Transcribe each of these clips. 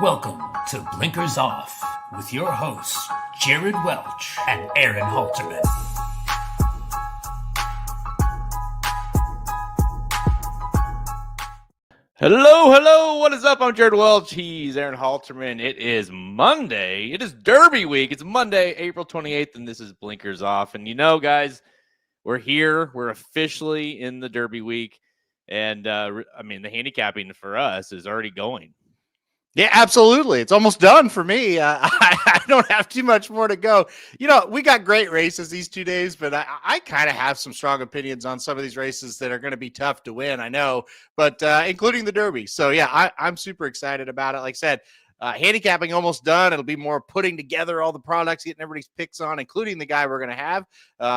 Welcome to Blinkers Off with your hosts, Jared Welch and Aaron Halterman. Hello, what is up? I'm Jared Welch. He's Aaron Halterman. It is Monday. It is Derby week. It's Monday, April 28th, and this is Blinkers Off. And you know, guys, we're here. We're officially in the Derby week. And, the handicapping for us is already going. Yeah, absolutely. It's almost done for me. I don't have too much more to go. You know, we got great races these 2 days, but I kind of have some strong opinions on some of these races that are going to be tough to win, I know, but including the Derby. So, yeah, I'm super excited about it. Like I said, handicapping almost done. It'll be more putting together all the products, getting everybody's picks on, including the guy we're going to have.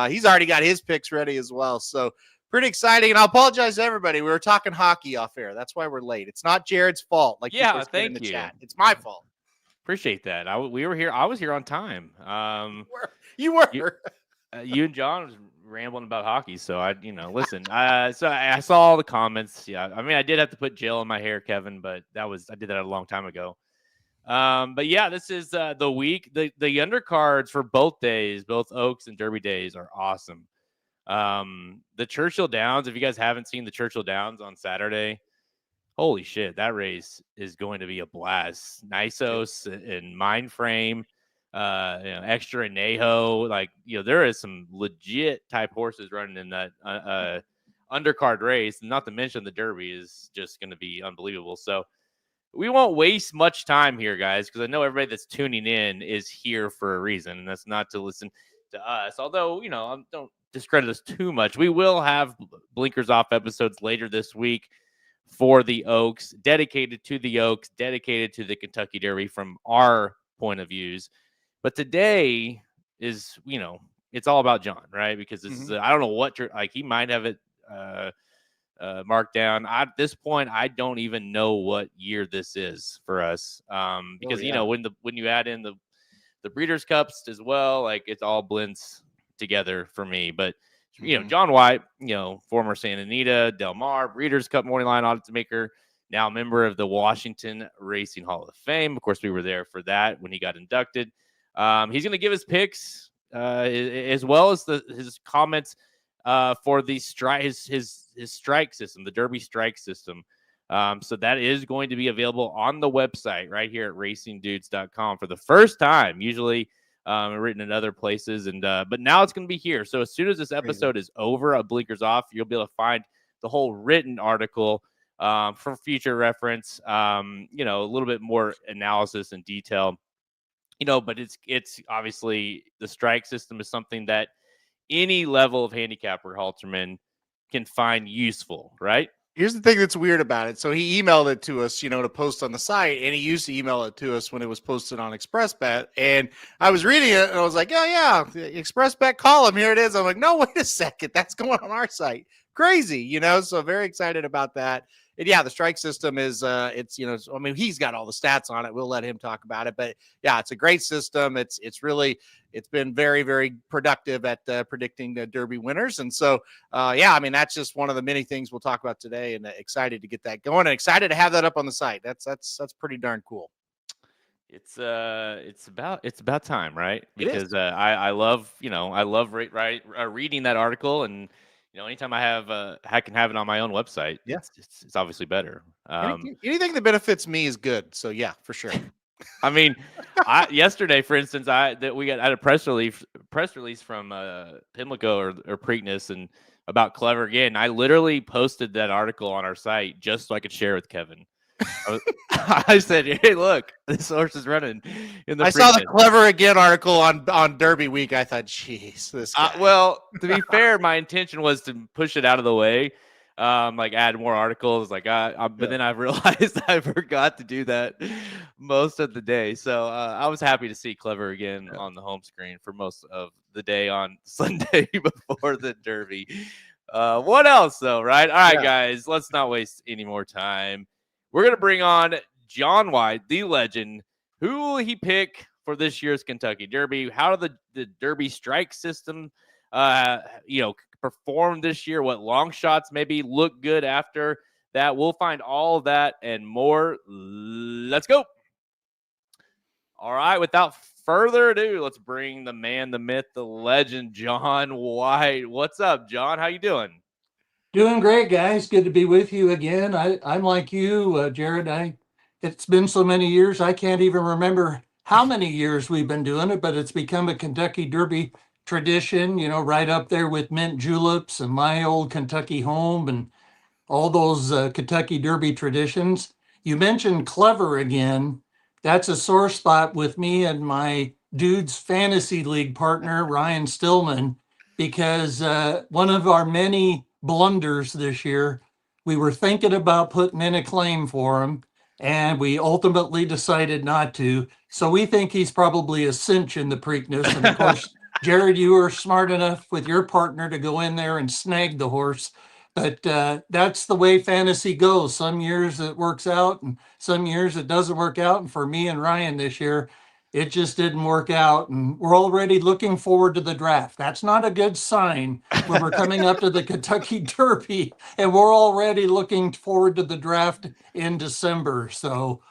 He's already got his picks ready as well. So, pretty exciting, and I apologize to everybody. We were talking hockey off air. That's why we're late. It's not Jared's fault. Like Thank you. Chat. It's my fault. Appreciate that. We were here. I was here on time. You were. You and John was rambling about hockey, so listen. So I saw all the comments. Yeah, I mean, I did have to put gel in my hair, Kevin, but I did that a long time ago. But yeah, this is the week. The undercards for both days, both Oaks and Derby days, are awesome. The Churchill Downs, if you guys haven't seen the Churchill Downs on Saturday, holy shit, that race is going to be a blast. Nisos and Mindframe, Extra and Neho, there is some legit type horses running in that undercard race, not to mention the Derby is just going to be unbelievable. So we won't waste much time here, guys, because I know everybody that's tuning in is here for a reason, and that's not to listen to us. Although, don't discredit us too much. We will have Blinkers Off episodes later this week for the Oaks, dedicated to the Oaks, dedicated to the Kentucky Derby from our point of views. But today is, it's all about Jon, right? Because this is, I don't know what he might have it marked down. At this point, I don't even know what year this is for us. Because when you add in the Breeders' Cups as well, it all blends together for me. But Jon White, former Santa Anita, Del Mar, Breeders' Cup morning line oddsmaker, now a member of the Washington Racing Hall of Fame. Of course, we were there for that when he got inducted. He's going to give his picks as well as his comments for the his strike system, the Derby strike system. So that is going to be available on the website right here at racingdudes.com for the first time. Usually written in other places, but now it's going to be here. So as soon as this episode is over of Blinkers Off, you'll be able to find the whole written article for future reference. A little bit more analysis and detail. But it's obviously the strike system is something that any level of handicapper, Halterman, can find useful, right? Here's the thing that's weird about it. So he emailed it to us, to post on the site, and he used to email it to us when it was posted on ExpressBet. And I was reading it, and I was like, oh, yeah, the ExpressBet column, here it is. I'm like, no, wait a second. That's going on our site. Crazy, So very excited about that. And yeah, the strike system is, he's got all the stats on it. We'll let him talk about it. But yeah, it's a great system. It's been very, very productive at predicting the Derby winners. And so, that's just one of the many things we'll talk about today, and excited to get that going and excited to have that up on the site. That's pretty darn cool. It's about time, right? Because I love reading that article, and anytime I can have it on my own website. Yeah, it's obviously better. Anything that benefits me is good. So yeah, for sure. I mean, yesterday, for instance, I had a press release from Pimlico or Preakness and about Clever Again. I literally posted that article on our site just so I could share with Kevin. I said, "Hey, look, this horse is running." I saw the Clever Again article on Derby week. I thought, "Jeez, this guy." Well, to be fair, my intention was to push it out of the way, add more articles. But then I realized I forgot to do that most of the day. So I was happy to see Clever Again on the home screen for most of the day on Sunday before the Derby. What else, though? Right? All right, guys, let's not waste any more time. We're going to bring on Jon White, the legend. Who will he pick for this year's Kentucky Derby? How did the Derby strike system, perform this year? What long shots maybe look good after that? We'll find all of that and more. Let's go. All right, without further ado, let's bring the man, the myth, the legend, Jon White. What's up, Jon? How you doing? Doing great, guys. Good to be with you again. I'm like you, Jared. It's been so many years, I can't even remember how many years we've been doing it, but it's become a Kentucky Derby tradition, right up there with mint juleps and my old Kentucky home and all those Kentucky Derby traditions. You mentioned clever again. That's a sore spot with me and my dude's fantasy league partner, Ryan Stillman, because one of our many blunders this year, we were thinking about putting in a claim for him, and we ultimately decided not to. So we think he's probably a cinch in the Preakness. And of course, Jared, you were smart enough with your partner to go in there and snag the horse. But that's the way fantasy goes. Some years it works out and some years it doesn't work out. And for me and Ryan this year, it just didn't work out. And we're already looking forward to the draft. That's not a good sign when we're coming up to the Kentucky Derby and we're already looking forward to the draft in December. So,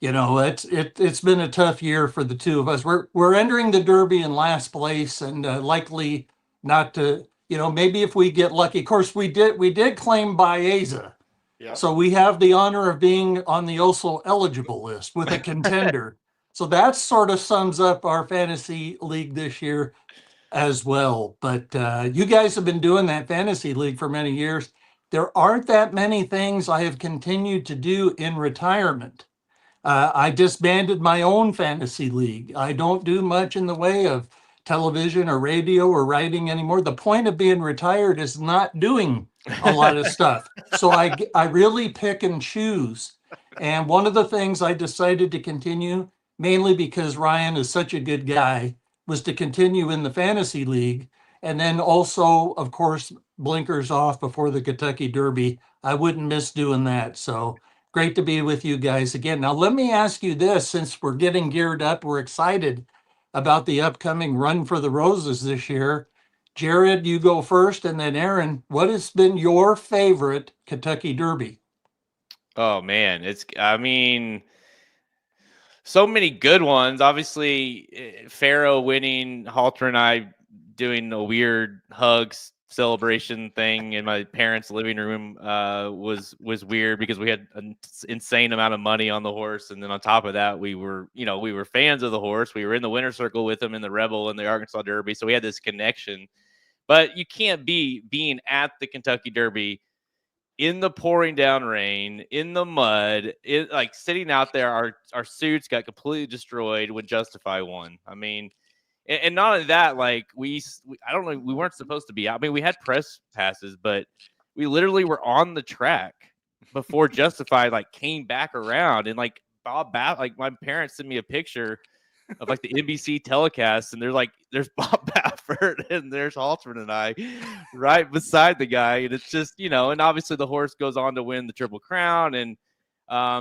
it's been a tough year for the two of us. We're entering the Derby in last place and likely not to. Maybe if we get lucky. Of course, we did claim Baeza. Yep. So we have the honor of being on the also eligible list with a contender. So that sort of sums up our fantasy league this year as well. But you guys have been doing that fantasy league for many years. There aren't that many things I have continued to do in retirement. I disbanded my own fantasy league. I don't do much in the way of television or radio or writing anymore. The point of being retired is not doing a lot of stuff. So I really pick and choose. And one of the things I decided to continue, mainly because Ryan is such a good guy, was to continue in the fantasy league. And then also, of course, blinkers off before the Kentucky Derby. I wouldn't miss doing that. So great to be with you guys again. Now, let me ask you this, since we're getting geared up, we're excited about the upcoming Run for the Roses this year. Jared, you go first, and then Aaron, what has been your favorite Kentucky Derby? Oh man, so many good ones. Obviously, Pharaoh winning, Halter and I doing a weird hugs celebration thing in my parents' living room was weird because we had an insane amount of money on the horse, and then on top of that, we were fans of the horse. We were in the winner's circle with him in the Rebel and the Arkansas Derby, so we had this connection. But you can't be being at the Kentucky Derby in the pouring down rain, in the mud, like sitting out there. Our suits got completely destroyed when Justify won. I mean. And not only that, like I don't know, we weren't supposed to be out. I mean, we had press passes, but we literally were on the track before Justified like came back around. And like like my parents sent me a picture of like the NBC telecast, and there's Bob Baffert and there's Halterman and I right beside the guy, and it's just and obviously the horse goes on to win the Triple Crown, and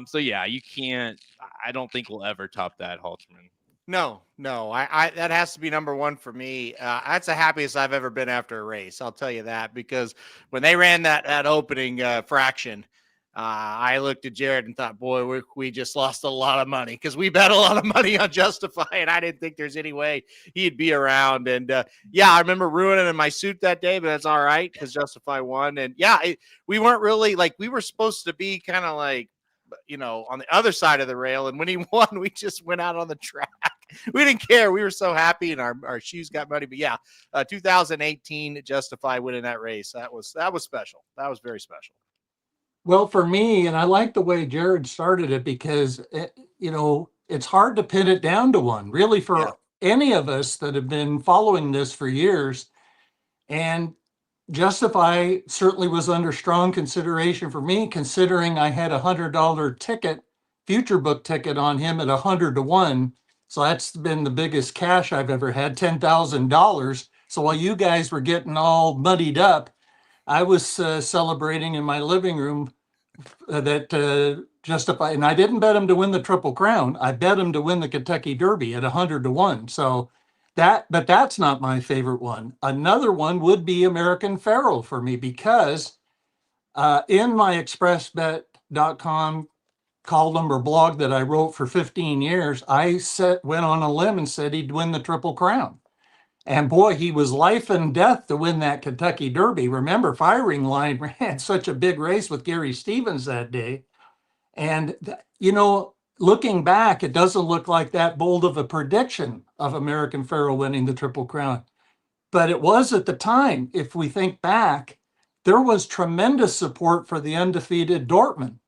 so yeah, you can't. I don't think we'll ever top that, Halterman. No, I that has to be number one for me. That's the happiest I've ever been after a race. I'll tell you that, because when they ran that opening fraction, I looked at Jared and thought, boy, we just lost a lot of money, because we bet a lot of money on Justify, and I didn't think there's any way he'd be around. And yeah, I remember ruining in my suit that day, but that's all right because Justify won. And yeah, we weren't really we were supposed to be kind of like, on the other side of the rail. And when he won, we just went out on the track. We didn't care. We were so happy, and our shoes got muddy. But yeah, 2018 Justify winning that race. That was special. That was very special. Well, for me, and I like the way Jared started it, because it's hard to pin it down to one, really, for any of us that have been following this for years. And Justify certainly was under strong consideration for me, considering I had $100 ticket, future book ticket on him at 100-1. So that's been the biggest cash I've ever had, $10,000. So while you guys were getting all muddied up, I was celebrating in my living room that Justify, and I didn't bet him to win the Triple Crown. I bet him to win the Kentucky Derby at 100-1. So but that's not my favorite one. Another one would be American Pharoah for me, because in my expressbet.com column or blog that I wrote for 15 years, I went on a limb and said he'd win the Triple Crown. And boy, he was life and death to win that Kentucky Derby. Remember, Firing Line ran such a big race with Gary Stevens that day. And, looking back, it doesn't look like that bold of a prediction of American Pharoah winning the Triple Crown. But it was at the time. If we think back, there was tremendous support for the undefeated Dortmund.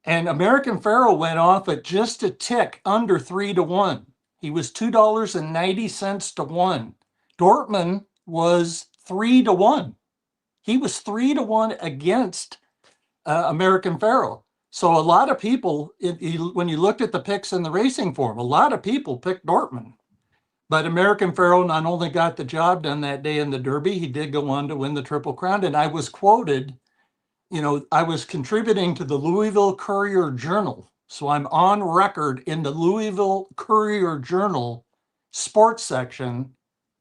And American Pharoah went off at just a tick under 3-1. He was $2.90 to 1. Dortmund was 3-1. He was 3-1 against American Pharoah. So a lot of people, when you looked at the picks in the racing form, a lot of people picked Dortmund. But American Pharoah not only got the job done that day in the Derby, he did go on to win the Triple Crown. And I was quoted, I was contributing to the Louisville Courier-Journal. So I'm on record in the Louisville Courier-Journal sports section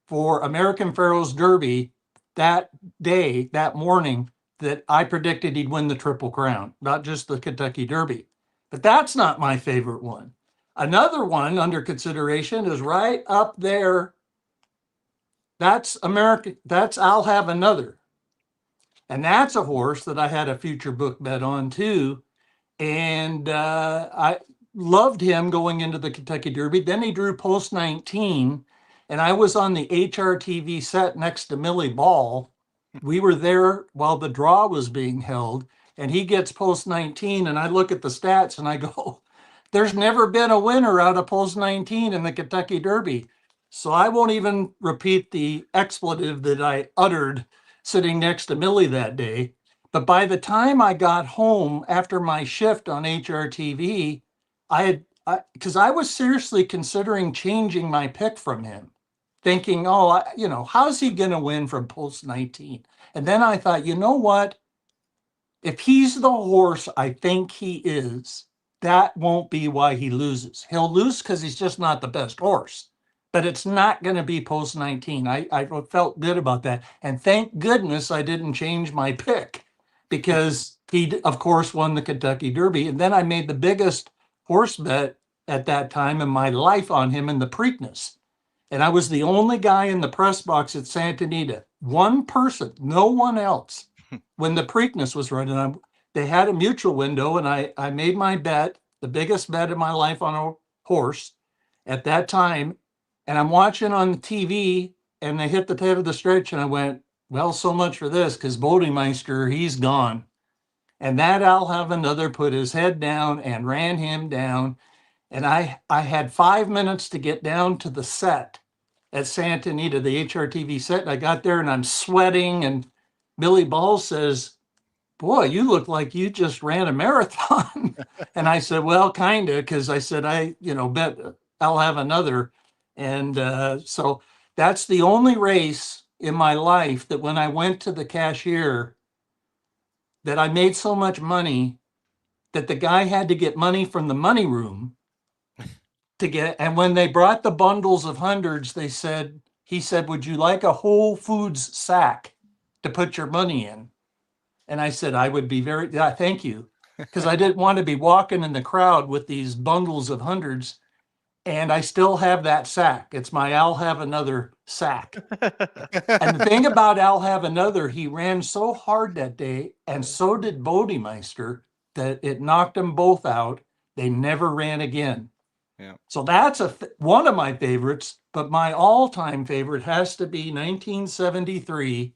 for American Pharoah's Derby that day, that morning, that I predicted he'd win the Triple Crown, not just the Kentucky Derby. But that's not my favorite one. Another one under consideration is right up there. That's I'll Have Another. And that's a horse that I had a future book bet on too. And I loved him going into the Kentucky Derby. Then he drew post 19, and I was on the HRTV set next to Millie Ball. We were there while the draw was being held, and he gets post 19, and I look at the stats and I go, there's never been a winner out of post 19 in the Kentucky Derby. So I won't even repeat the expletive that I uttered sitting next to Millie that day. But by the time I got home after my shift on HRTV, because I was seriously considering changing my pick from him, thinking, how's he going to win from post 19? And then I thought, you know what? If he's the horse I think he is, that won't be why he loses. He'll lose because he's just not the best horse. But it's not going to be post 19. I felt good about that. And thank goodness I didn't change my pick, because he, of course, won the Kentucky Derby. And then I made the biggest horse bet at that time in my life on him in the Preakness. And I was the only guy in the press box at Santa Anita. One person, no one else, when the Preakness was running. They had a mutual window, and I made my bet, the biggest bet of my life on a horse at that time. And I'm watching on the TV, and they hit the head of the stretch, and I went, well, so much for this, because Bodemeister, he's gone. And that I'll Have Another put his head down and ran him down. And I had 5 minutes to get down to the set at Santa Anita, the HRTV set. And I got there and I'm sweating. And Millie Ball says, boy, you look like you just ran a marathon. And I said, well, kind of, because I said, bet I'll Have Another. And so that's the only race in my life that when I went to the cashier that I made so much money that the guy had to get money from the money room to get. And when they brought the bundles of hundreds, he said, would you like a Whole Foods sack to put your money in? And I said, I would be thank you. Because I didn't want to be walking in the crowd with these bundles of hundreds. And I still have that sack. It's my I'll Have Another sack. And the thing about I'll Have Another, he ran so hard that day, and so did Bodemeister, that it knocked them both out. They never ran again. Yeah. So that's one of my favorites, but my all-time favorite has to be 1973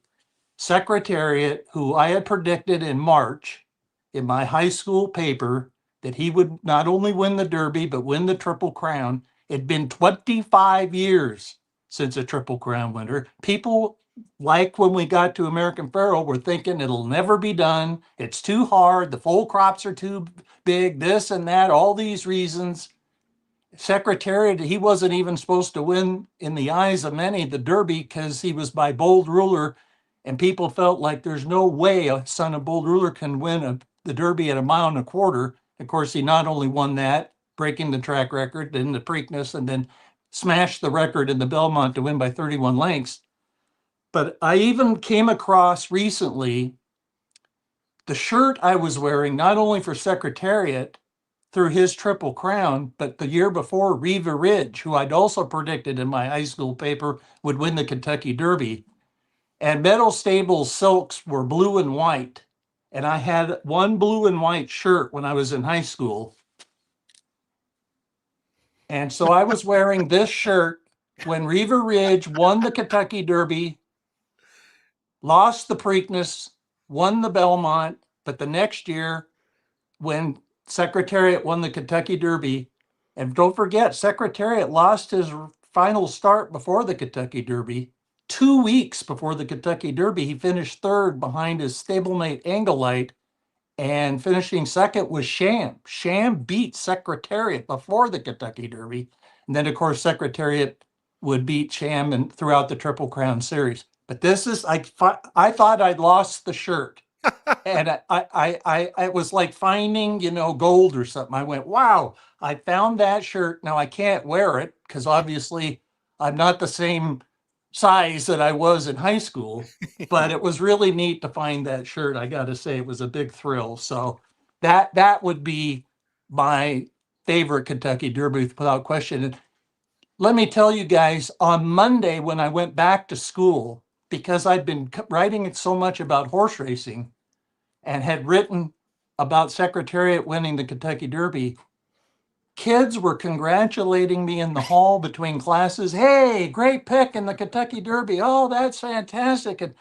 Secretariat, who I had predicted in March in my high school paper that he would not only win the Derby, but win the Triple Crown. It'd been 25 years since a Triple Crown winner. People, like when we got to American Pharoah, were thinking it'll never be done. It's too hard. The foal crops are too big, this and that, all these reasons. Secretariat, he wasn't even supposed to win in the eyes of many the Derby because he was by Bold Ruler, and people felt like there's no way a son of Bold Ruler can win the Derby at 1.25 miles. Of course, he not only won that, breaking the track record in the Preakness, and then smashed the record in the Belmont to win by 31 lengths. But I even came across recently the shirt I was wearing, not only for Secretariat, through his Triple Crown, but the year before, Reva Ridge, who I'd also predicted in my high school paper would win the Kentucky Derby. And Meadow Stable's silks were blue and white. And I had one blue and white shirt when I was in high school. And so I was wearing this shirt when Reva Ridge won the Kentucky Derby, lost the Preakness, won the Belmont, but the next year when Secretariat won the Kentucky Derby, and don't forget, Secretariat lost his final start before the Kentucky Derby. 2 weeks before the Kentucky Derby, he finished third behind his stablemate Anglelite, and finishing second was Sham. Sham beat Secretariat before the Kentucky Derby. And then, of course, Secretariat would beat Sham and throughout the Triple Crown series. But this is, I thought I'd lost the shirt. And it was like finding, gold or something. I went, wow, I found that shirt. Now I can't wear it because obviously I'm not the same size that I was in high school, but it was really neat to find that shirt. I got to say, it was a big thrill. So that would be my favorite Kentucky Derby without question. And let me tell you guys, on Monday when I went back to school, because I'd been writing so much about horse racing and had written about Secretariat winning the Kentucky Derby, kids were congratulating me in the hall between classes. Hey, great pick in the Kentucky Derby. Oh, that's fantastic.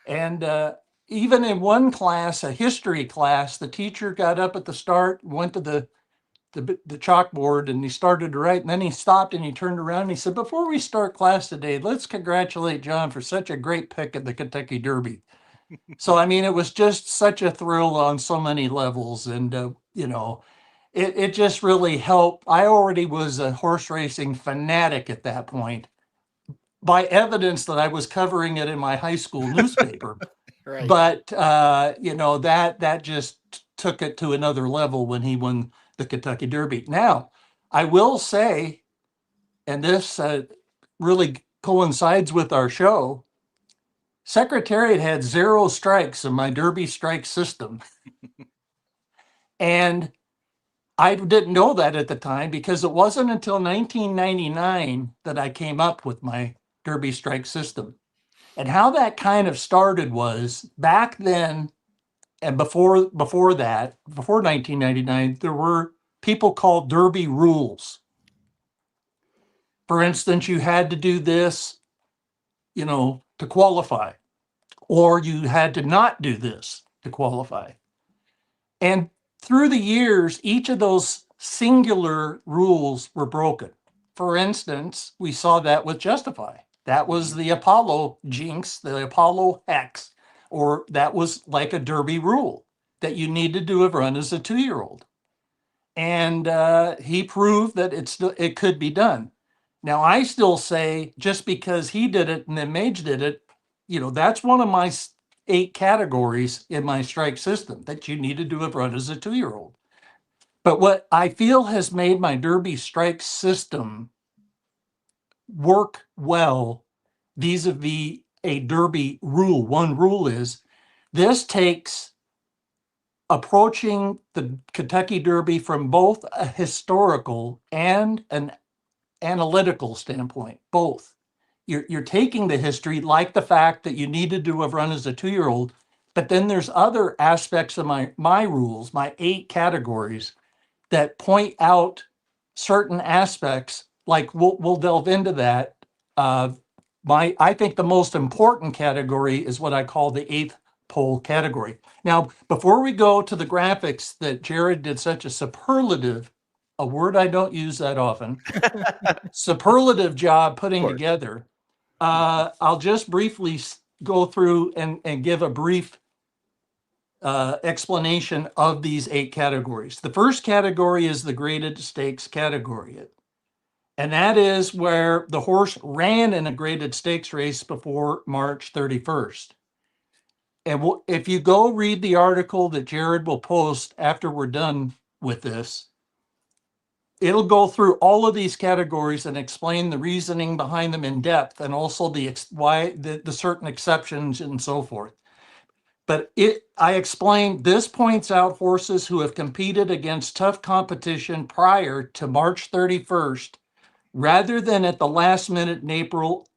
And even in one class, a history class, the teacher got up at the start, went to the chalkboard, and he started to write. And then he stopped and he turned around and he said, before we start class today, let's congratulate John for such a great pick at the Kentucky Derby. So, I mean, it was just such a thrill on so many levels. And, it just really helped. I already was a horse racing fanatic at that point by evidence that I was covering it in my high school newspaper. Right. But, that just took it to another level when he won the Kentucky Derby. Now, I will say, and this really coincides with our show, Secretariat had 0 strikes in my Derby strike system. And I didn't know that at the time because it wasn't until 1999 that I came up with my Derby strike system. And how that kind of started was back then, and before that, before 1999, there were people called Derby rules. For instance, you had to do this, to qualify, or you had to not do this to qualify. And through the years, each of those singular rules were broken. For instance, we saw that with Justify. That was the Apollo jinx, the Apollo hex, or that was like a Derby rule that you need to do a run as a 2-year-old. And he proved that it could be done. Now, I still say just because he did it and then Mage did it, that's one of my 8 categories in my strike system that you need to do a run as a 2-year-old. But what I feel has made my Derby strike system work well vis-a-vis a Derby rule. One rule is this takes approaching the Kentucky Derby from both a historical and an analytical standpoint, both. You're taking the history, like the fact that you need to do a run as a 2-year-old, but then there's other aspects of my rules, my 8 categories that point out certain aspects. Like we'll delve into that. I think the most important category is what I call the 8th pole category. Now, before we go to the graphics that Jared did such a superlative, a word I don't use that often, superlative job putting together, I'll just briefly go through and give a brief explanation of these 8 categories. The first category is the graded stakes category. And that is where the horse ran in a graded stakes race before March 31st. And if you go read the article that Jared will post after we're done with this, it'll go through all of these categories and explain the reasoning behind them in depth, and also why the certain exceptions and so forth. But I explained this points out horses who have competed against tough competition prior to March 31st, rather than at the last minute in April,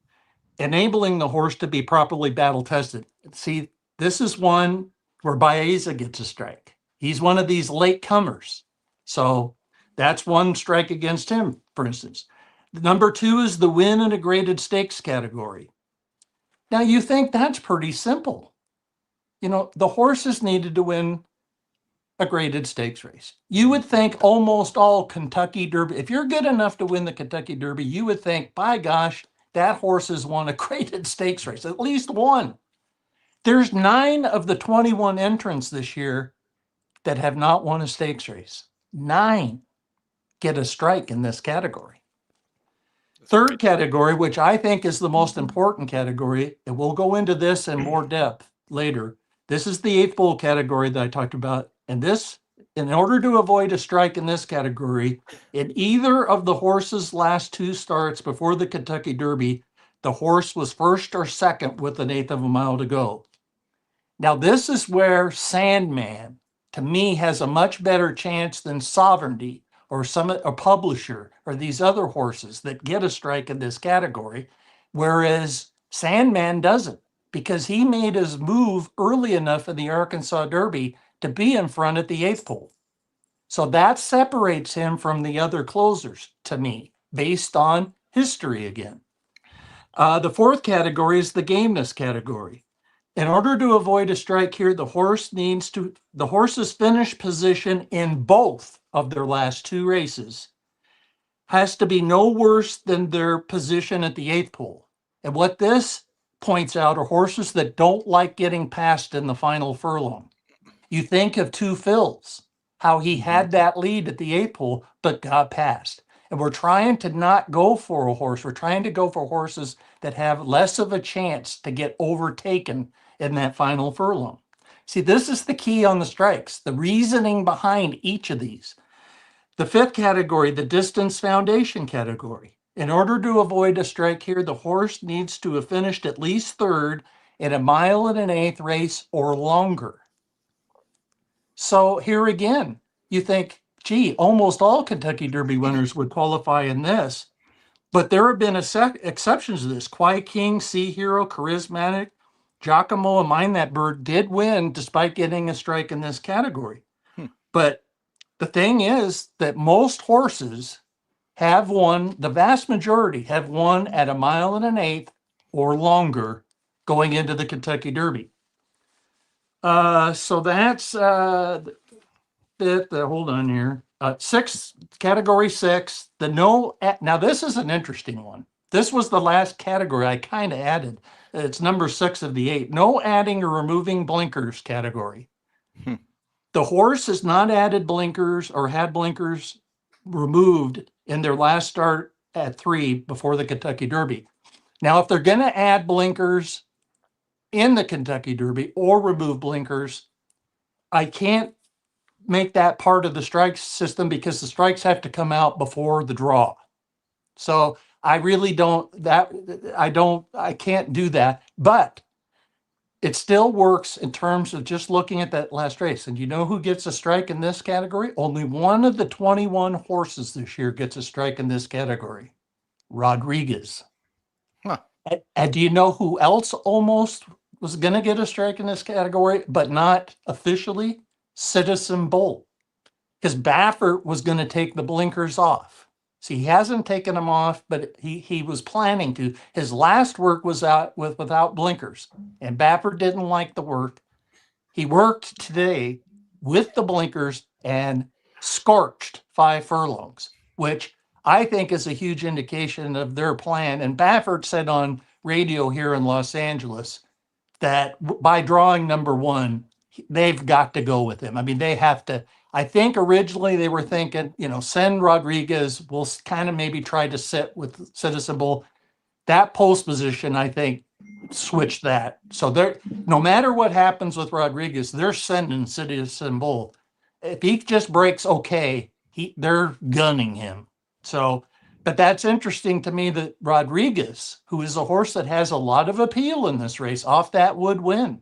enabling the horse to be properly battle tested. See, this is one where Baeza gets a strike. He's one of these late comers. So that's one strike against him, for instance. Number 2 is the win in a graded stakes category. Now you think that's pretty simple. You know, the horses needed to win a graded stakes race. You would think almost all Kentucky Derby, if you're good enough to win the Kentucky Derby, you would think, by gosh, that horse has won a graded stakes race, at least one. There's 9 of the 21 entrants this year that have not won a stakes race. 9 get a strike in this category. Third category, which I think is the most important category, and we'll go into this in more depth later. This is the 8th bull category that I talked about. And this, in order to avoid a strike in this category, in either of the horse's last 2 starts before the Kentucky Derby, the horse was first or second with 1/8 of a mile to go. Now, this is where Sandman, to me, has a much better chance than Sovereignty or a Publisher or these other horses that get a strike in this category, whereas Sandman doesn't, because he made his move early enough in the Arkansas Derby to be in front at the 8th hole. So that separates him from the other closers, to me, based on history again. The 4th category is the gameness category. In order to avoid a strike here, the horse's finish position in both of their last 2 races has to be no worse than their position at the 8th hole. And what this points out are horses that don't like getting passed in the final furlong. You think of 2 Phils, how he had that lead at the 8th hole, but got passed. And we're trying to not go for a horse. We're trying to go for horses that have less of a chance to get overtaken in that final furlong. See, this is the key on the strikes, the reasoning behind each of these. The 5th category, the distance foundation category. In order to avoid a strike here, the horse needs to have finished at least 3rd in a 1.125 mile race or longer. So here again, you think, gee, almost all Kentucky Derby winners would qualify in this, but there have been exceptions to this. Quai King, Sea Hero, Charismatic, Giacomo, and Mind That Bird did win despite getting a strike in this category. But the thing is that most horses have won, the vast majority have won at a 1.125 miles or longer going into the Kentucky Derby. So that's hold on here. 6, category 6, now this is an interesting one. This was the last category I kind of added. It's number 6 of the 8. No adding or removing blinkers category. The horse has not added blinkers or had blinkers removed in their last start at 3 before the Kentucky Derby. Now, if they're going to add blinkers in the Kentucky Derby or remove blinkers, I can't make that part of the strike system because the strikes have to come out before the draw. So I really I can't do that, but it still works in terms of just looking at that last race. And you know who gets a strike in this category? Only one of the 21 horses this year gets a strike in this category. Rodriguez. Huh. And do you know who else almost was going to get a strike in this category, but not officially? Citizen Bull. Because Baffert was going to take the blinkers off. See, he hasn't taken them off, but he was planning to. His last work was out without blinkers, and Baffert didn't like the work. He worked today with the blinkers and scorched 5 furlongs, which I think is a huge indication of their plan. And Baffert said on radio here in Los Angeles that by drawing number 1, they've got to go with him. I mean, they have to. I think originally they were thinking, send Rodriguez. We'll kind of maybe try to sit with Citizen Bull. That post position, I think, switched that. So they're, no matter what happens with Rodriguez, they're sending Citizen Bull. If he just breaks okay, they're gunning him. So, but that's interesting to me that Rodriguez, who is a horse that has a lot of appeal in this race, off that would win.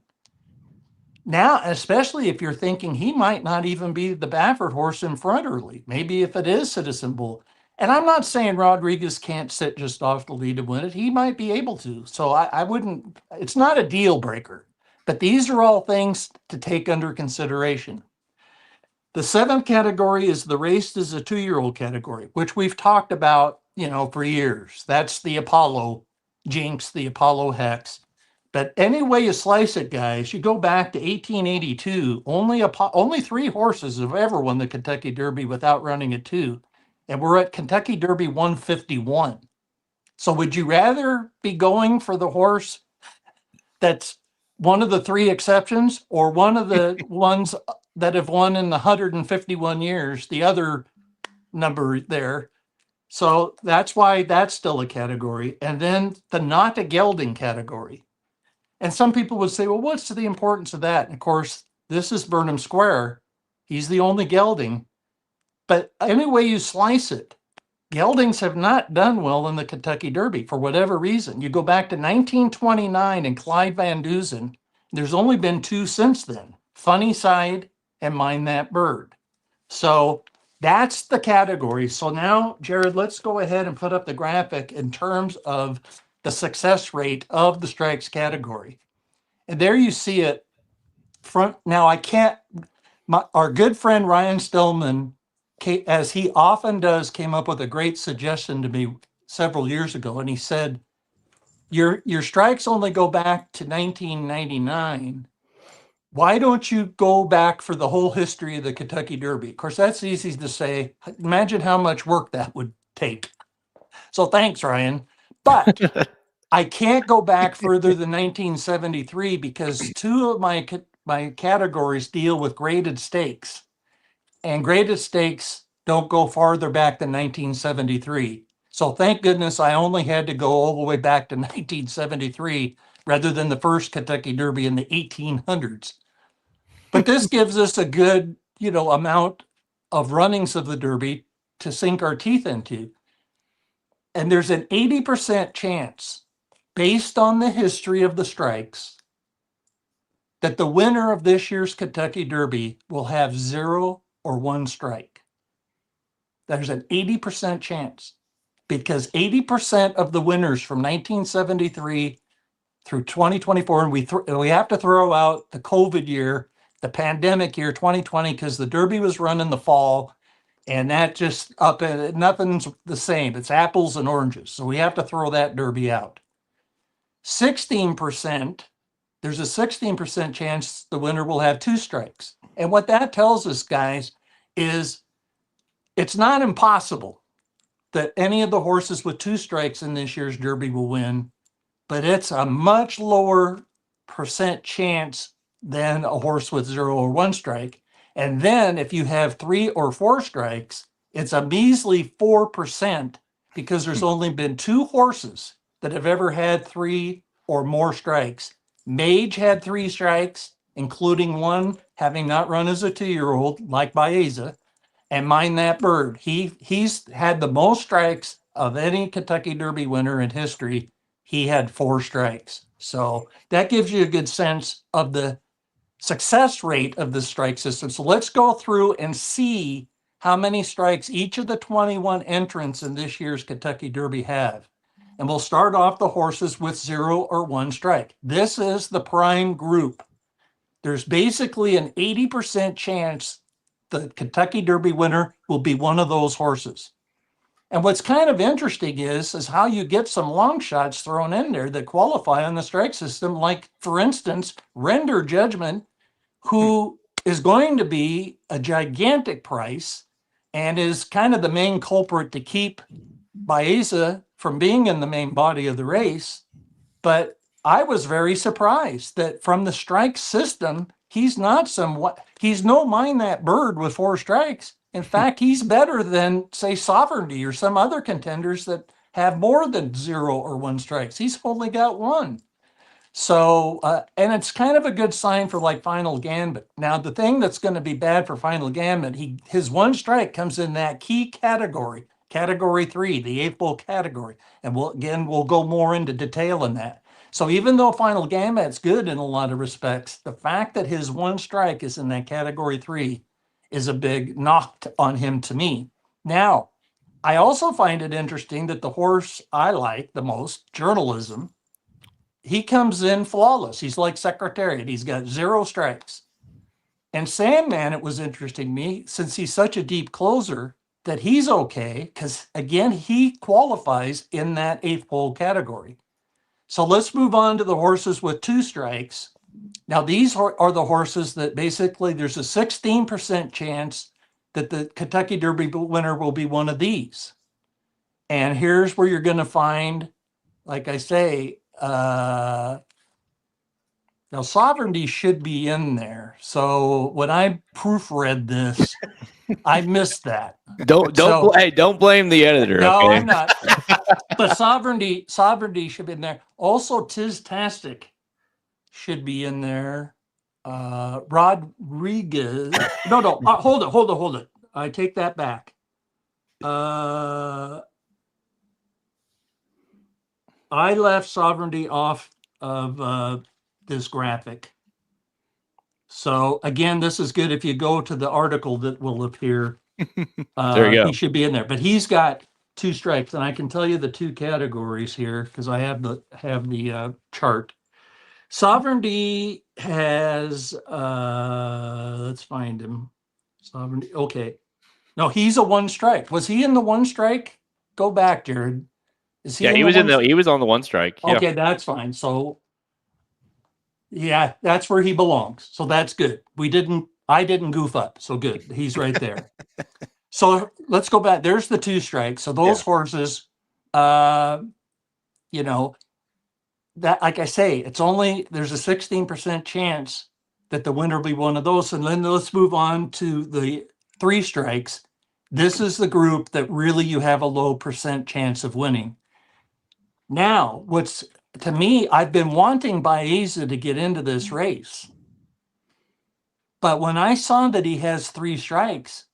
Now, especially if you're thinking he might not even be the Baffert horse in front early, maybe if it is Citizen Bull. And I'm not saying Rodriguez can't sit just off the lead and win it. He might be able to. So I wouldn't, it's not a deal breaker, but these are all things to take under consideration. The seventh category is the raced as a 2-year-old category, which we've talked about, for years. That's the Apollo jinx, the Apollo hex. But any way you slice it, guys, you go back to 1882, only 3 horses have ever won the Kentucky Derby without running at 2. And we're at Kentucky Derby 151. So would you rather be going for the horse that's one of the 3 exceptions or one of the ones that have won in the 151 years, the other number there? So that's why that's still a category. And then the not a gelding category. And some people would say, well, what's the importance of that? And of course, this is Burnham Square. He's the only gelding. But any way you slice it, geldings have not done well in the Kentucky Derby for whatever reason. You go back to 1929 and Clyde Van Dusen, there's only been 2 since then, Funny Side and Mind That Bird. So that's the category. So now, Jared, let's go ahead and put up the graphic in terms of the success rate of the strikes category. And there you see it. Now I can't, our good friend Ryan Stillman, as he often does, came up with a great suggestion to me several years ago. And he said, your strikes only go back to 1999. Why don't you go back for the whole history of the Kentucky Derby? Of course, that's easy to say. Imagine how much work that would take. So thanks, Ryan. But I can't go back further than 1973 because 2 of my categories deal with graded stakes. And graded stakes don't go farther back than 1973. So thank goodness I only had to go all the way back to 1973 rather than the first Kentucky Derby in the 1800s. But this gives us a good, amount of runnings of the Derby to sink our teeth into. And there's an 80% chance, based on the history of the strikes, that the winner of this year's Kentucky Derby will have 0 or 1 strike. There's an 80% chance because 80% of the winners from 1973 through 2024, and we have to throw out the COVID year, the pandemic year, 2020, because the Derby was run in the fall, and that just nothing's the same. It's apples and oranges. So we have to throw that Derby out. 16%, there's a 16% chance the winner will have 2 strikes. And what that tells us, guys, is it's not impossible that any of the horses with 2 strikes in this year's Derby will win, but it's a much lower percent chance than a horse with 0 or 1 strike. And then if you have 3 or 4 strikes, it's a measly 4% because there's only been 2 horses that have ever had 3 or more strikes. Mage had 3 strikes, including one having not run as a 2-year-old like Baeza, and Mind That Bird. He's had the most strikes of any Kentucky Derby winner in history. He had 4 strikes. So that gives you a good sense of the success rate of the strike system. So let's go through and see how many strikes each of the 21 entrants in this year's Kentucky Derby have. And we'll start off the horses with 0 or 1 strike. This is the prime group. There's basically an 80% chance the Kentucky Derby winner will be one of those horses. And what's kind of interesting is how you get some long shots thrown in there that qualify on the strike system, like, for instance, Render Judgment, who is going to be a gigantic price and is kind of the main culprit to keep Baeza from being in the main body of the race. But I was very surprised that from the strike system, he's no Mind That Bird with 4 strikes. In fact, he's better than, say, Sovereignty or some other contenders that have more than 0 or 1 strikes. He's only got 1. So, and it's kind of a good sign for like Final Gambit. Now, the thing that's going to be bad for Final Gambit, his 1 strike comes in that key category, category 3, the 8th bull category. And we'll go more into detail in that. So even though Final Gambit's good in a lot of respects, the fact that his 1 strike is in that category 3 is a big knock on him to me. Now, I also find it interesting that the horse I like the most, Journalism, he comes in flawless. He's like Secretariat. He's got 0 strikes. And Sandman, it was interesting to me, since he's such a deep closer, that he's okay, because again, he qualifies in that 8th pole category. So let's move on to the horses with 2 strikes. Now, these are the horses that basically there's a 16% chance that the Kentucky Derby winner will be one of these. And here's where you're going to find, like I say, now Sovereignty should be in there. So when I proofread this, I missed that. Don't blame the editor. No, okay? I'm not. But Sovereignty should be in there. Also, Tis-tastic should be in there. Rodriguez. No. Hold it. I take that back. I left Sovereignty off of this graphic. So again, this is good if you go to the article that will appear. There you go. He should be in there, but he's got 2 stripes, and I can tell you the 2 categories here because I have the chart. Sovereignty has let's find him. Sovereignty. Okay. No, he's a 1 strike. Was he in the 1 strike? Go back, Jared. Is he? Yeah, he was he was on the 1 strike. Yeah. Okay, that's fine. So yeah, that's where he belongs. So that's good. I didn't goof up. So good. He's right there. So let's go back. There's the 2 strikes. So those horses, that, like I say, there's a 16% chance that the winner will be one of those. And then let's move on to the 3 strikes. This is the group that really you have a low percent chance of winning. Now, to me, I've been wanting Baeza to get into this race. But when I saw that he has 3 strikes,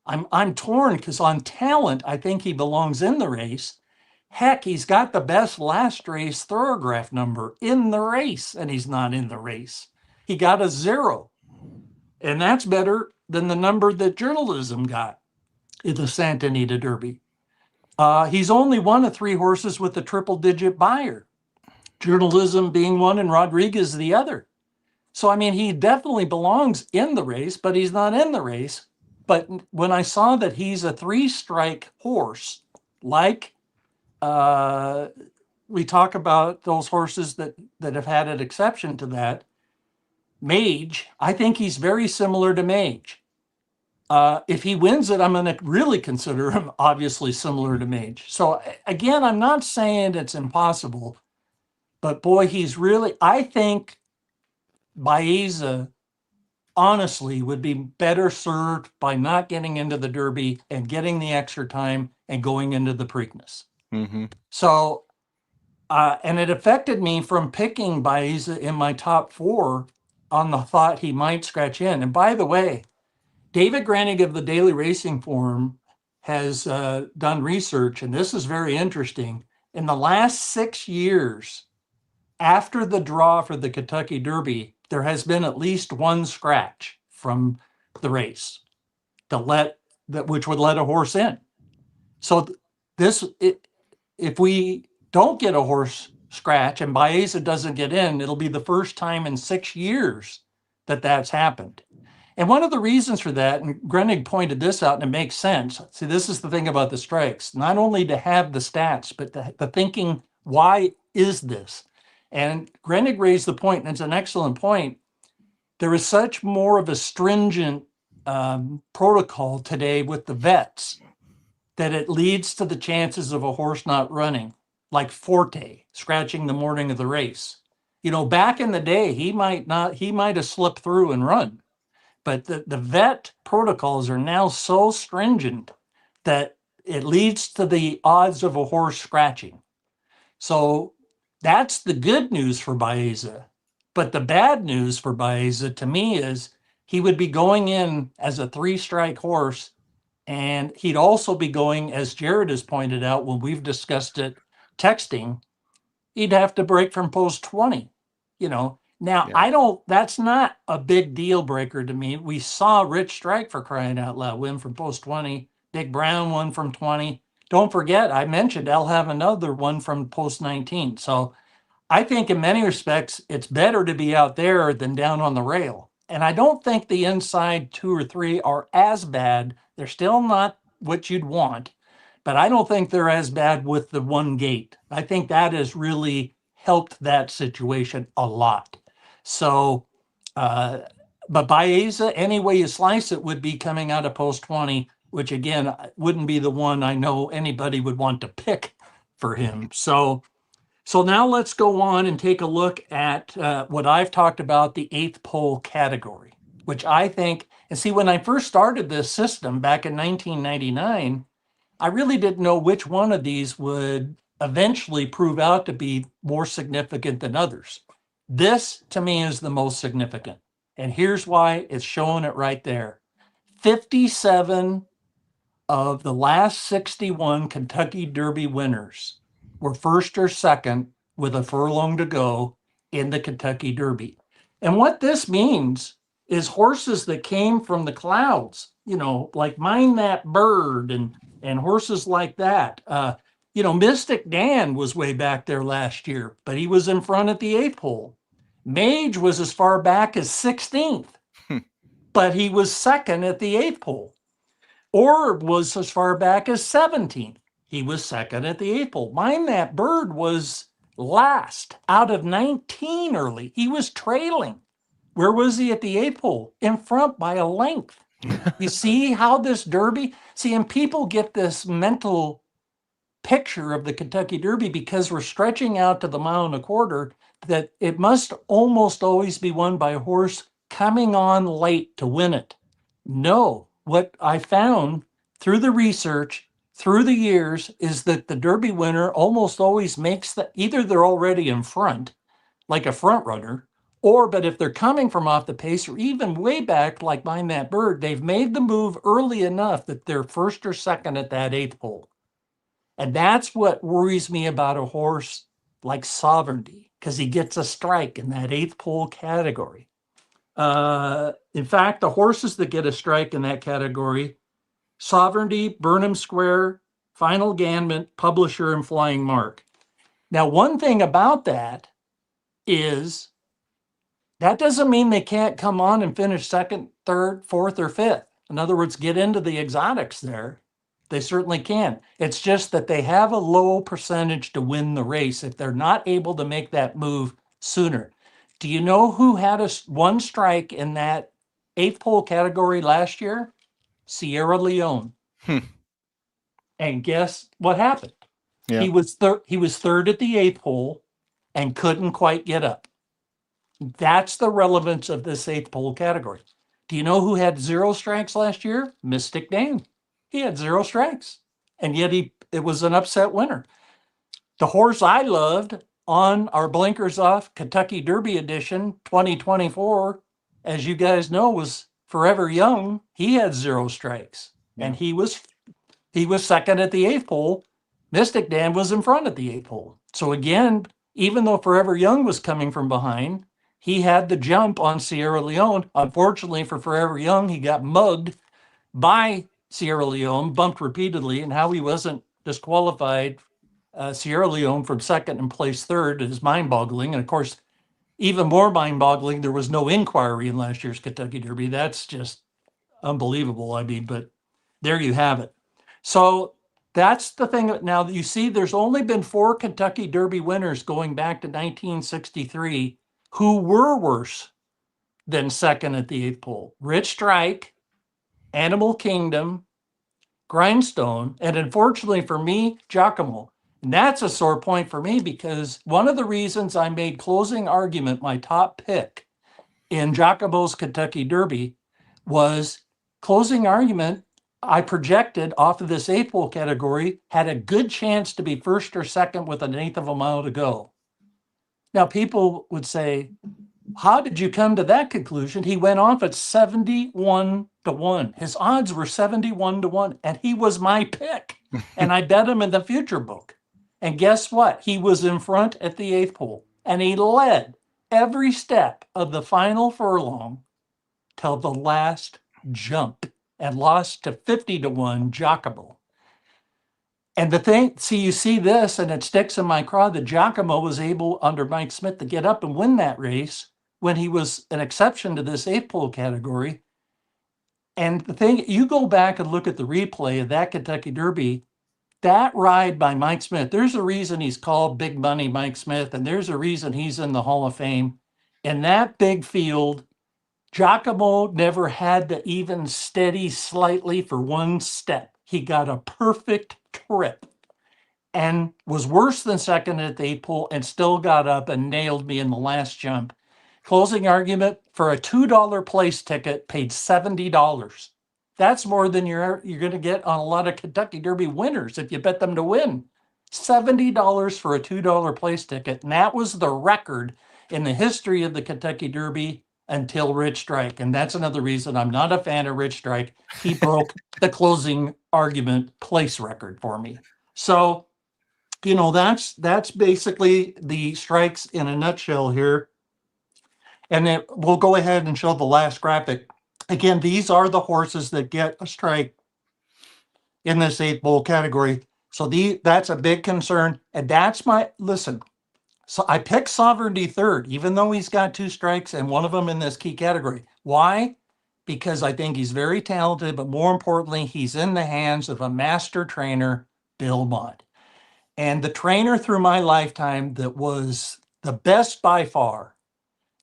I'm torn because on talent, I think he belongs in the race. Heck, he's got the best last race thoroughgraph number in the race, and he's not in the race. He got a 0. And that's better than the number that Journalism got in the Santa Anita Derby. He's only one of 3 horses with a triple-digit buyer. Journalism being one and Rodriguez the other. So, I mean, he definitely belongs in the race, but he's not in the race. But when I saw that he's a 3-strike horse, like we talk about those horses that have had an exception to that, Mage, I think he's very similar to Mage. If he wins it, I'm going to really consider him obviously similar to Mage. So again, I'm not saying it's impossible, but boy, I think Baeza honestly would be better served by not getting into the Derby and getting the extra time and going into the Preakness. Mm-hmm. So, and it affected me from picking Baeza in my top 4 on the thought he might scratch in. And by the way, David Granig of the Daily Racing Forum has done research, and this is very interesting. In the last 6 years, after the draw for the Kentucky Derby, there has been at least 1 scratch from the race which would let a horse in. So if we don't get a horse scratch and Baeza doesn't get in, it'll be the first time in 6 years that that's happened. And one of the reasons for that, and Grenig pointed this out, and it makes sense. See, this is the thing about the strikes, not only to have the stats, but the thinking, why is this? And Grenig raised the point, and it's an excellent point. There is such more of a stringent protocol today with the vets that it leads to the chances of a horse not running, like Forte, scratching the morning of the race. Back in the day, he might have slipped through and run. But the vet protocols are now so stringent that it leads to the odds of a horse scratching. So that's the good news for Baeza. But the bad news for Baeza to me is he would be going in as a 3-strike horse, and he'd also be going, as Jared has pointed out when we've discussed it, texting, he'd have to break from post 20, Now, that's not a big deal breaker to me. We saw Rich Strike, for crying out loud, win from post 20. Big Brown won from 20. Don't forget, I mentioned I'll have another one from post 19. So I think in many respects, it's better to be out there than down on the rail. And I don't think the inside 2 or 3 are as bad. They're still not what you'd want, but I don't think they're as bad with the one gate. I think that has really helped that situation a lot. So, but Baeza, any way you slice it, would be coming out of post 20, which again, wouldn't be the one I know anybody would want to pick for him. So now let's go on and take a look at what I've talked about, the 8th pole category, which I think, and see, when I first started this system back in 1999, I really didn't know which one of these would eventually prove out to be more significant than others. This, to me, is the most significant. And here's why. It's showing it right there. 57 of the last 61 Kentucky Derby winners were first or second with a furlong to go in the Kentucky Derby. And what this means is horses that came from the clouds, like Mind That Bird and horses like that. Mystic Dan was way back there last year, but he was in front at the 8th hole. Mage was as far back as 16th, but he was second at the 8th hole. Orb was as far back as 17th. He was second at the 8th hole. Mind That Bird was last out of 19 early. He was trailing. Where was he at the 8th hole? In front by a length. You see how this Derby, and people get this mental picture of the Kentucky Derby because we're stretching out to the 1.25 miles that it must almost always be won by a horse coming on late to win it. No, what I found through the research, through the years, is that the Derby winner almost always makes either they're already in front, like a front runner, but if they're coming from off the pace or even way back, like Mind That Bird, they've made the move early enough that they're first or second at that 8th hole. And that's what worries me about a horse like Sovereignty, because he gets a strike in that 8th pole category. In fact, the horses that get a strike in that category, Sovereignty, Burnham Square, Final Gambit, Publisher, and Flying Mark. Now, one thing about that is that doesn't mean they can't come on and finish second, third, fourth, or fifth. In other words, get into the exotics there. They certainly can. It's just that they have a low percentage to win the race if they're not able to make that move sooner. Do you know who had one strike in that 8th pole category last year? Sierra Leone. And guess what happened? Yeah. He was third at the 8th hole and couldn't quite get up. That's the relevance of this 8th pole category. Do you know who had 0 strikes last year? Mystic Dan. He had 0 strikes, and yet it was an upset winner. The horse I loved on our Blinkers Off Kentucky Derby edition 2024, as you guys know, was Forever Young. He had 0 strikes, and he was second at the 8th hole. Mystic Dan was in front at the 8th hole. So again, even though Forever Young was coming from behind, he had the jump on Sierra Leone. Unfortunately for Forever Young, he got mugged by Sierra Leone, bumped repeatedly, and how he wasn't disqualified Sierra Leone from second and placed third is mind-boggling. And of course, even more mind-boggling, there was no inquiry in last year's Kentucky Derby. That's just unbelievable. But there you have it. So that's the thing. Now, you see, there's only been 4 Kentucky Derby winners going back to 1963 who were worse than second at the 8th pole. Rich Strike, Animal Kingdom, Grindstone, and unfortunately for me, Giacomo. And that's a sore point for me because one of the reasons I made Closing Argument my top pick in Giacomo's Kentucky Derby was Closing Argument, I projected off of this 8th pole category, had a good chance to be first or second with 1/8 of a mile to go. Now, people would say, how did you come to that conclusion? He went off at 71 to 1. His odds were 71 to 1, and he was my pick. And I bet him in the future book. And guess what? He was in front at the 8th pole, and he led every step of the final furlong till the last jump and lost to 50-1 Giacomo. And the thing, see, you see this and it sticks in my craw that Giacomo was able under Mike Smith to get up and win that race when he was an exception to this 8 pole category. And the thing, you go back and look at the replay of that Kentucky Derby, that ride by Mike Smith, there's a reason he's called Big Money Mike Smith, and there's a reason he's in the Hall of Fame. In that big field, Giacomo never had to even steady slightly for one step. He got a perfect trip and was worse than second at the 8 pole and still got up and nailed me in the last jump. Closing argument, for a $2 place ticket, paid $70. That's more than you're going to get on a lot of Kentucky Derby winners if you bet them to win. $70 for a $2 place ticket. And that was the record in the history of the Kentucky Derby until Rich Strike. And that's another reason I'm not a fan of Rich Strike. He broke the closing argument place record for me. So, you know, that's basically the strikes in a nutshell here. And then we'll go ahead and show the last graphic. Again, these are the horses that get a strike in this 8 pole category. So that's a big concern. And that's listen, so I picked Sovereignty third, even though he's got 2 strikes and one of them in this key category. Why? Because I think he's very talented, but more importantly, he's in the hands of a master trainer, Bill Mott. And the trainer through my lifetime that was the best by far,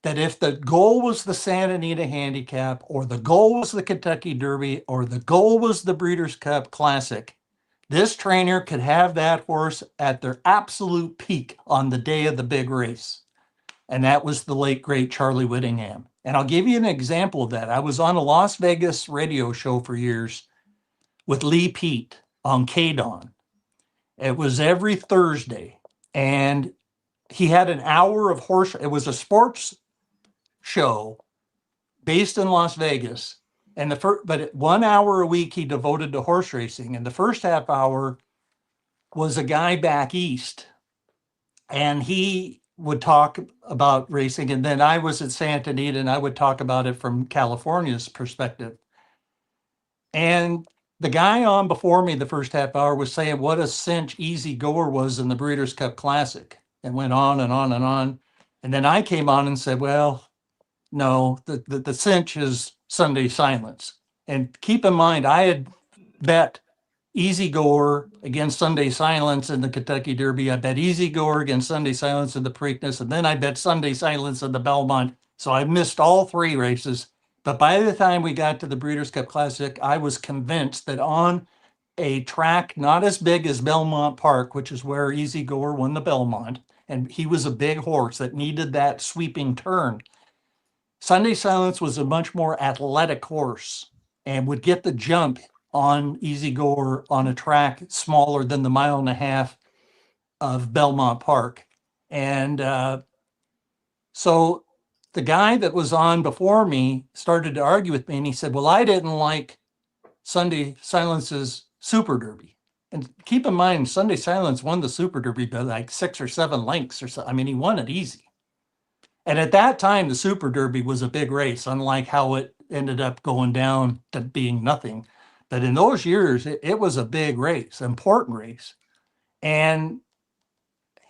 that if the goal was the Santa Anita Handicap, or the goal was the Kentucky Derby, or the goal was the Breeders' Cup Classic, this trainer could have that horse at their absolute peak on the day of the big race. And that was the late, great Charlie Whittingham. And I'll give you an example of that. I was on a Las Vegas radio show for years with Lee Pete on KDON. It was every Thursday. And he had an hour of horse. It was a sports show based in Las Vegas, and but 1 hour a week he devoted to horse racing. And the first half hour was a guy back east, and he would talk about racing, and then I was at Santa Anita and I would talk about it from California's perspective. And the guy on before me the first half hour was saying what a cinch Easy Goer was in the Breeders' Cup Classic, and went on and on and on. And then I came on and said, well, no, the cinch is Sunday Silence. And keep in mind, I had bet Easy Goer against Sunday Silence in the Kentucky Derby. I bet Easy Goer against Sunday Silence in the Preakness. And then I bet Sunday Silence in the Belmont. So I missed all 3 races. But by the time we got to the Breeders' Cup Classic, I was convinced that on a track not as big as Belmont Park, which is where Easy Goer won the Belmont, and he was a big horse that needed that sweeping turn, Sunday Silence was a much more athletic horse and would get the jump on Easy Goer on a track smaller than the 1.5 miles of Belmont Park. And so the guy that was on before me started to argue with me, and he said, well, I didn't like Sunday Silence's Super Derby. And keep in mind, Sunday Silence won the Super Derby by like 6 or 7 lengths or so. I mean, he won it easy. And at that time, the Super Derby was a big race, unlike how it ended up going down to being nothing. But in those years, it was a big race, important race. And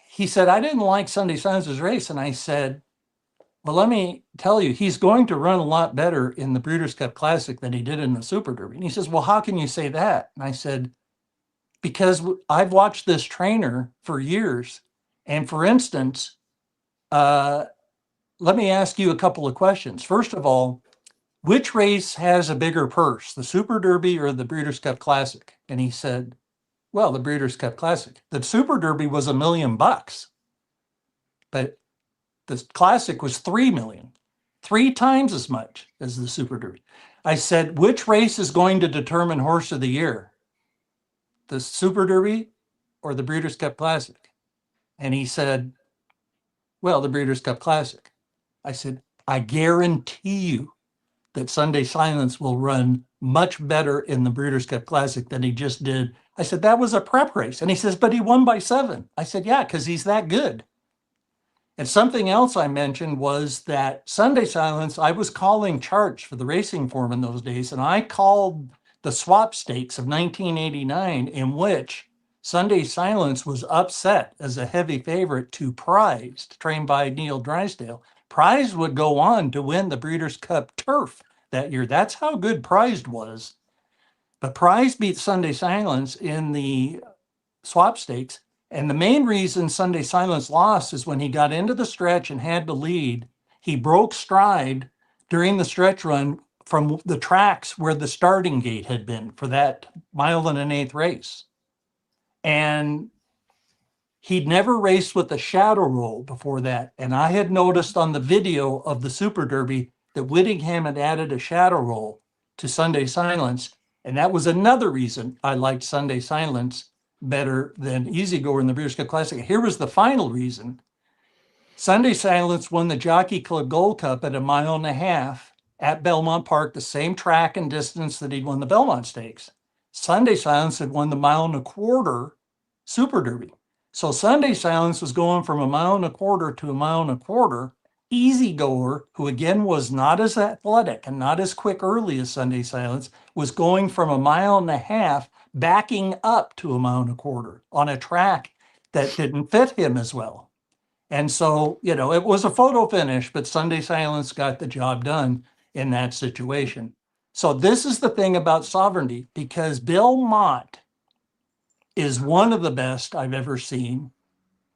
he said, I didn't like Sunday Silence's race. And I said, well, let me tell you, he's going to run a lot better in the Breeders' Cup Classic than he did in the Super Derby. And he says, well, how can you say that? And I said, because I've watched this trainer for years. And for instance, let me ask you a couple of questions. First of all, which race has a bigger purse, the Super Derby or the Breeders' Cup Classic? And he said, well, the Breeders' Cup Classic. The Super Derby was $1 million, but the Classic was $3 million, 3 times as much as the Super Derby. I said, which race is going to determine Horse of the Year, the Super Derby or the Breeders' Cup Classic? And he said, well, the Breeders' Cup Classic. I said, I guarantee you that Sunday Silence will run much better in the Breeders' Cup Classic than he just did I said, that was a prep race. And he says, but he won by 7. I said, yeah, because he's that good. And something else I mentioned was that Sunday Silence, I was calling charts for the racing form in those days, and I called the swap stakes of 1989, in which Sunday Silence was upset as a heavy favorite to Prized, trained by Neil Drysdale. Prized would go on to win the Breeders' Cup Turf that year. That's how good Prized was. But Prized beat Sunday Silence in the swap stakes. And the main reason Sunday Silence lost is when he got into the stretch and had to lead, he broke stride during the stretch run from the tracks where the starting gate had been for that 1.125 race. And he'd never raced with a shadow roll before that. And I had noticed on the video of the Super Derby that Whittingham had added a shadow roll to Sunday Silence. And that was another reason I liked Sunday Silence better than Easy Goer in the Breeders' Cup Classic. Here was the final reason. Sunday Silence won the Jockey Club Gold Cup at 1.5 miles at Belmont Park, the same track and distance that he'd won the Belmont Stakes. Sunday Silence had won the 1.25 Super Derby. So Sunday Silence was going from 1.25 to 1.25. Easy Goer, who again was not as athletic and not as quick early as Sunday Silence, was going from 1.5 miles backing up to 1.25 on a track that didn't fit him as well. And so, you know, it was a photo finish, but Sunday Silence got the job done in that situation. So this is the thing about sovereignty, because Bill Mott is one of the best I've ever seen,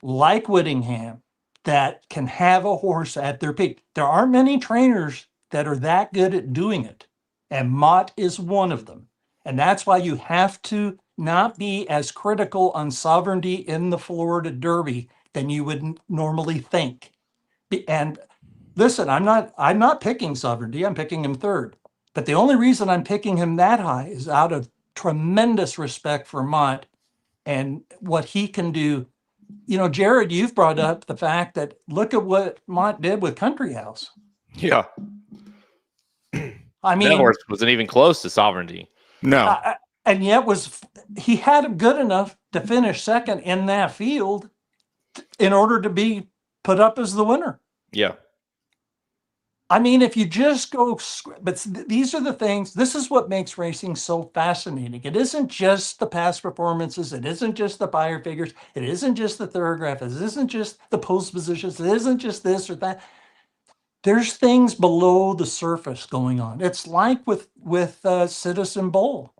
like Whittingham, that can have a horse at their peak. There aren't many trainers that are that good at doing it, and Mott is one of them. And that's why you have to not be as critical on sovereignty in the Florida Derby than you would normally think. And listen, I'm not picking sovereignty. I'm picking him third. But the only reason I'm picking him that high is out of tremendous respect for Mott and what he can do. You know, Jared, you've brought up the fact that look at what Mott did with Country House. Yeah. I mean, that horse wasn't even close to sovereignty. No. And yet he had him good enough to finish second in that field in order to be put up as the winner. Yeah. I mean, if you just go, but these are the things, this is what makes racing so fascinating. It isn't just the past performances. It isn't just the buyer figures. It isn't just the thoroughgraph. It isn't just the post positions. It isn't just this or that. There's things below the surface going on. It's like with Citizen Bowl.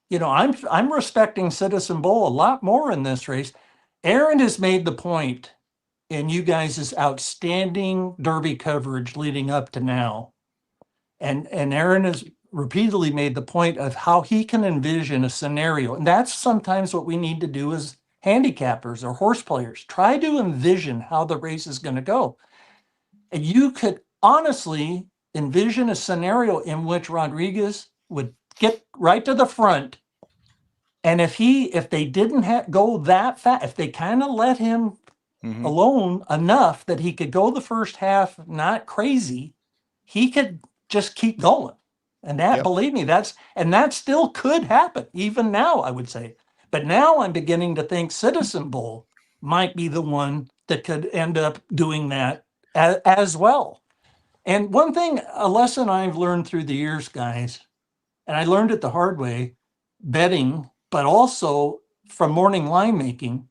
You know, I'm respecting Citizen Bowl a lot more in this race. Aaron has made the point in you guys' outstanding Derby coverage leading up to now. And Aaron has repeatedly made the point of how he can envision a scenario. And that's sometimes what we need to do as handicappers or horse players. Try to envision how the race is going to go. And you could honestly envision a scenario in which Rodriguez would get right to the front. And if they didn't go that fast, if they kind of let him alone enough that he could go the first half, not crazy, he could just keep going. And that, believe me, that still could happen even now, I would say. But now I'm beginning to think Citizen Bowl might be the one that could end up doing that as well. And one thing, a lesson I've learned through the years, guys, and I learned it the hard way, betting, but also from morning line making,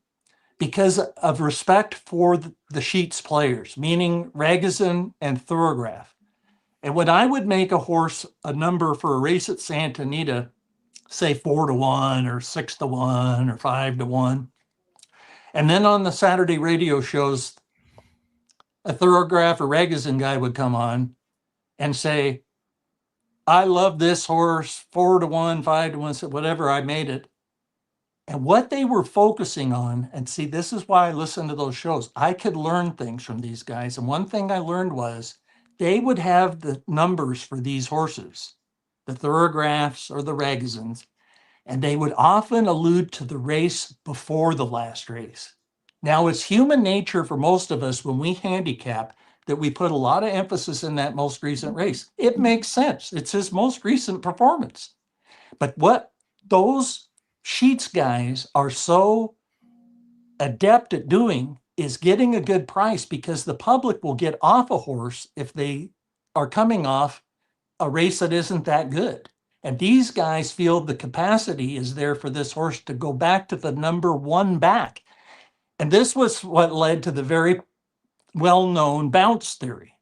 because of respect for the sheets players, meaning Ragozin and Thoroughgraph. And when I would make a horse a number for a race at Santa Anita, say 4-1 or 6-1 or 5-1, and then on the Saturday radio shows, a Thoroughgraph or Ragozin guy would come on and say, I love this horse, 4-1, 5-1, whatever, I made it. And what they were focusing on, and see, this is why I listen to those shows. I could learn things from these guys. And one thing I learned was they would have the numbers for these horses, the Thoroughgraphs or the Ragozins, and they would often allude to the race before the last race. Now, it's human nature for most of us when we handicap that we put a lot of emphasis in that most recent race. It makes sense. It's his most recent performance. But what those Sheets guys are so adept at doing is getting a good price, because the public will get off a horse if they are coming off a race that isn't that good. And these guys feel the capacity is there for this horse to go back to the number one back. And this was what led to the very well-known bounce theory.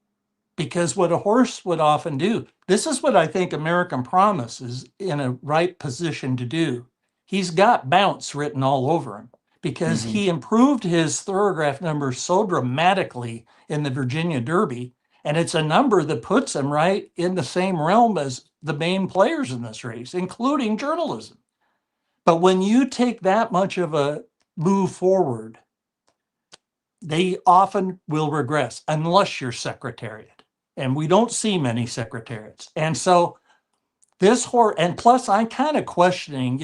Because what a horse would often do, this is what I think American Promise is in a right position to do. He's got bounce written all over him, because he improved his thoroughgraph numbers so dramatically in the Virginia Derby. And it's a number that puts him right in the same realm as the main players in this race, including journalism. But when you take that much of a move forward, they often will regress unless you're Secretariat. And we don't see many Secretariats. And so this horse, and plus I'm kind of questioning,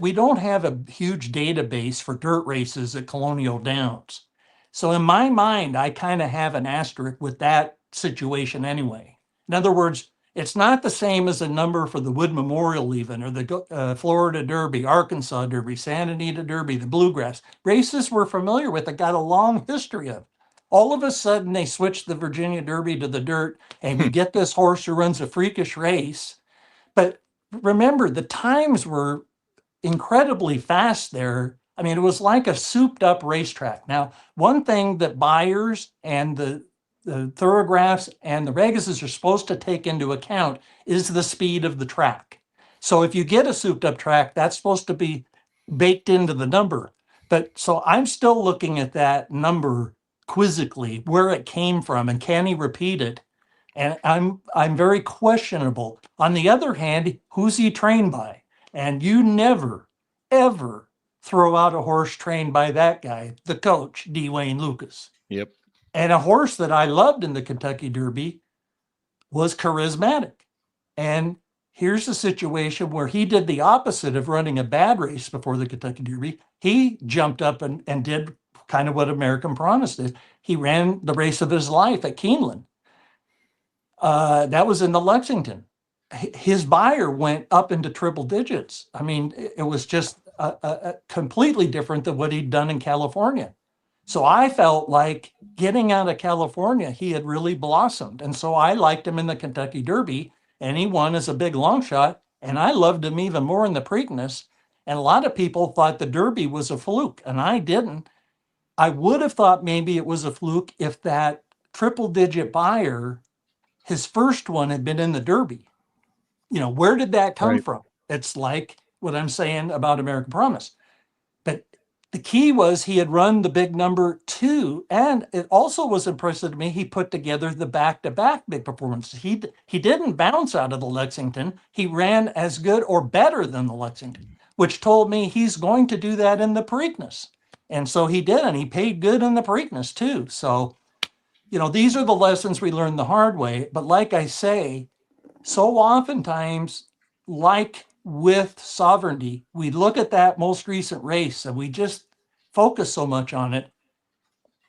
we don't have a huge database for dirt races at Colonial Downs. So in my mind, I kind of have an asterisk with that situation anyway. In other words, it's not the same as a number for the Wood Memorial even, or the Florida Derby, Arkansas Derby, Santa Anita Derby, the Bluegrass. Races we're familiar with that got a long history of. All of a sudden, they switched the Virginia Derby to the dirt, and we get this horse who runs a freakish race. But remember, the times were incredibly fast there. I mean, it was like a souped up racetrack. Now, one thing that buyers and the thoroughgraphs and the Reguses are supposed to take into account is the speed of the track. So if you get a souped up track, that's supposed to be baked into the number. But so I'm still looking at that number quizzically, where it came from, and can he repeat it? And I'm very questionable. On the other hand, who's he trained by? And you never, ever throw out a horse trained by that guy, the coach, D. Wayne Lucas. Yep. And a horse that I loved in the Kentucky Derby was Charismatic. And here's a situation where he did the opposite of running a bad race before the Kentucky Derby. He jumped up and did kind of what American Promise did. He ran the race of his life at Keeneland. That was in the Lexington. His buyer went up into triple digits. I mean, it was just a completely different than what he'd done in California. So I felt like getting out of California, he had really blossomed. And so I liked him in the Kentucky Derby, and he won as a big long shot. And I loved him even more in the Preakness. And a lot of people thought the Derby was a fluke, and I didn't. I would have thought maybe it was a fluke if that triple digit buyer, his first one, had been in the Derby. Where did that come from? It's like what I'm saying about American Promise. But the key was he had run the big number 2, and it also was impressive to me he put together the back-to-back big performances. He didn't bounce out of the Lexington. He ran as good or better than the Lexington, which told me he's going to do that in the Preakness. And so he did, and he paid good in the Preakness too. So, these are the lessons we learned the hard way. But like I say, so oftentimes, like with Sovereignty, we look at that most recent race and we just focus so much on it.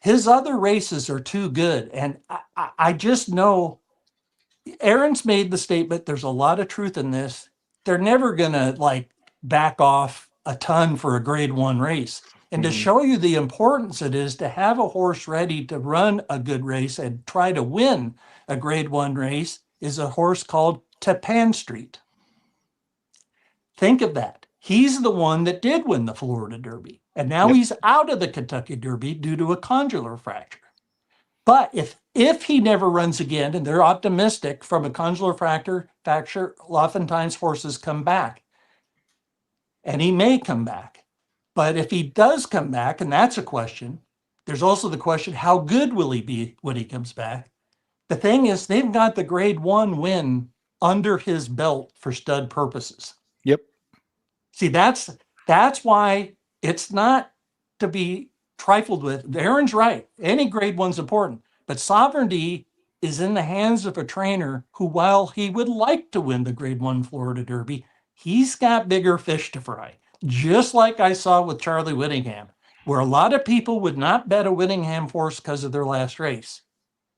His other races are too good. And I just know Aaron's made the statement, there's a lot of truth in this. They're never going to back off a ton for a grade 1 race. And to show you the importance it is to have a horse ready to run a good race and try to win a grade 1 race is a horse called Tapan Street. Think of that. He's the one that did win the Florida Derby. And now he's out of the Kentucky Derby due to a condylar fracture. But if he never runs again, and they're optimistic from a condylar fracture, oftentimes horses come back. And he may come back. But if he does come back, and that's a question, there's also the question, how good will he be when he comes back? The thing is, they've got the grade 1 win under his belt for stud purposes. Yep. See, that's why it's not to be trifled with. Aaron's right. Any grade 1's important. But Sovereignty is in the hands of a trainer who, while he would like to win the grade 1 Florida Derby, he's got bigger fish to fry. Just like I saw with Charlie Whittingham, where a lot of people would not bet a Whittingham horse because of their last race.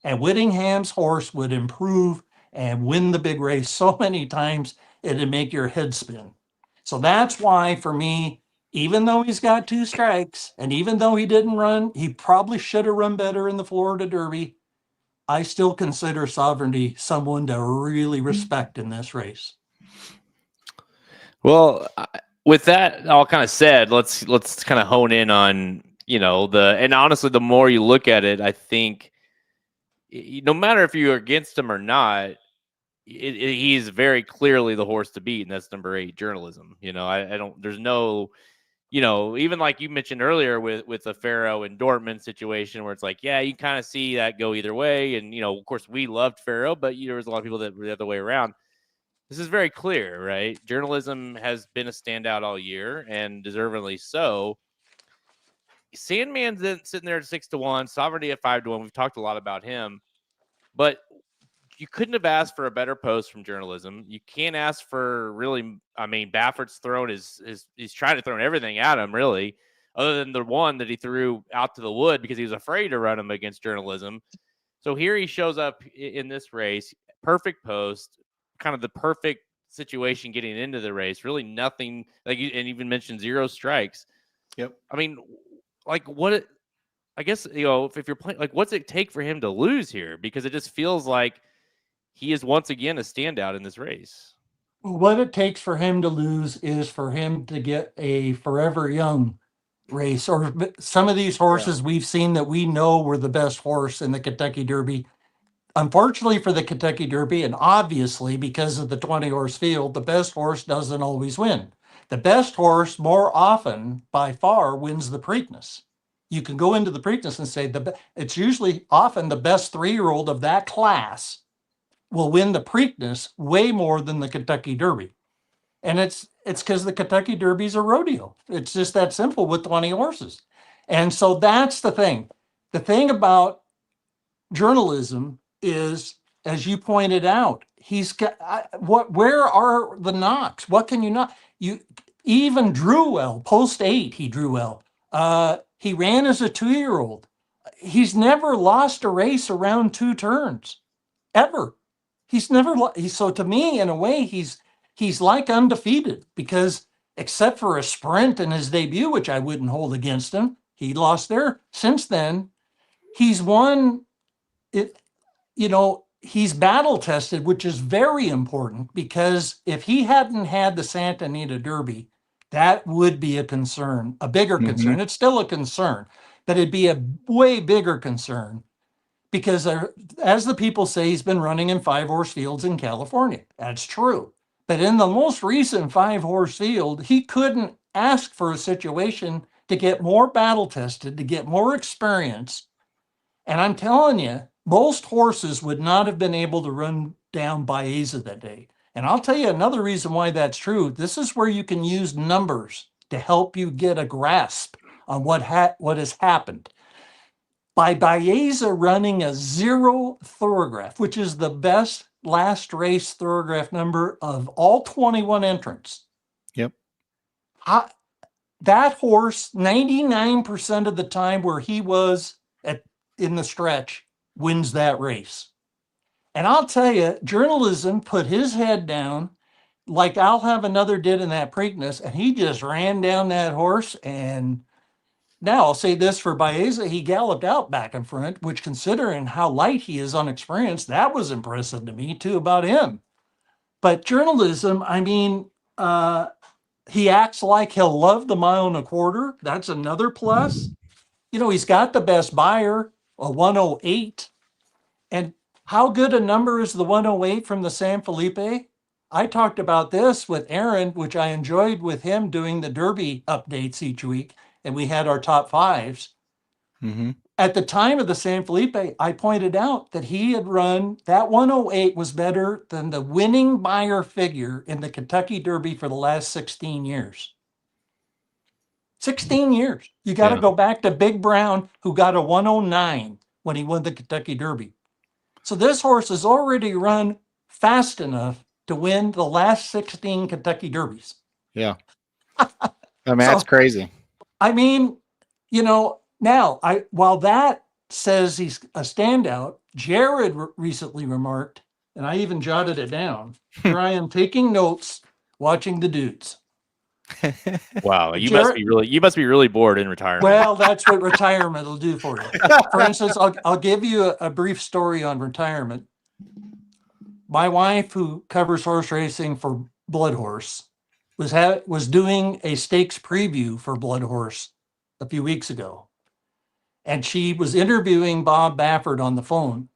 And Whittingham's horse would improve and win the big race so many times it'd make your head spin. So that's why, for me, even though he's got 2 strikes, and even though he didn't run, he probably should have run better in the Florida Derby. I still consider Sovereignty someone to really respect in this race. Well, with that all kind of said, let's kind of hone in on, and honestly, the more you look at it, I think no matter if you're against him or not, he's very clearly the horse to beat, and that's number 8, Journalism. I don't, there's no, even like you mentioned earlier with the Pharaoh and Dortmund situation where it's like, yeah, you kind of see that go either way. And, of course we loved Pharaoh, but there was a lot of people that were the other way around. This is very clear, right? Journalism has been a standout all year, and deservedly so. Sandman's sitting there at 6-1, Sovereignty at 5-1. We've talked a lot about him, but you couldn't have asked for a better post from Journalism. You can't ask for really. I mean, Baffert's thrown he's trying to throw everything at him, really, other than the one that he threw out to the wood because he was afraid to run him against Journalism. So here he shows up in this race, perfect post, kind of the perfect situation getting into the race. Really nothing, and even mentioned 0 strikes. Yep. I mean, I guess, if you're playing, what's it take for him to lose here? Because it just feels like he is once again a standout in this race. What it takes for him to lose is for him to get a Forever Young race, or some of these horses we've seen that we know were the best horse in the Kentucky Derby. Unfortunately for the Kentucky Derby, and obviously because of the 20-horse field, the best horse doesn't always win. The best horse more often, by far, wins the Preakness. You can go into the Preakness and say it's usually often the best 3-year-old of that class will win the Preakness way more than the Kentucky Derby. And it's because the Kentucky Derby is a rodeo. It's just that simple with 20 horses. And so that's the thing. The thing about Journalism is, as you pointed out, he's got where are the knocks? What can you not? You even drew well, post 8, he drew well. He ran as a 2-year-old. He's never lost a race around 2 turns, ever. He's never. So to me, in a way, he's like undefeated, because except for a sprint in his debut, which I wouldn't hold against him, he lost there. Since then, he's won it. He's battle tested, which is very important, because if he hadn't had the Santa Anita Derby, that would be a concern, a bigger concern. It's still a concern, but it'd be a way bigger concern, because as the people say, he's been running in 5-horse fields in California. That's true. But in the most recent 5-horse field, he couldn't ask for a situation to get more battle tested, to get more experience. And I'm telling you, most horses would not have been able to run down Baeza that day. And I'll tell you another reason why that's true. This is where you can use numbers to help you get a grasp on what has happened. By Baeza running a 0 thorograph, which is the best last race thorograph number of all 21 entrants. Yep. That horse, 99% of the time where he was in the stretch, wins that race. And I'll tell you, Journalism put his head down like I'll Have Another did in that Preakness, and he just ran down that horse. And now I'll say this for Baeza, he galloped out back in front, which, considering how light he is on experience, that was impressive to me too about him. But Journalism, I mean, he acts like he'll love the 1.25 miles. That's another plus. He's got the best buyer, a 108. And how good a number is the 108 from the San Felipe? I talked about this with Aaron, which I enjoyed with him doing the Derby updates each week, and we had our top 5s. At the time of the San Felipe, I pointed out that he had run, that 108 was better than the winning buyer figure in the Kentucky Derby for the last 16 years. 16 years. You got to go back to Big Brown, who got a 109 when he won the Kentucky Derby. So this horse has already run fast enough to win the last 16 Kentucky Derbies. Yeah. I mean, that's crazy. I mean, now, while that says he's a standout, Jared recently remarked, and I even jotted it down, here I am taking notes, watching the dudes. Wow, Jared- you must be really bored in retirement. Well, that's what retirement will do for you. For instance, I'll give you a brief story on retirement. My wife, who covers horse racing for Blood Horse, was doing a stakes preview for Blood Horse a few weeks ago, and she was interviewing Bob Baffert on the phone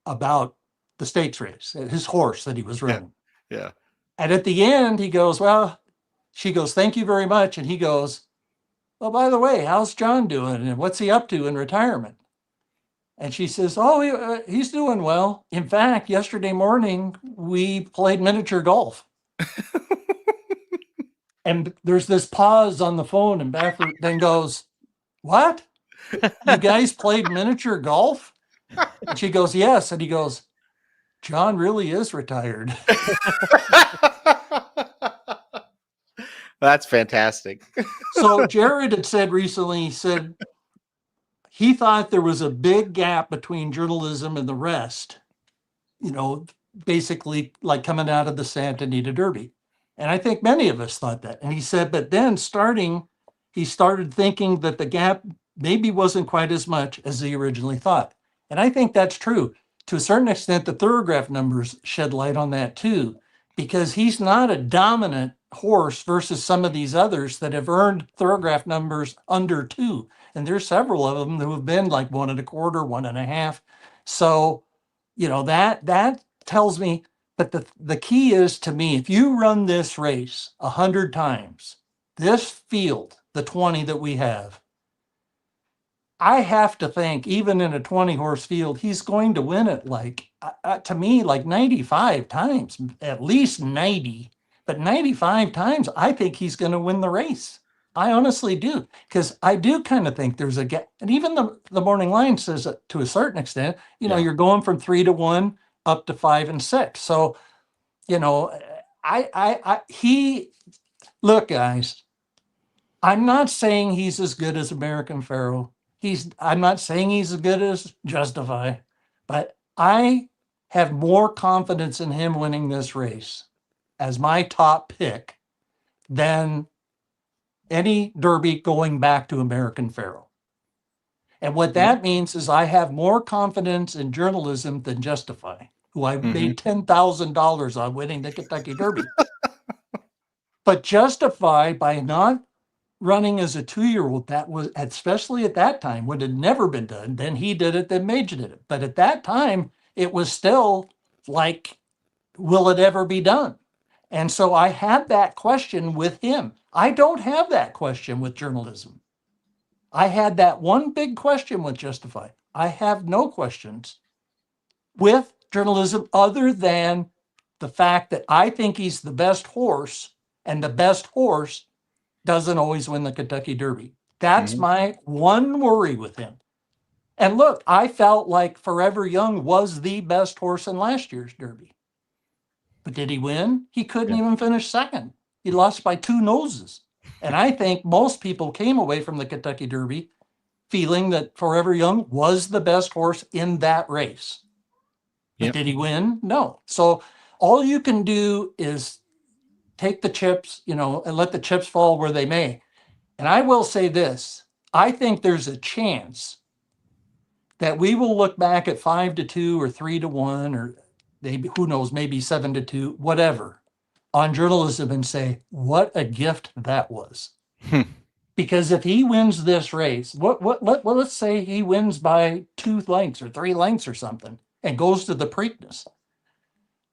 about the stakes race, his horse that he was running. Yeah. And at the end, he goes, "Well," she goes, "Thank you very much," and he goes, "Well, by the way, how's John doing, and what's he up to in retirement?" And she says, "Oh, he's doing well. In fact, yesterday morning, we played miniature golf." And there's this pause on the phone, and Baffert then goes, "What? You guys played miniature golf?" And she goes, "Yes." And he goes, "John really is retired." That's fantastic. So Jared had said recently, he said he thought there was a big gap between journalism and the rest, basically like coming out of the Santa Anita Derby. And I think many of us thought that. And he said, but then he started thinking that the gap maybe wasn't quite as much as he originally thought. And I think that's true. To a certain extent, the thoroughgraph numbers shed light on that too, because he's not a dominant horse versus some of these others that have earned thoroughgraph numbers under 2. And there's several of them who have been like 1.25, 1.5. So, that tells me, but the key is to me, if you run this race 100 times, this field, the 20 that we have, I have to think, even in a 20 horse field, he's going to win it to me, like 95 times, at least 90, but 95 times, I think he's going to win the race. I honestly do, because I do kind of think there's a gap. And even the morning line says that to a certain extent, you're going from 3 to 1 up to 5 and 6. So, look, guys, I'm not saying he's as good as American Pharaoh. I'm not saying he's as good as Justify, but I have more confidence in him winning this race as my top pick than any Derby going back to American Pharaoh. And what that means is I have more confidence in journalism than Justify, who I made $10,000 on winning the Kentucky Derby. But Justify, by not running as a 2-year-old, that was, especially at that time, when it had never been done. Then he did it, then Major did it. But at that time, it was still like, will it ever be done? And so I had that question with him. I don't have that question with journalism. I had that one big question with Justify. I have no questions with journalism other than the fact that I think he's the best horse, and the best horse doesn't always win the Kentucky Derby. That's my one worry with him. And look, I felt like Forever Young was the best horse in last year's Derby. But did he win? He couldn't even finish second. He lost by 2 noses. And I think most people came away from the Kentucky Derby feeling that Forever Young was the best horse in that race. But did he win? No. So all you can do is take the chips, and let the chips fall where they may. And I will say this, I think there's a chance that we will look back at 5 to 2 or 3 to 1, or maybe, who knows, maybe 7 to 2, whatever, on journalism and say, what a gift that was. Because if he wins this race, let's say he wins by 2 lengths or 3 lengths or something and goes to the Preakness.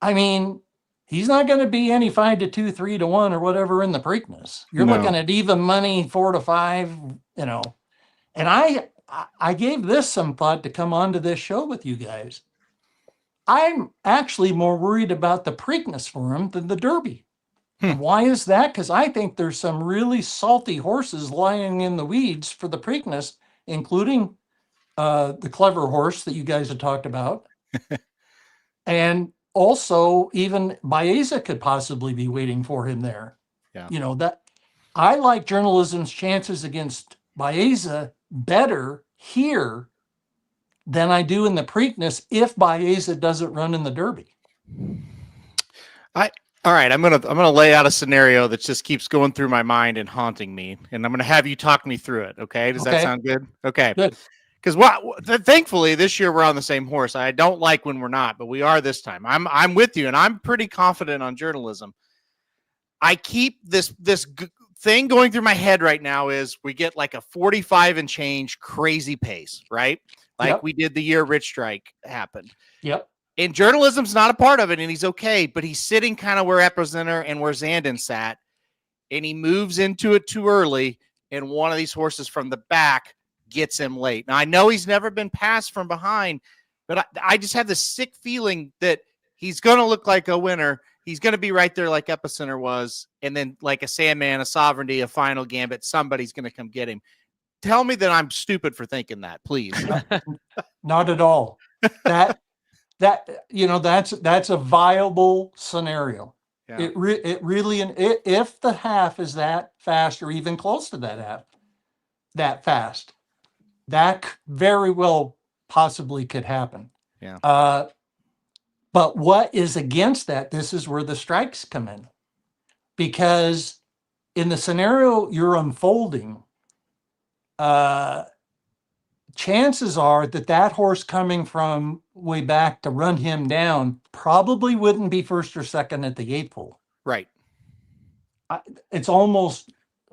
I mean, he's not going to be any 5 to 2, 3 to 1 or whatever in the Preakness. You're looking at even money, 4 to 5, And I gave this some thought to come onto this show with you guys. I'm actually more worried about the Preakness for him than the Derby. And why is that? Because I think there's some really salty horses lying in the weeds for the Preakness, including the Clever Horse that you guys had talked about. And also, even Baeza could possibly be waiting for him there. Yeah. That I like journalism's chances against Baeza better here than I do in the Preakness if Baeza doesn't run in the Derby. All right, I'm gonna lay out a scenario that just keeps going through my mind and haunting me, and I'm gonna have you talk me through it. Okay? Does that Okay. sound good? Okay. Good. Because thankfully this year we're on the same horse. I don't like when we're not, but we are this time. I'm with you, and I'm pretty confident on journalism. I keep this thing going through my head right now is we get like a 45 and change crazy pace, right? Like Yep. we did the year Rich Strike happened. Yep. And journalism's not a part of it, and he's okay, but he's sitting kind of where Epicenter and where Zandon sat, and he moves into it too early, and one of these horses from the back gets him late. Now, I know he's never been passed from behind, but I just have this sick feeling that he's going to look like a winner. He's going to be right there like Epicenter was, and then like a Sandman, a Sovereignty, a Final Gambit, somebody's going to come get him. Tell me that I'm stupid for thinking that, please. Not at all. That's a viable scenario. Yeah. It really, if the half is that fast or even close to that fast, that very well possibly could happen. Yeah. But what is against that? This is where the strikes come in, because in the scenario you're unfolding, chances are that horse coming from way back to run him down probably wouldn't be first or second at the 8th hole. Right. It's almost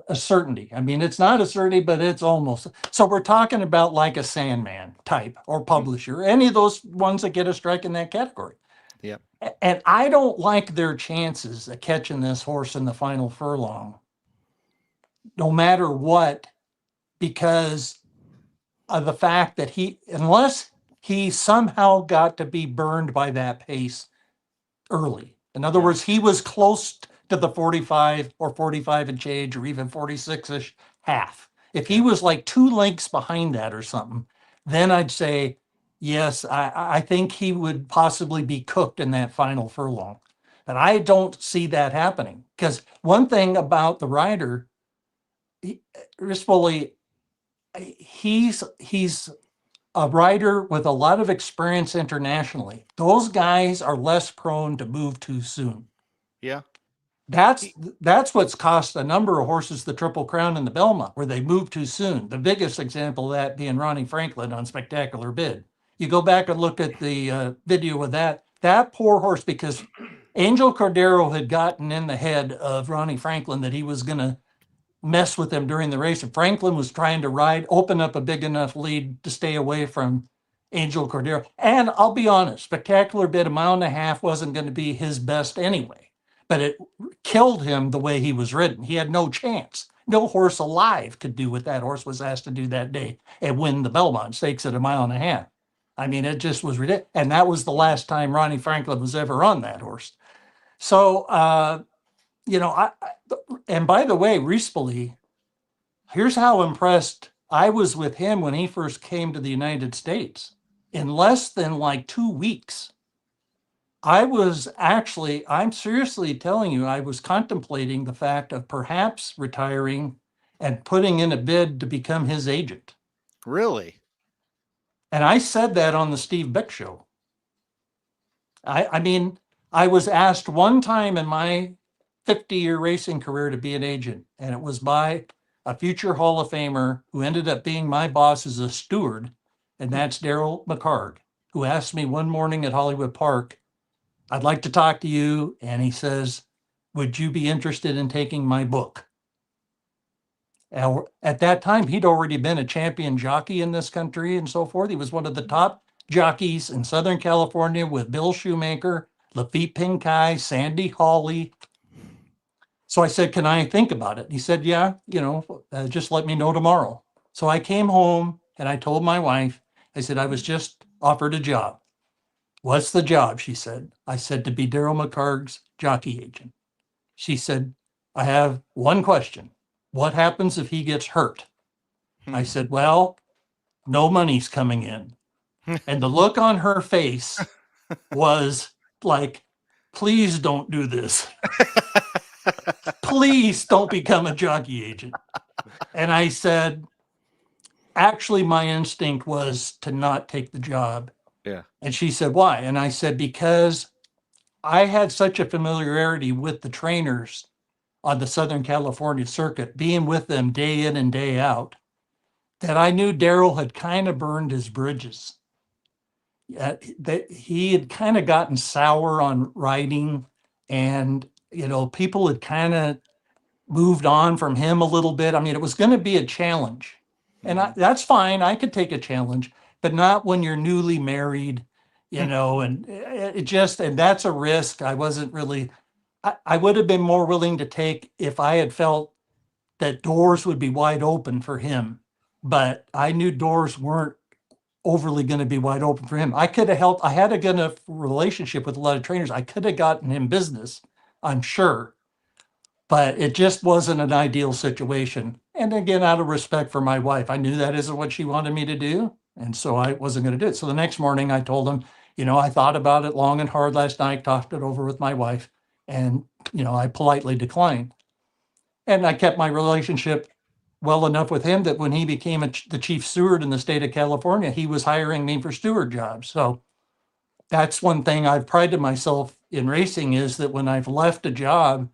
a certainty. I mean, it's not a certainty, but it's almost. So we're talking about like a Sandman type or Publisher, any of those ones that get a strike in that category. Yep. And I don't like their chances of catching this horse in the final furlong, no matter what, because of the fact that unless he somehow got to be burned by that pace early. In other words, he was close to the 45 or 45 and change or even 46-ish half. If he was like 2 lengths behind that or something, then I'd say, yes, I think he would possibly be cooked in that final furlong. But I don't see that happening, because one thing about the rider, Rispoli, he's a rider with a lot of experience internationally. Those guys are less prone to move too soon. Yeah. That's what's cost a number of horses the Triple Crown and the Belmont, where they move too soon. The biggest example of that being Ronnie Franklin on Spectacular Bid. You go back and look at the video of that poor horse, because Angel Cordero had gotten in the head of Ronnie Franklin that he was going to mess with him during the race. And Franklin was trying to open up a big enough lead to stay away from Angel Cordero. And I'll be honest, Spectacular Bid, 1.5 miles wasn't going to be his best anyway, but it killed him the way he was ridden. He had no chance. No horse alive could do what that horse was asked to do that day and win the Belmont Stakes at 1.5 miles. I mean, it just was ridiculous. And that was the last time Ronnie Franklin was ever on that horse. So, and by the way, Rispoli, here's how impressed I was with him when he first came to the United States. In less than like 2 weeks, I'm seriously telling you, I was contemplating the fact of perhaps retiring and putting in a bid to become his agent. Really? And I said that on the Steve Beck show. I mean, I was asked one time in my 50-year racing career to be an agent, and it was by a future Hall of Famer who ended up being my boss as a steward, and that's Daryl McCarg, who asked me one morning at Hollywood Park, "I'd like to talk to you," and he says, "Would you be interested in taking my book?" At that time, he'd already been a champion jockey in this country and so forth. He was one of the top jockeys in Southern California with Bill Shoemaker, Lafitte Pinkai, Sandy Hawley. So I said, "Can I think about it?" He said, "Yeah, just let me know tomorrow." So I came home and I told my wife, I said, "I was just offered a job." "What's the job?" she said. I said, "To be Daryl McCarg's jockey agent." She said, "I have one question. What happens if he gets hurt?" I said, "Well, no money's coming in." And the look on her face was like, "Please don't do this. Please don't become a jockey agent." And I said, actually, my instinct was to not take the job. Yeah. And she said, "Why?" And I said, "Because I had such a familiarity with the trainers on the Southern California circuit, being with them day in and day out, that I knew Daryl had kind of burned his bridges. That he had kind of gotten sour on riding, and people had kind of moved on from him a little bit. I mean, it was going to be a challenge, and that's fine. I could take a challenge, but not when you're newly married, and and that's a risk. I wasn't really, I would have been more willing to take if I had felt that doors would be wide open for him, but I knew doors weren't overly going to be wide open for him. I could have helped. I had a good enough relationship with a lot of trainers. I could have gotten him business, I'm sure, but it just wasn't an ideal situation. And again, out of respect for my wife, I knew that isn't what she wanted me to do. And so I wasn't going to do it. So the next morning I told him, I thought about it long and hard last night, talked it over with my wife, and, I politely declined. And I kept my relationship well enough with him that when he became the chief steward in the state of California, he was hiring me for steward jobs. So that's one thing I've prided myself in racing, is that when I've left a job,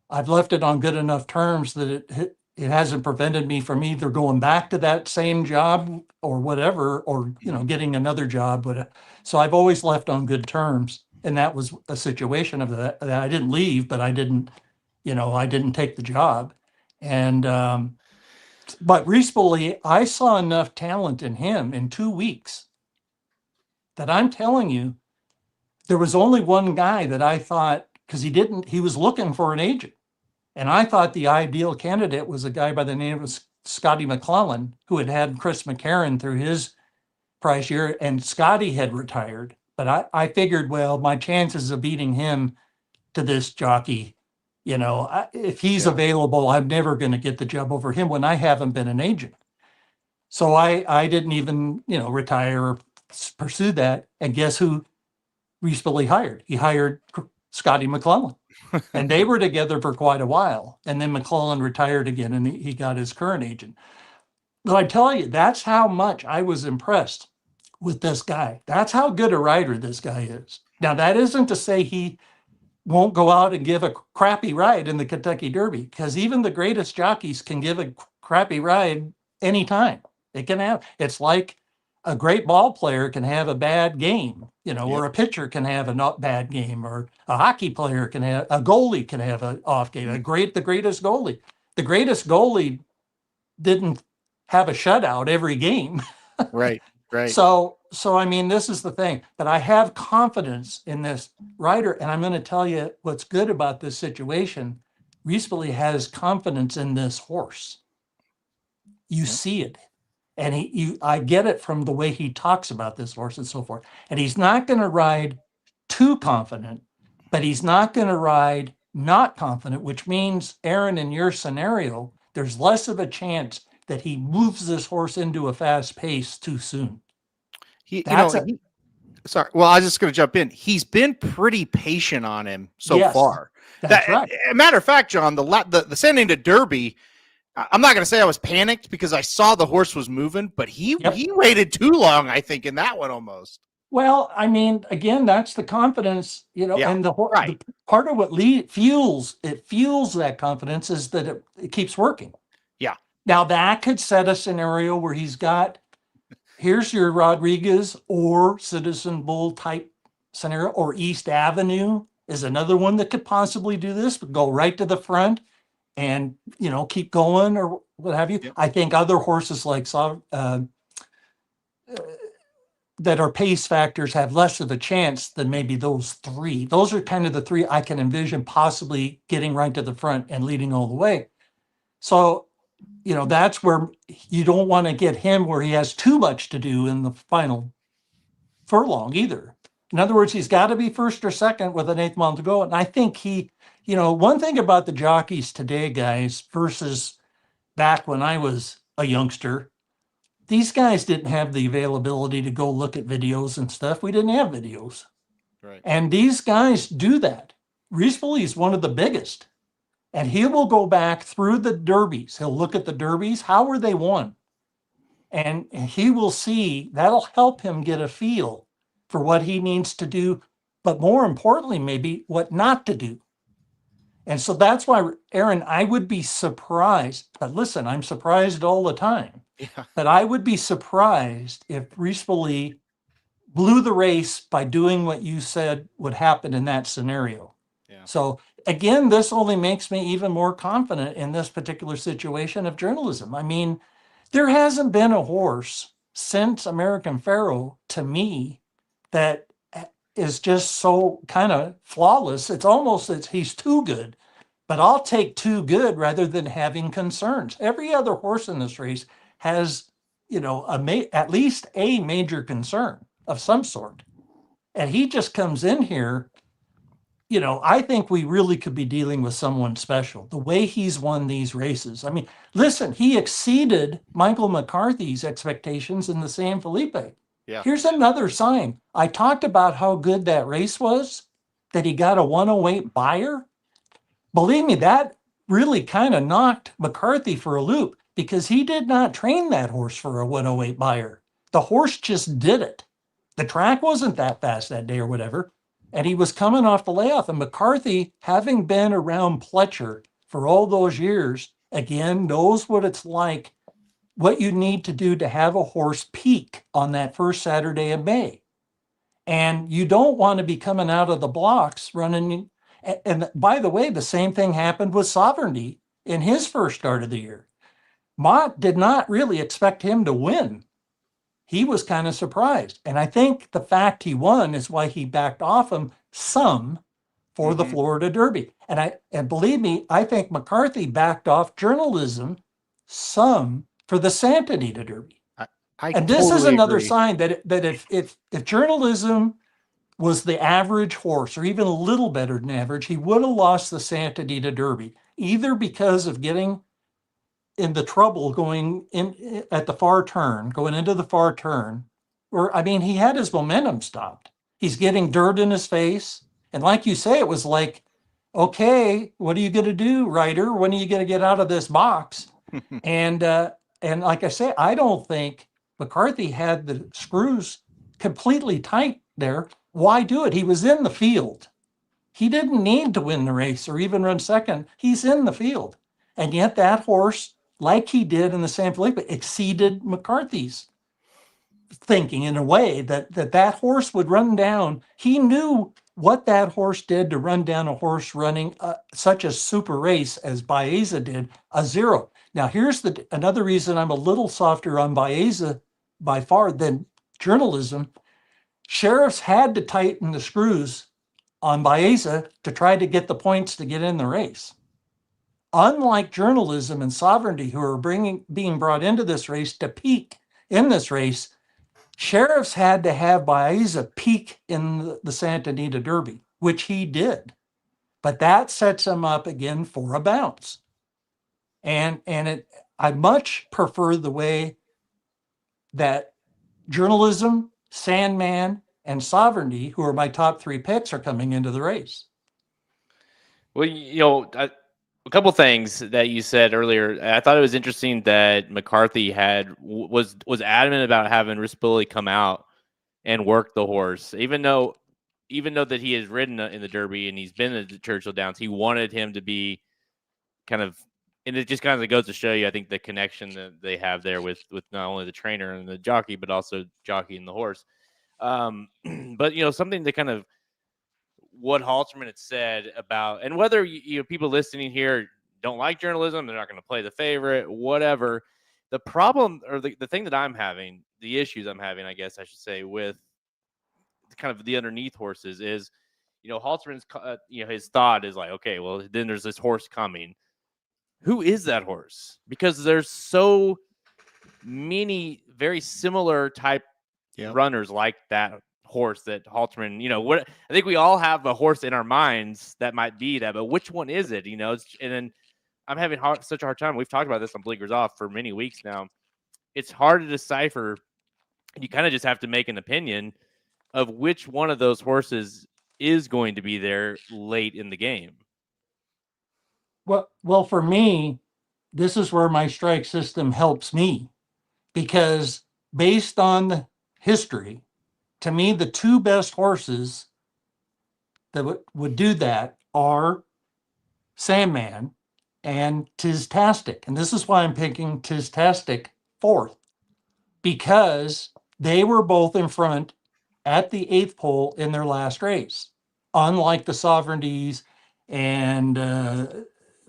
I've left it on good enough terms that it hasn't prevented me from either going back to that same job or whatever, or, getting another job. But so I've always left on good terms. And that was a situation of that I didn't leave, but I didn't take the job. And, but recently, I saw enough talent in him in 2 weeks that I'm telling you, there was only one guy that I thought, because he was looking for an agent. And I thought the ideal candidate was a guy by the name of Scotty McClellan, who had Chris McCarron through his prize year, and Scotty had retired. But I figured, well, my chances of beating him to this jockey, if he's available, I'm never going to get the job over him when I haven't been an agent. So I didn't even, retire or pursue that. And guess who recently hired? He hired Scotty McClellan. And they were together for quite a while. And then McClellan retired again, and he got his current agent. But I tell you, that's how much I was impressed with this guy. That's how good a rider this guy is. Now, that isn't to say he won't go out and give a crappy ride in the Kentucky Derby, because even the greatest jockeys can give a crappy ride anytime. It's like a great ball player can have a bad game, or a pitcher can have a not bad game, or a hockey player a goalie can have an off game. The greatest goalie didn't have a shutout every game. Right. So I mean, this is the thing, but I have confidence in this rider, and I'm going to tell you what's good about this situation. Recently has confidence in this horse. You see it. And I get it from the way he talks about this horse and so forth. And he's not going to ride too confident, but he's not going to ride not confident, which means, Aaron, in your scenario, there's less of a chance that he moves this horse into a fast pace too soon. Sorry. Well, I was just going to jump in. He's been pretty patient on him so far. That's right. A matter of fact, John, the Santa Anita Derby, I'm not going to say I was panicked because I saw the horse was moving, but he waited too long, I think, in that one almost. Well, I mean, again, that's the confidence, and the part of what fuels that confidence is that it keeps working. Yeah. Now that could set a scenario where here's your Rodriguez or Citizen Bull type scenario, or East Avenue is another one that could possibly do this, but go right to the front and, keep going or what have you. Yep. I think other horses like that are pace factors have less of a chance than maybe those three. Those are kind of the three I can envision possibly getting right to the front and leading all the way. So, that's where you don't want to get him where he has too much to do in the final furlong either. In other words, he's got to be first or second with an 8th mile to go. And I think one thing about the jockeys today, guys, versus back when I was a youngster, these guys didn't have the availability to go look at videos and stuff. We didn't have videos. Right. And these guys do that. Rispoli is one of the biggest. And he will go back through the derbies. He'll look at the derbies. How were they won? And he will see, that'll help him get a feel for what he needs to do but more importantly, maybe what not to do. And so that's why, Aaron, I would be surprised, but listen, I'm surprised all the time, Yeah. but I would be surprised if Rispoli blew the race by doing what you said would happen in that scenario. Yeah. So again, this only makes me even more confident in this particular situation of journalism. I mean, there hasn't been a horse since American Pharoah, to me, that is just so kind of flawless. It's almost he's too good, but I'll take too good rather than having concerns. Every other horse in this race has, at least a major concern of some sort. And he just comes in here. I think we really could be dealing with someone special. The way he's won these races. I mean, listen, he exceeded Michael McCarthy's expectations in the San Felipe. Yeah. Here's another sign. I talked about how good that race was, that he got a 108 buyer. Believe me, that really kind of knocked McCarthy for a loop because he did not train that horse for a 108 buyer. The horse just did it. The track wasn't that fast that day or whatever. And he was coming off the layoff. And McCarthy, having been around Pletcher for all those years, again, knows what it's like, what you need to do to have a horse peak on that first Saturday of May. And you don't want to be coming out of the blocks running. And by the way, the same thing happened with Sovereignty in his first start of the year. Mott did not really expect him to win. He was kind of surprised. And I think the fact he won is why he backed off him some for the Florida Derby. And believe me, I think McCarthy backed off journalism some for the Santa Anita Derby. And this is totally another agree. sign that if journalism was the average horse or even a little better than average, he would have lost the Santa Anita Derby, either because of getting in the trouble going in at the far turn, going into the far turn, or I mean, he had his momentum stopped. He's getting dirt in his face. And like you say, it was like, okay, what are you going to do, Ryder? When are you going to get out of this box? And like I say, I don't think McCarthy had the screws completely tight there. Why do it? He was in the field. He didn't need to win the race or even run second. He's in the field. And yet that horse, like he did in the San Felipe, exceeded McCarthy's thinking in a way that horse would run down. He knew what that horse did to run down a horse running such a super race as Baeza did, a 0. Now, here's another reason I'm a little softer on Baeza by far than journalism. Sheriffs had to tighten the screws on Baeza to try to get the points to get in the race. Unlike journalism and Sovereignty, who are being brought into this race to peak in this race, sheriffs had to have Baeza peak in the Santa Anita Derby, which he did. But that sets him up again for a bounce. And I much prefer the way that journalism, Sandman, and Sovereignty, who are my top 3 picks, are coming into the race. Well, a couple things that you said earlier. I thought it was interesting that McCarthy was adamant about having Rispoli come out and work the horse, even though that he has ridden in the Derby and he's been at the Churchill Downs. He wanted him to be kind of, and it just kind of goes to show you, I think, the connection that they have there with not only the trainer and the jockey, but also jockey and the horse. But something that kind of what Halterman had said about, and whether people listening here don't like journalism, they're not going to play the favorite, whatever. The problem, or the thing that I'm having, the issues I'm having, I guess I should say, with kind of the underneath horses is, Halterman's, his thought is like, okay, well, then there's this horse coming. Who is that horse? Because there's so many very similar type runners like that horse that Halterman, I think we all have a horse in our minds that might be that, but which one is it? And then I'm having such a hard time. We've talked about this on Blinkers Off for many weeks now. It's hard to decipher. You kind of just have to make an opinion of which one of those horses is going to be there late in the game. Well, for me, this is where my strike system helps me, because based on the history, to me, the 2 best horses that would do that are Sandman and Tistastic. And this is why I'm picking Tistastic fourth, because they were both in front at the 8th pole in their last race, unlike the Sovereignties and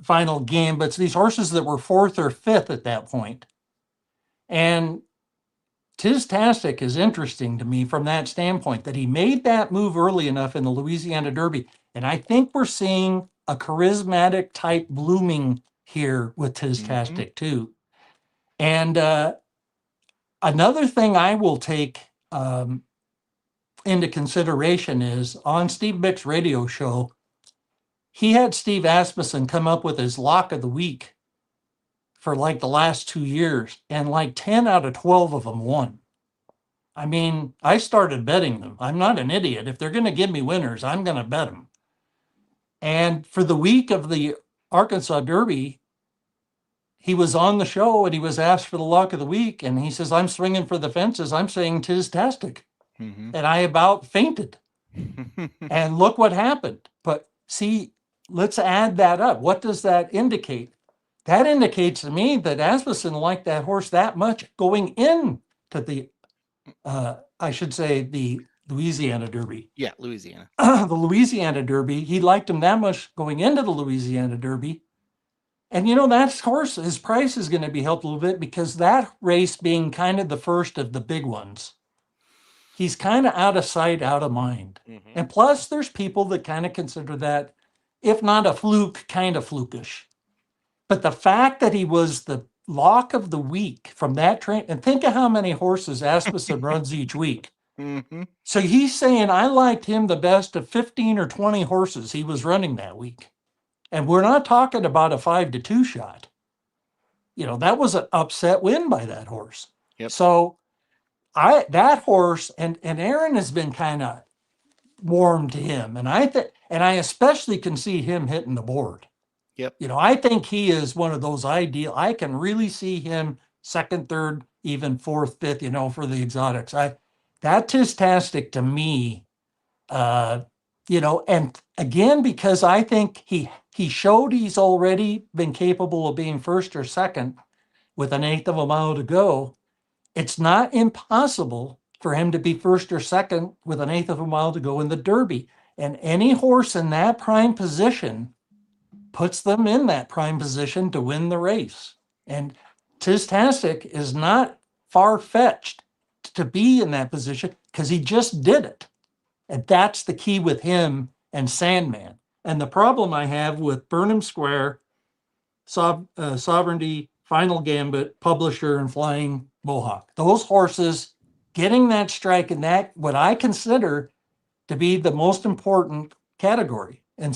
Final Gambits, these horses that were 4th or 5th at that point. And Tistastic is interesting to me from that standpoint, that he made that move early enough in the Louisiana Derby. And I think we're seeing a charismatic type blooming here with Tistastic too. And another thing I will take into consideration is on Steve Mick's radio show, he had Steve Asmussen come up with his lock of the week for like the last 2 years, and like 10 out of 12 of them won. I mean, I started betting them. I'm not an idiot. If they're going to give me winners, I'm going to bet them. And for the week of the Arkansas Derby, he was on the show and he was asked for the lock of the week. And he says, I'm swinging for the fences. I'm saying Tistastic. And I about fainted. And look what happened. But see, let's add that up. What does that indicate? That indicates to me that Asmussen liked that horse that much going into the, I should say, the Louisiana Derby. Yeah, Louisiana. The Louisiana Derby. He liked him that much going into the Louisiana Derby. And you know, that horse, his price is going to be helped a little bit because that race being kind of the first of the big ones, he's kind of out of sight, out of mind. And plus, there's people that kind of consider that, if not a fluke, kind of flukish. But the fact that he was the lock of the week from that train, and think of how many horses Asmussen runs each week. So he's saying, I liked him the best of 15 or 20 horses he was running that week. And we're not talking about a 5-2 shot. You know, that was an upset win by that horse. Yep. So that horse, and Aaron has been kind of warm to him. And I especially can see him hitting the board. Yep. You know, I think he is one of those ideal. I can really see him second, third, even fourth, fifth, you know, for the exotics. That Tistastic to me, you know, and again, because I think he showed he's already been capable of being first or second with an 1/8 of a mile to go. It's not impossible for him to be first or second with an 1/8 of a mile to go in the Derby. And any horse in that prime position puts them in that prime position to win the race. And Tistastic is not far-fetched to be in that position because he just did it. And that's the key with him and Sandman. And the problem I have with Burnham Square, Sovereignty, Final Gambit, Publisher, and Flying Mohawk, those horses getting that strike in that, what I consider to be the most important category. And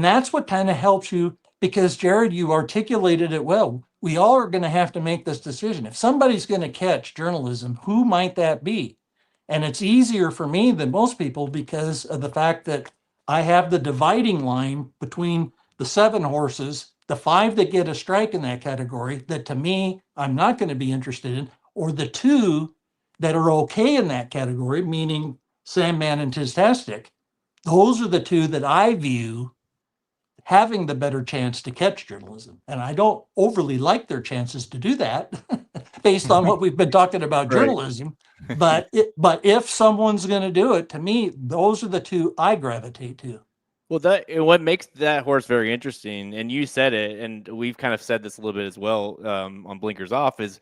that's what kind of helps you, because Jared, you articulated it well. We all are going to have to make this decision. If somebody's going to catch journalism, who might that be? And it's easier for me than most people because of the fact that I have the dividing line between the 7 horses, the 5 that get a strike in that category that to me, I'm not going to be interested in, or the 2 that are okay in that category, meaning Sandman and Tistastic. Those are the 2 that I view having the better chance to catch journalism. And I don't overly like their chances to do that based on what we've been talking about journalism. But if someone's going to do it, to me, those are the 2 I gravitate to. Well, what makes that horse very interesting, and you said it, and we've kind of said this a little bit as well on Blinkers Off, is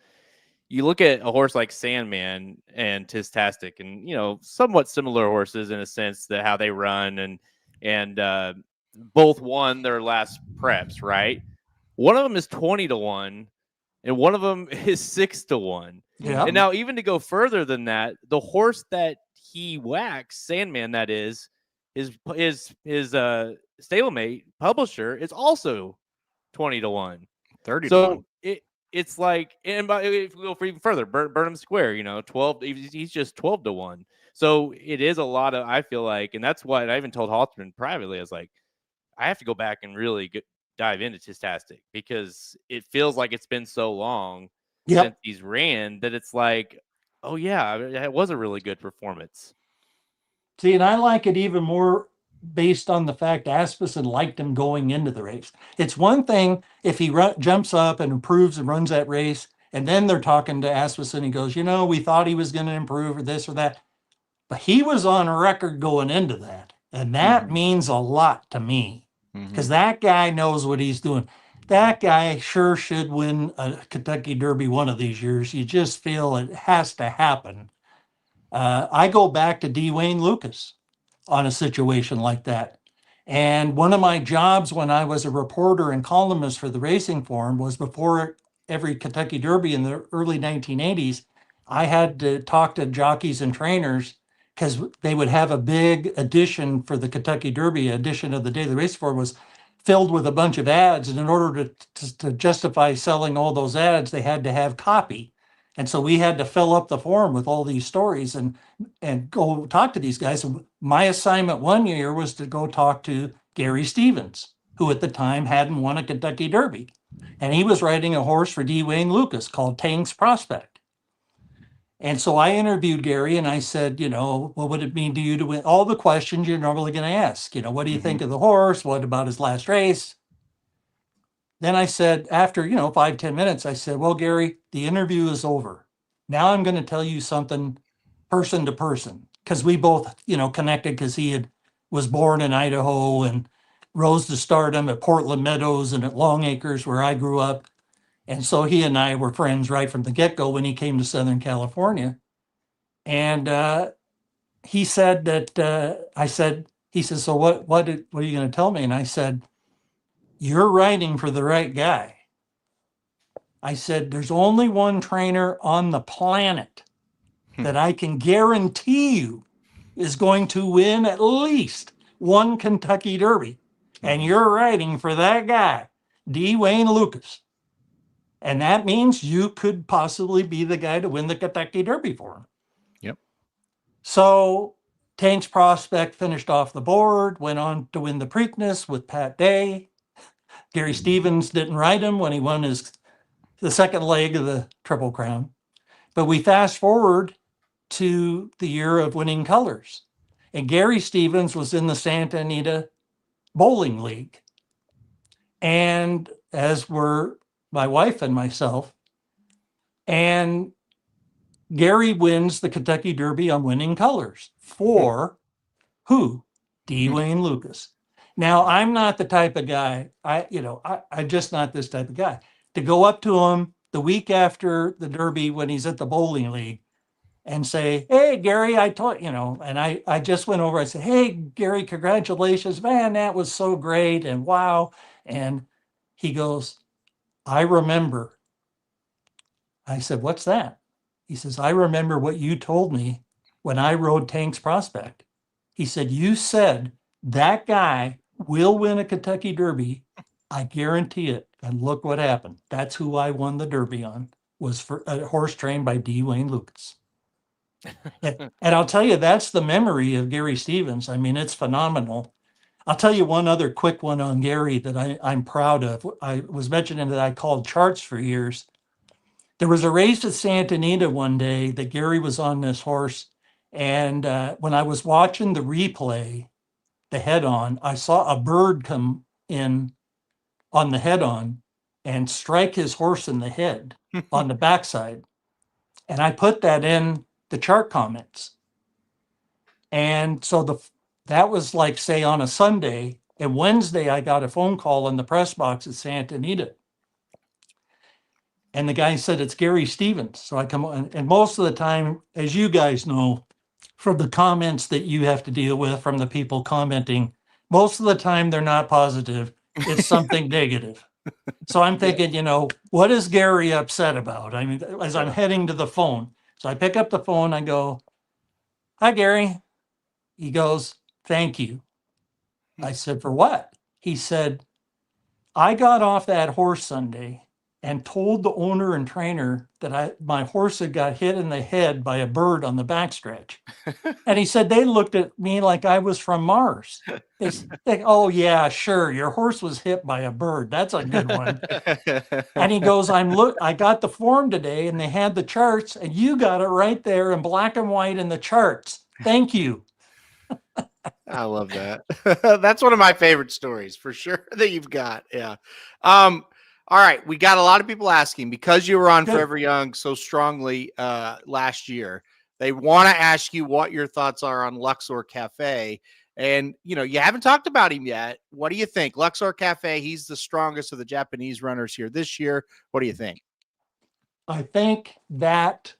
you look at a horse like Sandman and Tistastic, and you know, somewhat similar horses in a sense that how they run, and both won their last preps, right? One of them is 20-1, and one of them is 6-1. Yeah. And now, even to go further than that, the horse that he whacks, Sandman, that is, his stablemate Publisher is also 20-1. 30-1. So it's like, and if we go for even further, Burnham Square, you know, 12. He's just 12-1. So it is a lot of, I feel like, and that's what I even told Halterman privately. I was like, I have to go back and really dive into Tistastic because it feels like it's been so long since he's ran that it's like, oh yeah, it was a really good performance. See, and I like it even more based on the fact Asmussen liked him going into the race. It's one thing if he jumps up and improves and runs that race, and then they're talking to Asmussen. He goes, we thought he was going to improve or this or that. But he was on record going into that. And that means a lot to me because that guy knows what he's doing. That guy sure should win a Kentucky Derby one of these years. You just feel it has to happen. I go back to D. Wayne Lucas on a situation like that. And one of my jobs when I was a reporter and columnist for the Racing Forum was before every Kentucky Derby in the early 1980s, I had to talk to jockeys and trainers because they would have a big edition for the Kentucky Derby. Edition of the Daily Race Forum was filled with a bunch of ads. And in order to justify selling all those ads, they had to have copy. And so we had to fill up the forum with all these stories and go talk to these guys. And my assignment one year was to go talk to Gary Stevens, who at the time hadn't won a Kentucky Derby. And he was riding a horse for D. Wayne Lucas called Tank's Prospect. And so I interviewed Gary and I said, what would it mean to you to win? All the questions you're normally going to ask. What do you think of the horse? What about his last race? Then I said, after, 5-10 minutes, I said, well, Gary, the interview is over. Now I'm going to tell you something person to person, because we both, connected because he was born in Idaho and rose to stardom at Portland Meadows and at Long Acres, where I grew up. And so he and I were friends right from the get-go when he came to Southern California. And he said that, he said, so what are you going to tell me? And I said, you're riding for the right guy. I said, there's only one trainer on the planet that I can guarantee you is going to win at least one Kentucky Derby. And you're riding for that guy, D. Wayne Lucas. And that means you could possibly be the guy to win the Kentucky Derby for him. Yep. So Tank's Prospect finished off the board, went on to win the Preakness with Pat Day. Gary Stevens didn't ride him when he won the second leg of the Triple Crown. But we fast forward to the year of Winning Colors. And Gary Stevens was in the Santa Anita Bowling League. And as were my wife and myself. And Gary wins the Kentucky Derby on Winning Colors for who? D. Wayne Lucas. Now, I'm not the type of guy, I'm just not this type of guy. To go up to him the week after the Derby when he's at the bowling league and say, hey, Gary, I taught, and I just went over, I said, hey, Gary, congratulations, man, that was so great, and wow. And he goes, I remember. I said, what's that? He says, I remember what you told me when I rode Tank's Prospect. He said, you said that guy will win a Kentucky Derby. I guarantee it. And look what happened. That's who I won the Derby on, was for a horse trained by D. Wayne Lucas. And I'll tell you, that's the memory of Gary Stevens. I mean, it's phenomenal. I'll tell you one other quick one on Gary that I'm proud of. I was mentioning that I called charts for years. There was a race at Santa Anita one day that Gary was on this horse. And when I was watching the replay, the head-on, I saw a bird come in on the head-on and strike his horse in the head on the backside. And I put that in the chart comments. And so that was like, say, on a Sunday. And Wednesday, I got a phone call in the press box at Santa Anita. And the guy said, it's Gary Stevens. So I come on, and most of the time, as you guys know, from the comments that you have to deal with from the people commenting, most of the time they're not positive. It's something negative. So I'm thinking, what is Gary upset about? I mean, as I'm heading to the phone. So I pick up the phone, I go, hi, Gary. He goes, thank you. I said, for what? He said, I got off that horse Sunday and told the owner and trainer that my horse had got hit in the head by a bird on the backstretch. And he said, they looked at me like I was from Mars. They said, oh yeah, sure. Your horse was hit by a bird. That's a good one. And he goes, I got the form today and they had the charts and you got it right there in black and white in the charts. Thank you. I love that. That's one of my favorite stories for sure that you've got. Yeah. All right. We got a lot of people asking because you were on Good. Forever Young so strongly last year. They want to ask you what your thoughts are on Luxor Cafe. And, you haven't talked about him yet. What do you think? Luxor Cafe, he's the strongest of the Japanese runners here this year. What do you think? I think that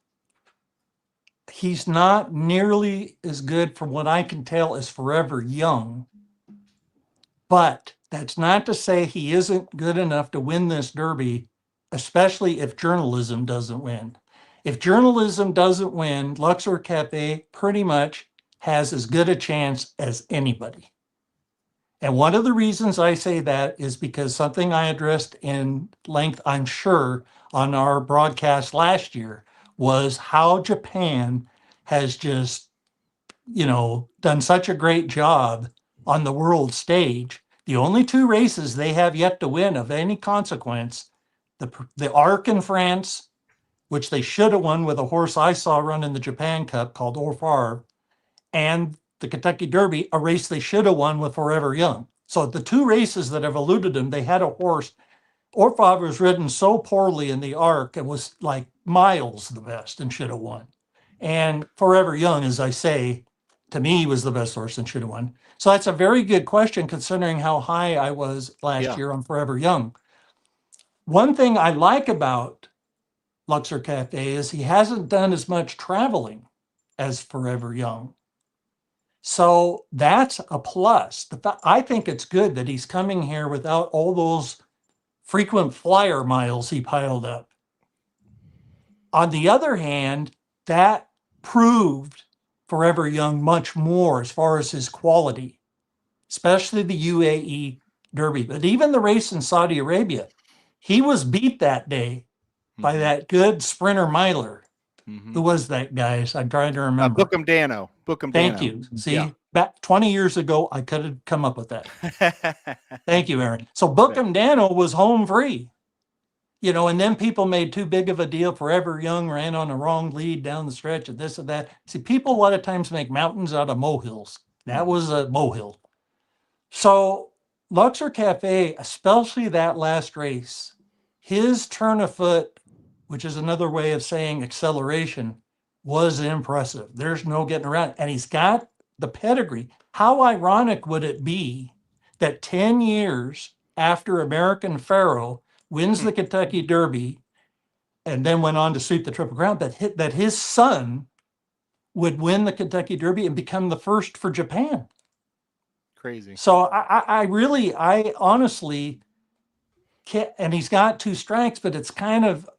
he's not nearly as good, from what I can tell, as Forever Young. But that's not to say he isn't good enough to win this Derby, especially if journalism doesn't win. If journalism doesn't win, Luxor Cafe pretty much has as good a chance as anybody. And one of the reasons I say that is because something I addressed in length, I'm sure, on our broadcast last year was how Japan has just, done such a great job on the world stage. The only two races they have yet to win of any consequence, the Arc in France, which they should have won with a horse I saw run in the Japan Cup called Orfar, and the Kentucky Derby, a race they should have won with Forever Young. So the two races that have eluded them, they had a horse. Orfar was ridden so poorly in the Arc, it was like miles the best and should have won. And Forever Young, as I say, to me was the best horse and should have won. So that's a very good question considering how high I was last year on Forever Young. One thing I like about Luxor Cafe is he hasn't done as much traveling as Forever Young. So that's a plus. I think it's good that he's coming here without all those frequent flyer miles he piled up. On the other hand, that proved Forever Young much more as far as his quality, especially the UAE Derby. But even the race in Saudi Arabia, he was beat that day by that good sprinter miler. Who was that, guys? I'm trying to remember. Bookham Dano. Thank you. See, back 20 years ago, I could have come up with that. Thank you, Aaron. So Bookham Dano was home free. And then people made too big of a deal. Forever Young ran on the wrong lead down the stretch of this and that. See, people a lot of times make mountains out of molehills. That was a molehill. So Luxor Cafe, especially that last race, his turn of foot, which is another way of saying acceleration, was impressive. There's no getting around. And he's got the pedigree. How ironic would it be that 10 years after American Pharoah wins the Kentucky Derby and then went on to sweep the Triple Crown, that his son would win the Kentucky Derby and become the first for Japan. Crazy. So I honestly can't, and he's got two strikes, but it's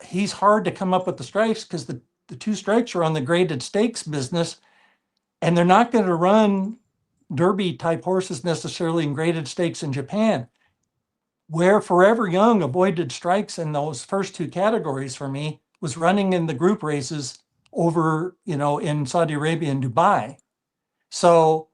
he's hard to come up with the strikes because the two strikes are on the graded stakes business, and they're not going to run Derby type horses necessarily in graded stakes in Japan. Where Forever Young avoided strikes in those first two categories for me was running in the group races over, in Saudi Arabia and Dubai. So,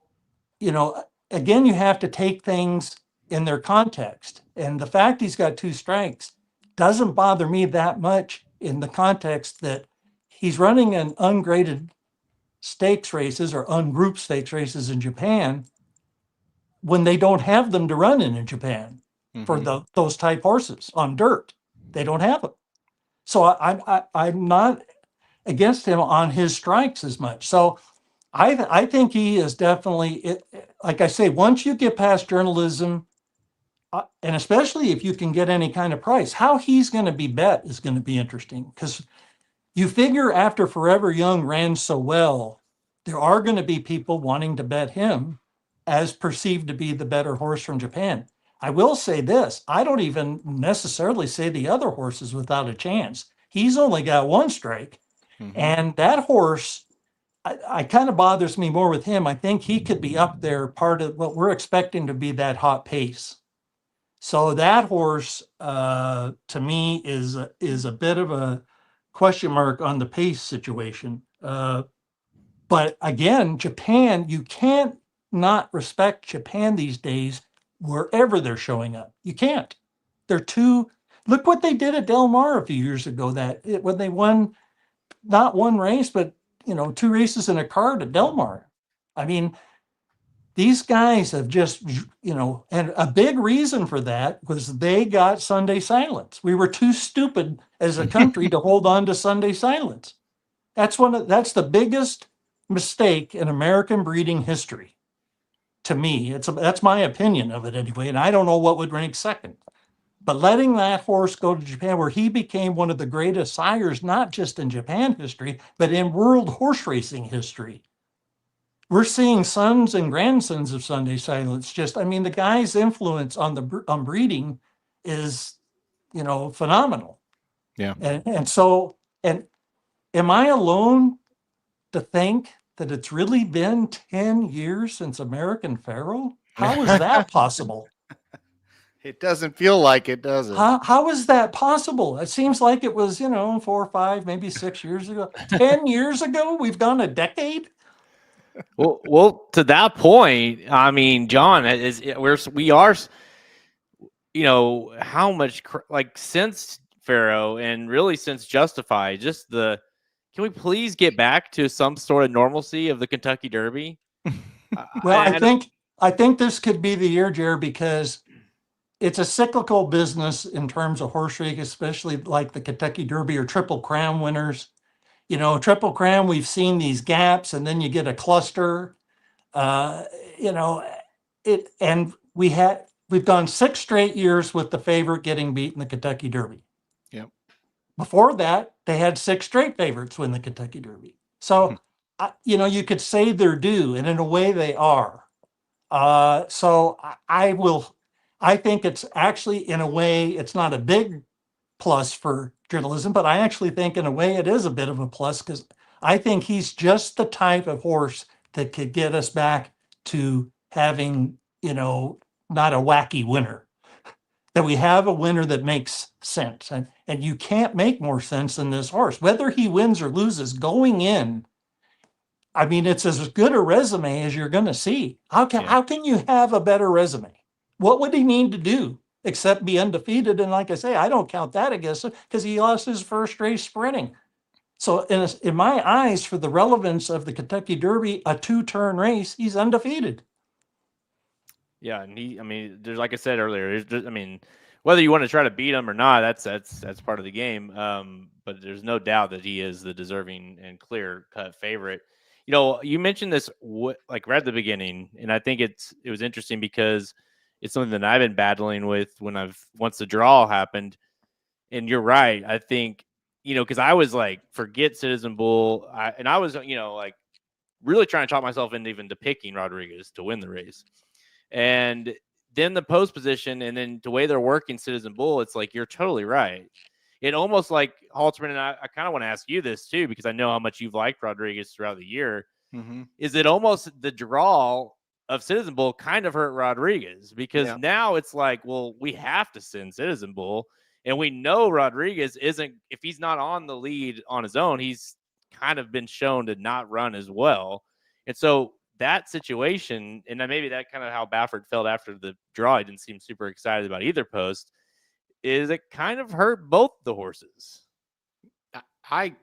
again, you have to take things in their context. And the fact he's got two strikes doesn't bother me that much in the context that he's running an ungraded stakes races or ungrouped stakes races in Japan when they don't have them to run in Japan for those type horses on dirt. They don't have them. So I'm not against him on his strikes as much. So I think he is definitely, like I say, once you get past journalism, and especially if you can get any kind of price, how he's going to be bet is going to be interesting, because you figure after Forever Young ran so well, there are going to be people wanting to bet him as perceived to be the better horse from Japan. I will say this, I don't even necessarily say the other horse is without a chance. He's only got one strike, and that horse, I kind of bothers me more with him. I think he could be up there, part of what we're expecting to be that hot pace. So that horse, to me, is a bit of a question mark on the pace situation. But again, Japan, you can't not respect Japan these days wherever they're showing up. You can't. They're too. Look what they did at Del Mar a few years ago. When they won, not one race, but two races in a card at Del Mar. I mean, these guys have just, and a big reason for that was they got Sunday silence. We were too stupid as a country to hold on to Sunday silence. That's that's the biggest mistake in American breeding history. To me, that's my opinion of it anyway, and I don't know what would rank second. But letting that horse go to Japan, where he became one of the greatest sires, not just in Japan history, but in world horse racing history. We're seeing sons and grandsons of Sunday Silence. The guy's influence on breeding is, phenomenal. Yeah. And am I alone to think that it's really been 10 years since American Pharoah? How is that possible? It doesn't feel like it, does it? How is that possible? It seems like it was, 4 or 5, maybe 6 years ago. 10 years ago? We've gone a decade? Well, to that point, I mean, John, we are, how much since Pharaoh and really since Justify, can we please get back to some sort of normalcy of the Kentucky Derby? Well, I think this could be the year, Jared, because it's a cyclical business in terms of horse racing, especially like the Kentucky Derby or Triple Crown winners. Triple Crown, we've seen these gaps, and then you get a cluster. And we've gone 6 straight years with the favorite getting beat in the Kentucky Derby. Yep. Before that, they had 6 straight favorites win the Kentucky Derby. So, you could say they're due, and in a way they are. I think it's actually, in a way, it's not a big plus for journalism, but I actually think in a way it is a bit of a plus, because I think he's just the type of horse that could get us back to having, not a wacky winner, that we have a winner that makes sense. And you can't make more sense than this horse, whether he wins or loses going in. I mean, it's as good a resume as you're going to see. How can you have a better resume? What would he need to do except be undefeated? And like I say, I don't count that against him because he lost his first race sprinting. So in my eyes, for the relevance of the Kentucky Derby, a 2-turn race, he's undefeated. Yeah, and there's, like I said earlier, whether you want to try to beat him or not, that's part of the game. But there's no doubt that he is the deserving and clear-cut favorite. You mentioned this right at the beginning, and I think it was interesting because it's something that I've been battling with once the draw happened. And you're right. I think, because I was like, forget Citizen Bull. I was, really trying to talk myself into even to picking Rodriguez to win the race. And then the post position and then the way they're working Citizen Bull, it's like, you're totally right. It almost like Halterman, and I kind of want to ask you this too, because I know how much you've liked Rodriguez throughout the year. Mm-hmm. Is it almost the draw of Citizen Bull kind of hurt Rodriguez? Because now it's like, well, we have to send Citizen Bull. And we know Rodriguez isn't, if he's not on the lead on his own, he's kind of been shown to not run as well. And so that situation, and then maybe that kind of how Baffert felt after the draw, he didn't seem super excited about either post, is it kind of hurt both the horses. I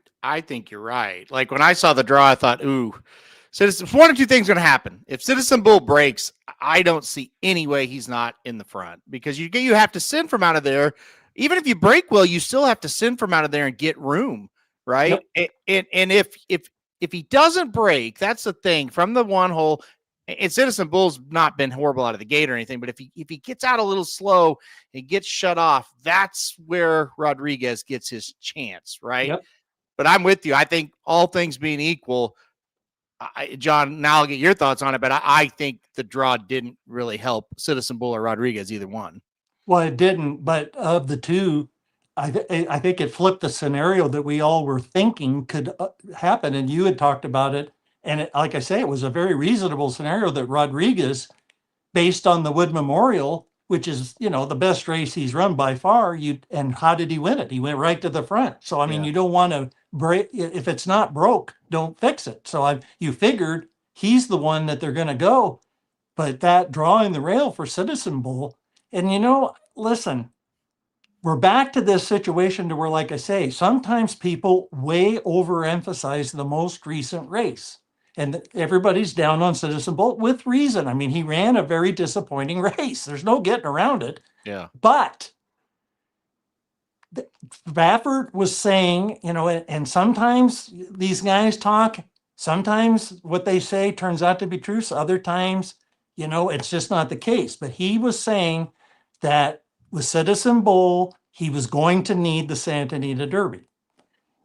think you're right. Like when I saw the draw, I thought, ooh, one of two things going to happen. If Citizen Bull breaks, I don't see any way he's not in the front, because you have to send from out of there. Even if you break well, you still have to send from out of there and get room, right? Yep. And if he doesn't break, that's the thing from the one hole. And Citizen Bull's not been horrible out of the gate or anything, but if he gets out a little slow and gets shut off, that's where Rodriguez gets his chance, right? Yep. But I'm with you. I think all things being equal, John, now I'll get your thoughts on it, but I think the draw didn't really help Citizen Bull or Rodriguez, either one. Well, it didn't, but of the two, I think it flipped the scenario that we all were thinking could happen, and you had talked about it. And like I say, it was a very reasonable scenario that Rodriguez, based on the Wood Memorial, which is, the best race he's run by far, and how did he win it? He went right to the front. So, you don't want to break. If it's not broke, don't fix it. So you figured he's the one that they're going to go. But that drawing the rail for Citizen Bull, and listen, we're back to this situation to where, like I say, sometimes people way overemphasize the most recent race. And everybody's down on Citizen Bull with reason. I mean, he ran a very disappointing race. There's no getting around it. Yeah. But Baffert was saying, and sometimes these guys talk, sometimes what they say turns out to be true. So other times, it's just not the case. But he was saying that with Citizen Bull, he was going to need the Santa Anita Derby.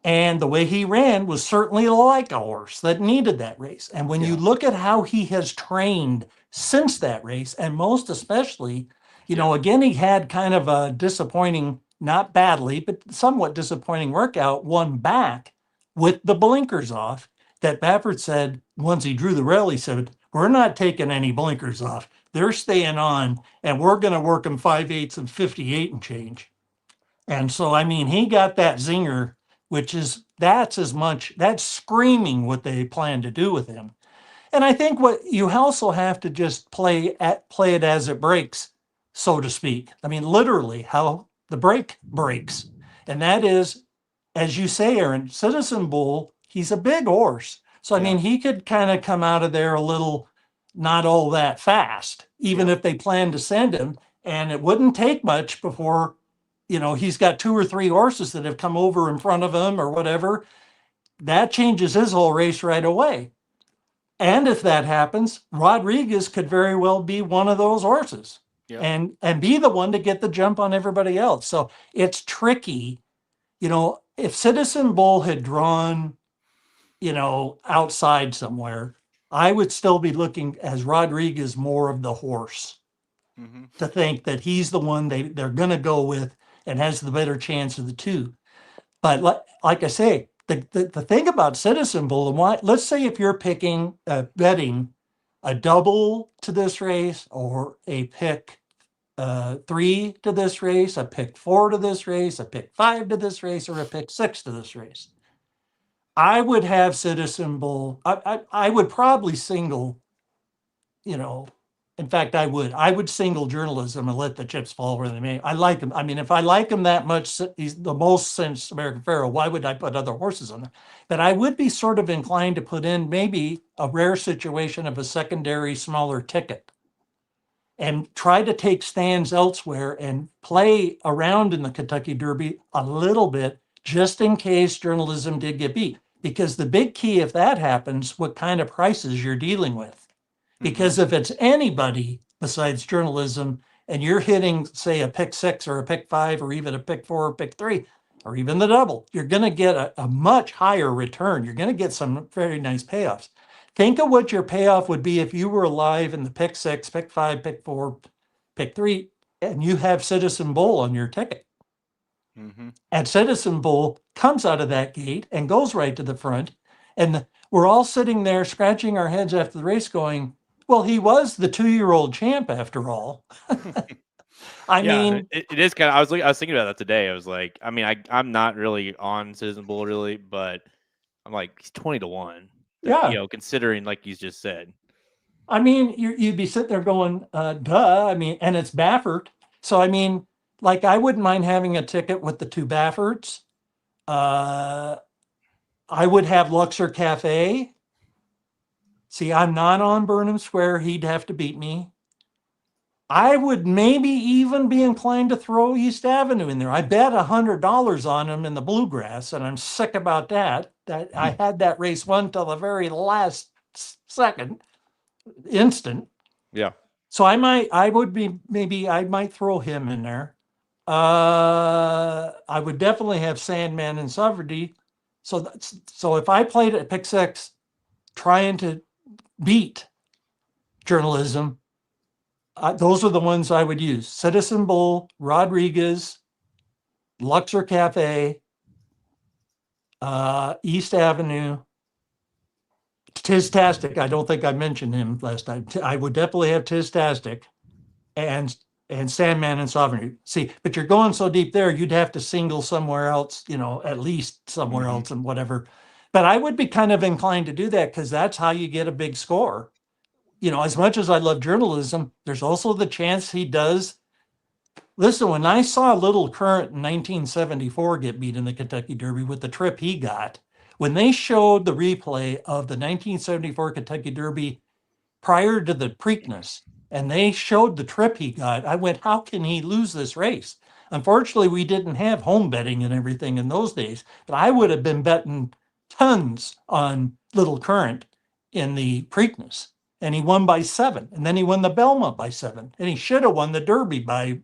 And the way he ran was certainly like a horse that needed that race. And when you look at how he has trained since that race, and most especially, again, he had kind of a disappointing, not badly, but somewhat disappointing workout, one back with the blinkers off, that Baffert said, once he drew the rail, he said, we're not taking any blinkers off. They're staying on, and we're going to work them 5/8 and 58 and change. And so, I mean, he got that zinger, that's screaming what they plan to do with him. And I think what you also have to just play it as it breaks, so to speak. I mean, literally how the break breaks. And that is, as you say, Aaron, Citizen Bull, he's a big horse. So, I mean, he could kind of come out of there a little, not all that fast, even if they plan to send him. And it wouldn't take much before, he's got 2 or 3 horses that have come over in front of him or whatever. That changes his whole race right away. And if that happens, Rodriguez could very well be one of those horses and be the one to get the jump on everybody else. So it's tricky. If Citizen Bull had drawn, outside somewhere, I would still be looking as Rodriguez more of the horse to think that he's the one they're going to go with and has the better chance of the two. But like I say, the thing about Citizen Bull, and why, let's say if you're betting a double to this race or a pick 3 to this race, a pick 4 to this race, a pick 5 to this race, or a pick 6 to this race, I would have Citizen Bull. I would probably single, in fact, I would single journalism and let the chips fall where they may. I like him. I mean, if I like him that much, he's the most since American Pharoah, why would I put other horses on there? But I would be sort of inclined to put in maybe a rare situation of a secondary smaller ticket and try to take stands elsewhere and play around in the Kentucky Derby a little bit, just in case journalism did get beat. Because the big key, if that happens, what kind of prices you're dealing with. Because if it's anybody besides journalism and you're hitting, say, a pick 6 or a pick 5 or even a pick 4 or pick 3 or even the double, you're going to get a much higher return. You're going to get some very nice payoffs. Think of what your payoff would be if you were alive in the pick 6, pick 5, pick 4, pick 3, and you have Citizen Bull on your ticket. And Citizen Bull comes out of that gate and goes right to the front. And we're all sitting there scratching our heads after the race going, well, he was the 2-year-old champ after all. I mean, it is kind of, I was thinking about that today. I was like, I mean, I'm not really on Citizen Bull really, but I'm like, he's 20-1. Yeah. Considering like you just said. I mean, you'd be sitting there going, duh. I mean, and it's Baffert. So, I mean, like, I wouldn't mind having a ticket with the 2 Bafferts. I would have Luxor Cafe. See, I'm not on Burnham Square. He'd have to beat me. I would maybe even be inclined to throw East Avenue in there. I bet $100 on him in the Bluegrass, and I'm sick about that. I had that race won till the very last instant. Yeah. So I might throw him in there. I would definitely have Sandman and Sovereignty. So if I played at pick 6, trying to beat journalism, those are the ones I would use: Citizen Bull, Rodriguez, Luxor Cafe, East Avenue, Tiztastic. I don't think I mentioned him last time. I would definitely have Tiztastic and Sandman and Sovereignty. See, but you're going so deep there, you'd have to single somewhere else, at least somewhere else and whatever. But I would be kind of inclined to do that because that's how you get a big score. As much as I love journalism, there's also the chance he does. Listen, when I saw Little Current in 1974 get beat in the Kentucky Derby with the trip he got, When they showed the replay of the 1974 Kentucky Derby prior to the Preakness, and they showed the trip he got, I went, how can he lose this race? Unfortunately, we didn't have home betting and everything in those days, but I would have been betting tons on Little Current in the Preakness. And he won by 7. And then he won the Belmont by 7. And he should have won the Derby by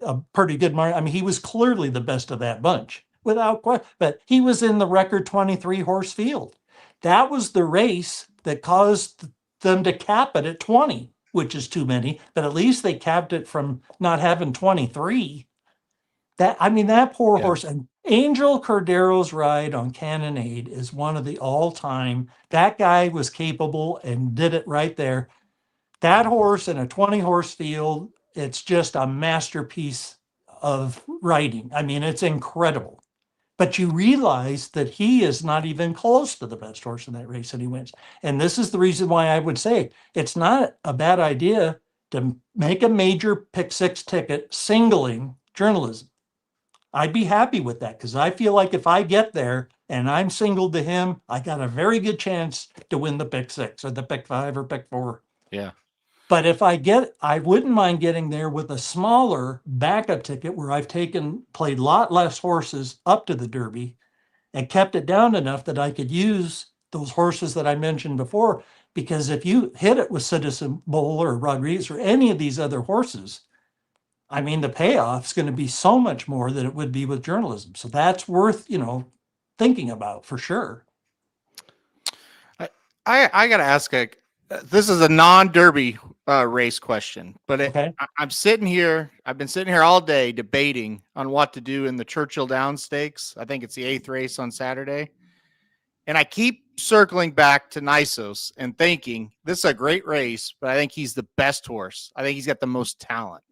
a pretty good margin. I mean, he was clearly the best of that bunch, without question. But he was in the record 23 horse field. That was the race that caused them to cap it at 20, which is too many. But at least they capped it from not having 23. That poor horse. And Angel Cordero's ride on Cannonade is one of the all-time. That guy was capable and did it right there. That horse in a 20-horse field, it's just a masterpiece of riding. I mean, it's incredible. But you realize that he is not even close to the best horse in that race, and he wins. And this is the reason why I would say it's not a bad idea to make a major pick 6 ticket singling journalism. I'd be happy with that, because I feel like if I get there and I'm singled to him, I got a very good chance to win the pick 6 or the pick 5 or pick 4. Yeah. But if I wouldn't mind getting there with a smaller backup ticket where I've played a lot less horses up to the Derby and kept it down enough that I could use those horses that I mentioned before. Because if you hit it with Citizen Bowl or Rodriguez or any of these other horses, I mean, the payoff's going to be so much more than it would be with journalism. So that's worth, thinking about for sure. I got to ask, this is a non-Derby race question, but Okay. I've been sitting here all day debating on what to do in the Churchill Downs Stakes. I think it's the 8th race on Saturday. And I keep circling back to Nisos and thinking this is a great race, but I think he's the best horse. I think he's got the most talent.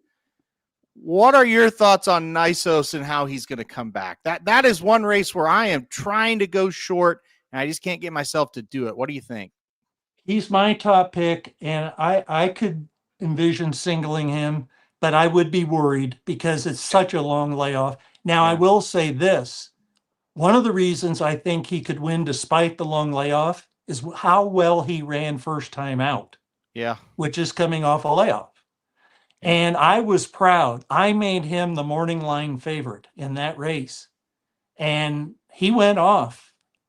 What are your thoughts on Nisos and how he's going to come back? That is one race where I am trying to go short and I just can't get myself to do it. What do you think? He's my top pick, and I could envision singling him, but I would be worried because it's such a long layoff. Now, I will say this. One of the reasons I think he could win despite the long layoff is how well he ran first time out. Yeah. Which is coming off a layoff. And I was proud. I made him the morning line favorite in that race. And he went off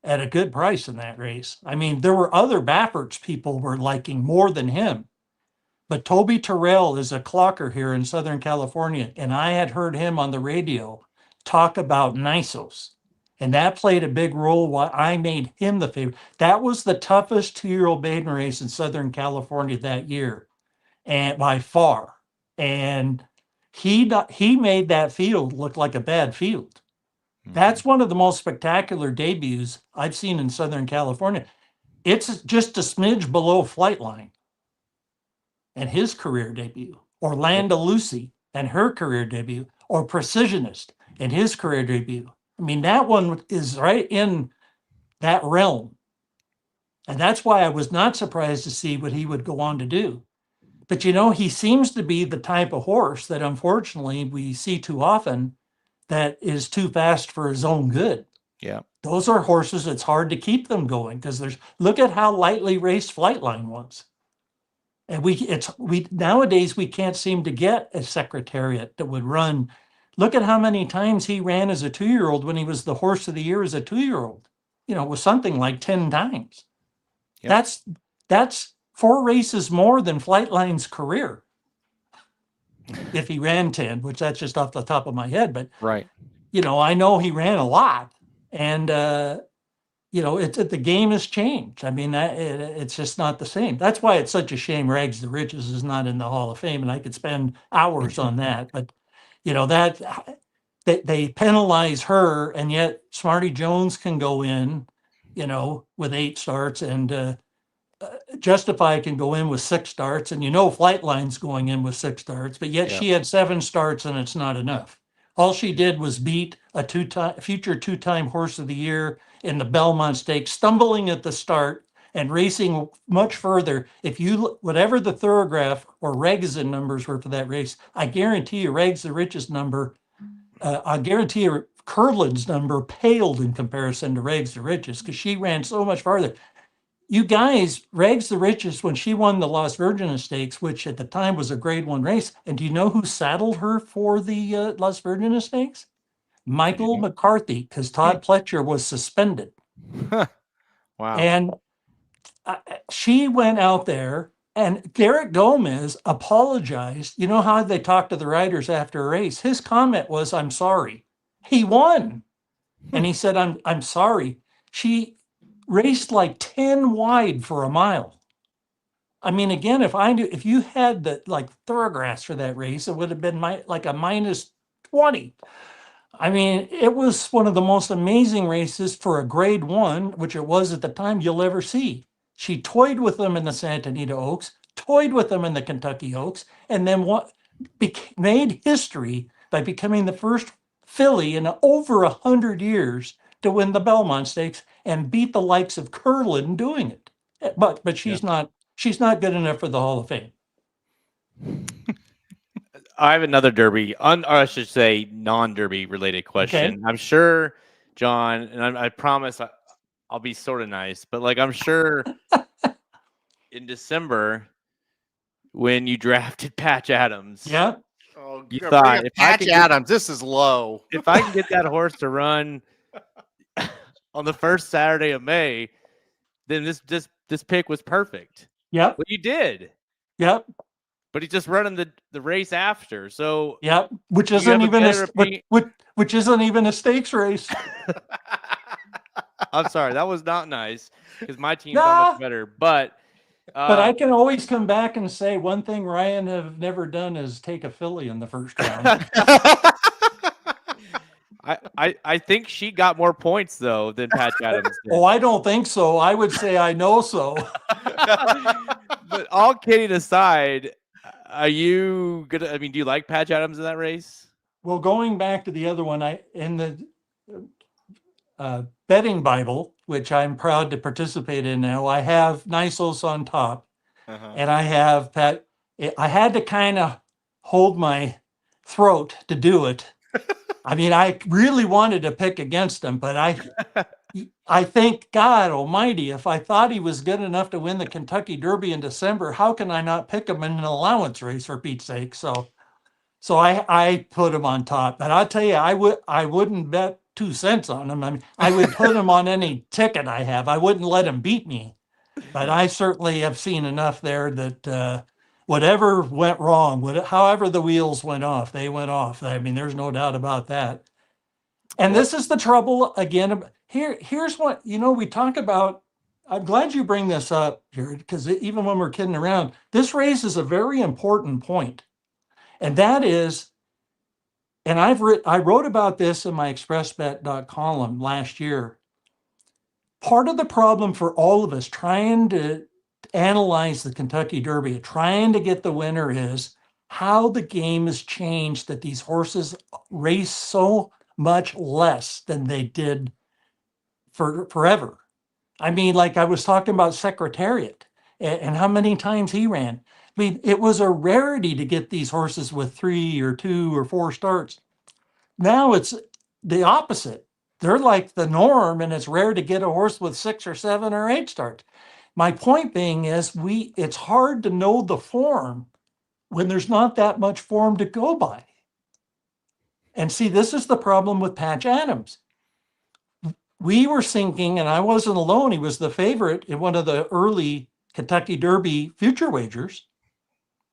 at a good price in that race. I mean, there were other Bafferts people were liking more than him. But Toby Terrell is a clocker here in Southern California, and I had heard him on the radio talk about Nisos. And that played a big role why I made him the favorite. That was the toughest 2-year-old maiden race in Southern California that year, and by far. And he made that field look like a bad field. That's one of the most spectacular debuts I've seen in Southern California. It's just a smidge below Flightline and his career debut, or Landa Lucy and her career debut, or Precisionist and his career debut. I mean, that one is right in that realm. And that's why I was not surprised to see what he would go on to do. But, he seems to be the type of horse that unfortunately we see too often that is too fast for his own good. Yeah. Those are horses, it's hard to keep them going because look at how lightly raced Flightline was. And nowadays we can't seem to get a secretariat that would run. Look at how many times he ran as a 2-year-old when he was the horse of the year as a 2-year-old. Was something like 10 times. Yep. That's 4 races more than Flightline's career. If he ran 10, which that's just off the top of my head, but right. I know he ran a lot, and the game has changed. I mean, it's just not the same. That's why it's such a shame Rags to Riches is not in the Hall of Fame, and I could spend hours on that. But that they penalize her, and yet Smarty Jones can go in, with 8 starts, and Justify can go in with 6 starts, and Flightline's going in with 6 starts, but yet she had 7 starts, and it's not enough. All she did was beat a future 2-time horse of the year in the Belmont Stakes, stumbling at the start and racing much further. If you whatever the Thoroughgraph or Regazin numbers were for that race, I guarantee you Rags the Richest number. I guarantee you Curlin's number paled in comparison to Rags the Richest because she ran so much farther. You guys, Rags the Richest, when she won the Las Virgenes Stakes, which at the time was a Grade 1 race, and do you know who saddled her for the Las Virgenes Stakes? Michael McCarthy, because Todd Pletcher was suspended. Wow. And she went out there, and Garrett Gomez apologized. You know how they talk to the riders after a race? His comment was, "I'm sorry." He won. And he said, I'm sorry. She raced like 10 wide for a mile. I mean, again, if you had the like thoroughgrass for that race, it would have been like a minus 20. I mean, it was one of the most amazing races for a Grade 1, which it was at the time, you'll ever see. She toyed with them in the Santa Anita Oaks, toyed with them in the Kentucky Oaks, and then made history by becoming the first filly in over 100 years to win the Belmont Stakes and beat the likes of Curlin doing it. But she's not good enough for the Hall of Fame. I have another Derby, or I should say non-Derby related question. Okay. I'm sure, John, and I promise I'll be sort of nice, but like I'm sure in December when you drafted Patch Adams, Yeah. Oh, you thought if Patch Adams, this is low. If I can get that horse to run on the first Saturday of May, then this pick was perfect. Yep. Well, you did. Yep. But he's just running the race after. So yep, which isn't even which isn't even a stakes race. I'm sorry, that was not nice because my team's so much better. But I can always come back and say one thing Ryan have never done is take a filly in the first round. I think she got more points though than Patch Adams did. Oh, I don't think so. I would say I know so. But all kidding aside, are you gonna? I mean, do you like Patch Adams in that race? Well, going back to the other one, in the betting Bible, which I'm proud to participate in now, I have Nisos on top, and I have Pat. I had to kind of hold my throat to do it. I mean, I really wanted to pick against him, but I think, God almighty, if I thought he was good enough to win the Kentucky Derby in December, how can I not pick him in an allowance race, for Pete's sake? So I put him on top. But I'll tell you, I wouldn't bet 2 cents on him. I mean, I would put him on any ticket I have. I wouldn't let him beat me. But I certainly have seen enough there that whatever went wrong, however the wheels went off, they went off. I mean, there's no doubt about that. And this is the trouble again. Here's what, we talk about. I'm glad you bring this up, Jared, because even when we're kidding around, this raises a very important point. And that is, and I wrote about this in my expressbet column last year. Part of the problem for all of us trying to analyze the Kentucky Derby, trying to get the winner, is how the game has changed, that these horses race so much less than they did forever. I mean, like I was talking about Secretariat and how many times he ran. I mean, it was a rarity to get these horses with 3 or 2 or 4 starts. Now it's the opposite. They're like the norm, and it's rare to get a horse with 6 or 7 or 8 starts. My point being is it's hard to know the form when there's not that much form to go by. And see, this is the problem with Patch Adams. We were thinking, and I wasn't alone, he was the favorite in one of the early Kentucky Derby future wagers.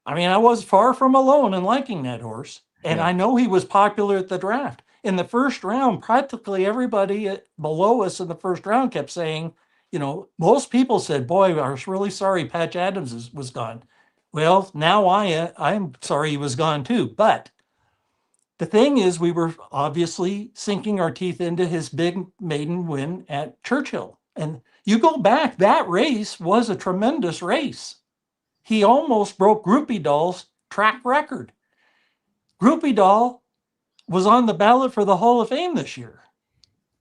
I mean, I was far from alone in liking that horse. And I know he was popular at the draft. In the first round, practically everybody below us in the first round kept saying, most people said, boy, I was really sorry Patch Adams was gone. Well, now I'm sorry he was gone too. But the thing is, we were obviously sinking our teeth into his big maiden win at Churchill. And you go back, that race was a tremendous race. He almost broke Groupie Doll's track record. Groupie Doll was on the ballot for the Hall of Fame this year.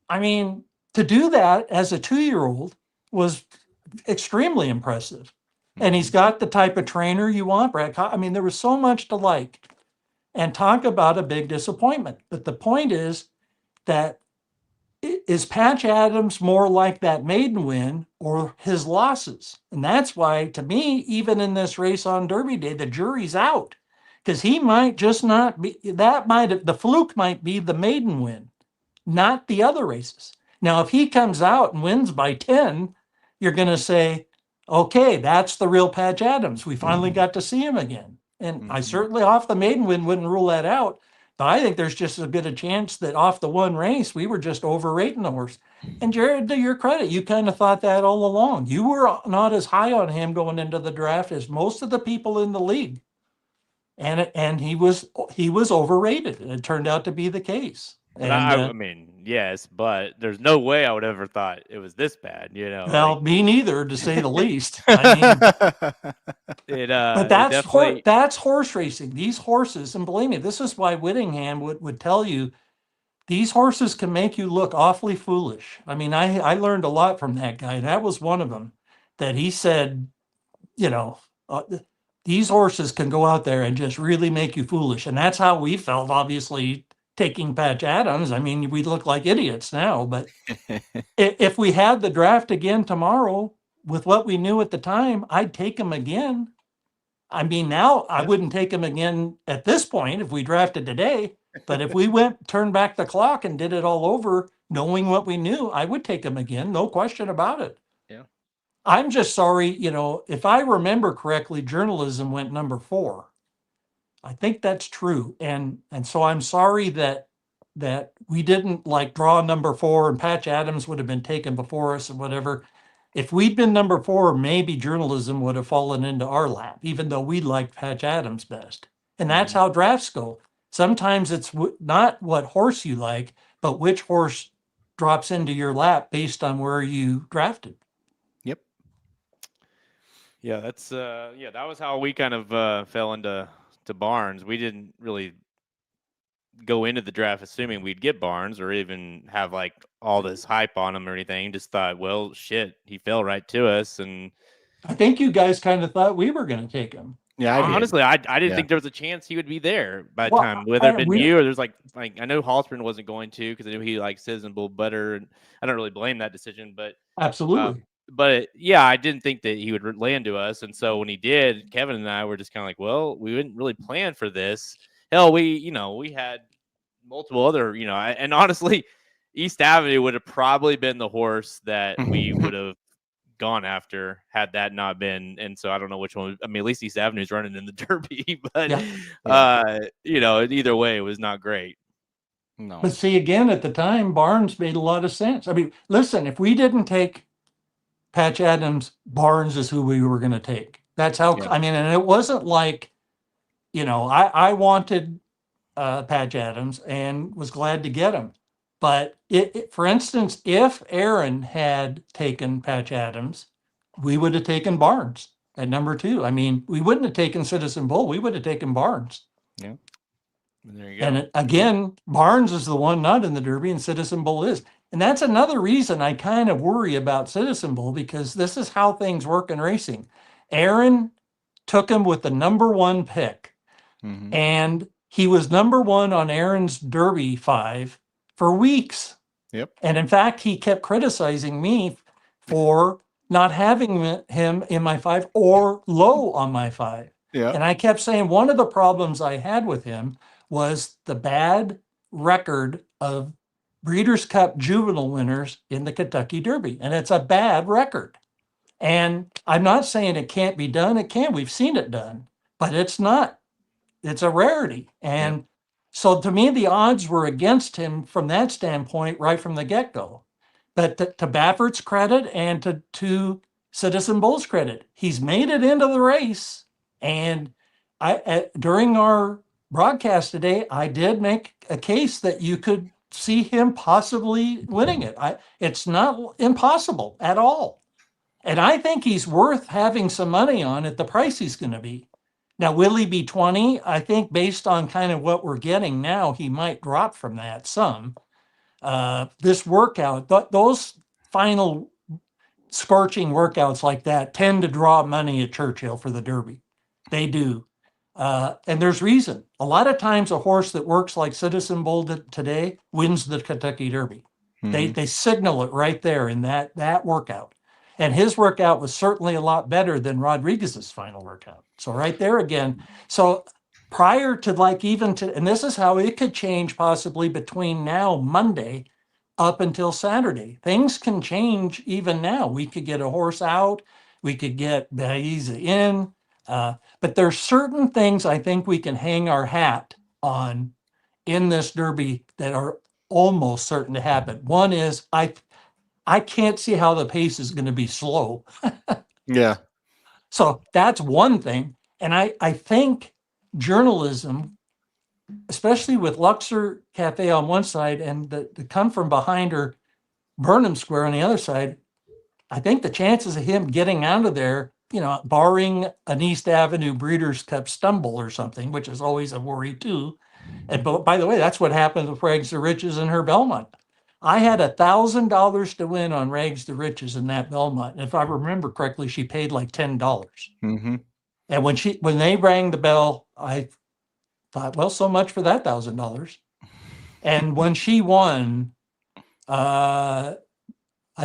I mean, to do that as a 2-year-old was extremely impressive. And he's got the type of trainer you want, Brad. I mean, there was so much to like. And talk about a big disappointment. But the point is, that is Patch Adams more like that maiden win or his losses? And that's why, to me, even in this race on Derby Day, the jury's out, because he might just not be, the fluke might be the maiden win, not the other races. Now, if he comes out and wins by 10, you're going to say, okay, that's the real Patch Adams. We finally got to see him again. And I certainly off the maiden win wouldn't rule that out. But I think there's just as good a chance that off the one race, we were just overrating the horse. And Jared, to your credit, you kind of thought that all along. You were not as high on him going into the draft as most of the people in the league. And he was overrated. And it turned out to be the case. But And I mean, yes, but there's no way I would ever thought it was this bad, you know. well, me neither, to say the least. I mean, but that's horse racing. These horses, and believe me, this is why Whittingham would tell you these horses can make you look awfully foolish. I mean, I learned a lot from that guy. And that was one of them that he said, you know, these horses can go out there and just really make you foolish. And that's how we felt, obviously, taking Patch Adams. I mean, we look like idiots now, but if we had the draft again tomorrow with what we knew at the time, I'd take him again. I mean, now I wouldn't take him again at this point if we drafted today, but if we turned back the clock and did it all over, knowing what we knew, I would take him again. No question about it. Yeah. I'm just sorry, you know, if I remember correctly, journalism went number 4. I think that's true. And so I'm sorry that we didn't like draw number 4 and Patch Adams would have been taken before us and whatever. If we'd been number 4, maybe journalism would have fallen into our lap, even though we liked Patch Adams best. And that's how drafts go. Sometimes it's not what horse you like, but which horse drops into your lap based on where you drafted. Yep. Yeah, that's that was how we kind of fell into Barnes. We didn't really go into the draft assuming we'd get Barnes or even have like all this hype on him or anything. Just thought, well, shit, he fell right to us. And I think you guys kind of thought we were going to take him. Yeah, honestly, I didn't think there was a chance he would be there by the time, whether it been you or there's like I know Halsburn wasn't going to because I knew he liked Citizen Bull better, and I don't really blame that decision. But absolutely. But yeah, I didn't think that he would land to us. And so when he did, Kevin and I were just kind of like, well, we didn't really plan for this. Hell, we had multiple other, and honestly, East Avenue would have probably been the horse that we would have gone after had that not been. And so I don't know which one. I mean, at least East Avenue is running in the Derby, but either way, it was not great. No. But see, again, at the time, Barnes made a lot of sense. I mean, listen, if we didn't take Patch Adams, Barnes is who we were going to take. That's how, I mean, and it wasn't like, I wanted Patch Adams and was glad to get him. But for instance, if Aaron had taken Patch Adams, we would have taken Barnes at number 2. I mean, we wouldn't have taken Citizen Bull. We would have taken Barnes. Yeah. And there you go. And again, Barnes is the one not in the Derby and Citizen Bull is. And that's another reason I kind of worry about Citizen Bull, because this is how things work in racing. Aaron took him with the number 1 pick. Mm-hmm. And he was number 1 on Aaron's Derby 5 for weeks. Yep. And in fact, he kept criticizing me for not having him in my 5 or low on my 5. Yeah. And I kept saying one of the problems I had with him was the bad record of Breeders' Cup juvenile winners in the Kentucky Derby. And it's a bad record. And I'm not saying it can't be done. It can. We've seen it done. But it's not. It's a rarity. And so to me, the odds were against him from that standpoint right from the get-go. But to Baffert's credit and to Citizen Bull's credit, he's made it into the race. And during our broadcast today, I did make a case that you could see him possibly winning it. It's not impossible at all. And I think he's worth having some money on at the price he's going to be. Now, will he be 20? I think based on kind of what we're getting now, he might drop from that some. This workout, those final scorching workouts like that tend to draw money at Churchill for the Derby. They do. And there's reason. A lot of times a horse that works like Citizen Bull today wins the Kentucky Derby. They signal it right there in that workout. And his workout was certainly a lot better than Rodriguez's final workout. So right there again. So prior to and this is how it could change possibly between now, Monday, up until Saturday. Things can change even now. We could get a horse out. We could get Baeza in. But there's certain things I think we can hang our hat on in this Derby that are almost certain to happen. One is I can't see how the pace is going to be slow. Yeah. So that's one thing. And I think journalism, especially with Luxor Cafe on one side and the come from behind her Burnham Square on the other side, I think the chances of him getting out of there, barring an East Avenue Breeders' Cup stumble or something, which is always a worry too. And by the way, that's what happened with Rags to Riches and her Belmont. I had $1,000 to win on Rags to Riches in that Belmont. And if I remember correctly, she paid like $10. Mm-hmm. And when they rang the bell, I thought, well, so much for that $1,000. And when she won, I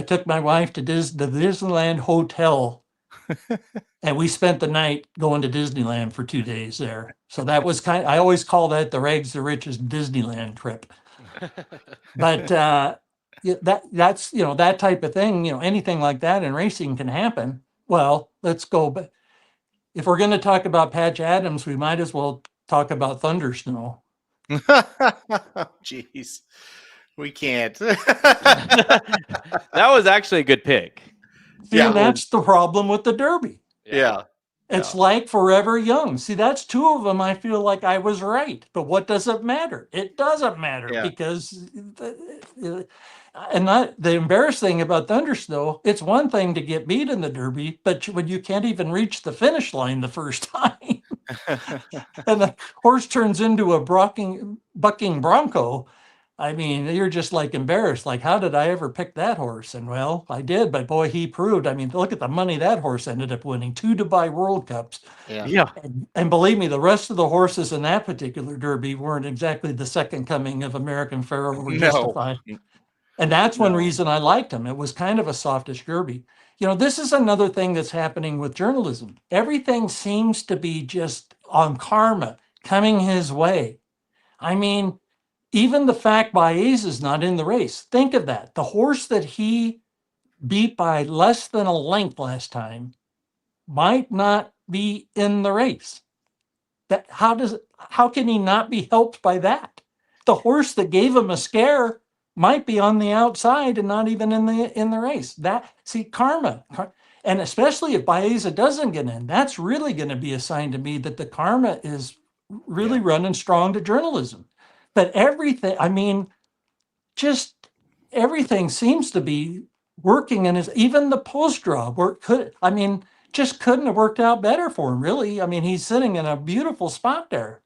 took my wife to the Disneyland Hotel, and we spent the night going to Disneyland for 2 days there. So that was I always call that the Rags to Riches Disneyland trip. But that's that type of thing. Anything like that in racing can happen. Well, let's go. But if we're going to talk about Patch Adams, we might as well talk about Thunder Snow. Jeez, we can't. That was actually a good pick. See, and that's the problem with the Derby. Yeah. It's like Forever Young. See, that's two of them. I feel like I was right. But what does it matter? It doesn't matter because, and the embarrassing thing about Thunder Snow, it's one thing to get beat in the Derby, but when you can't even reach the finish line the first time, and the horse turns into a bucking bronco, I mean, you're just like embarrassed. Like, how did I ever pick that horse? And well, I did, but boy, he proved. I mean, look at the money that horse ended up winning, 2 Dubai World Cups. Yeah. And believe me, the rest of the horses in that particular Derby weren't exactly the second coming of American Pharoah or Justified. And that's one reason I liked him. It was kind of a softish Derby. This is another thing that's happening with journalism. Everything seems to be just on karma coming his way. I mean, even the fact Baez is not in the race. Think of that. The horse that he beat by less than a length last time might not be in the race. How can he not be helped by that? The horse that gave him a scare might be on the outside and not even in the race. Karma. And especially if Baeza doesn't get in, that's really going to be a sign to me that the karma is really running strong to journalism. But everything, everything seems to be working, and even the post draw just couldn't have worked out better for him, really. I mean, he's sitting in a beautiful spot there.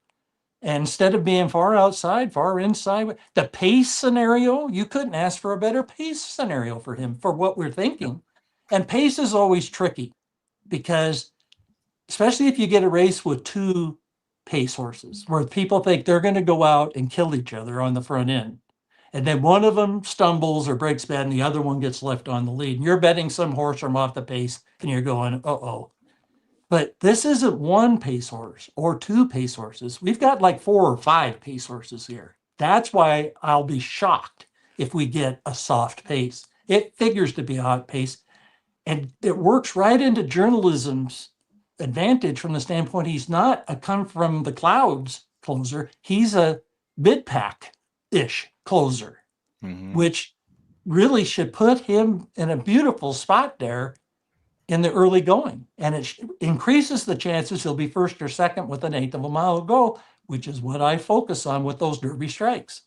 And instead of being far outside, far inside, the pace scenario, you couldn't ask for a better pace scenario for him for what we're thinking. And pace is always tricky because, especially if you get a race with 2 pace horses where people think they're going to go out and kill each other on the front end. And then one of them stumbles or breaks bad and the other one gets left on the lead. And you're betting some horse from off the pace and you're going, uh-oh. But this isn't 1 pace horse or 2 pace horses. We've got like 4 or 5 pace horses here. That's why I'll be shocked if we get a soft pace. It figures to be a hot pace. And it works right into journalism's advantage from the standpoint he's not a come from the clouds closer. He's a mid-pack-ish closer, which really should put him in a beautiful spot there in the early going. And it increases the chances he'll be first or second with 1/8 of a mile to go, which is what I focus on with those Derby strikes.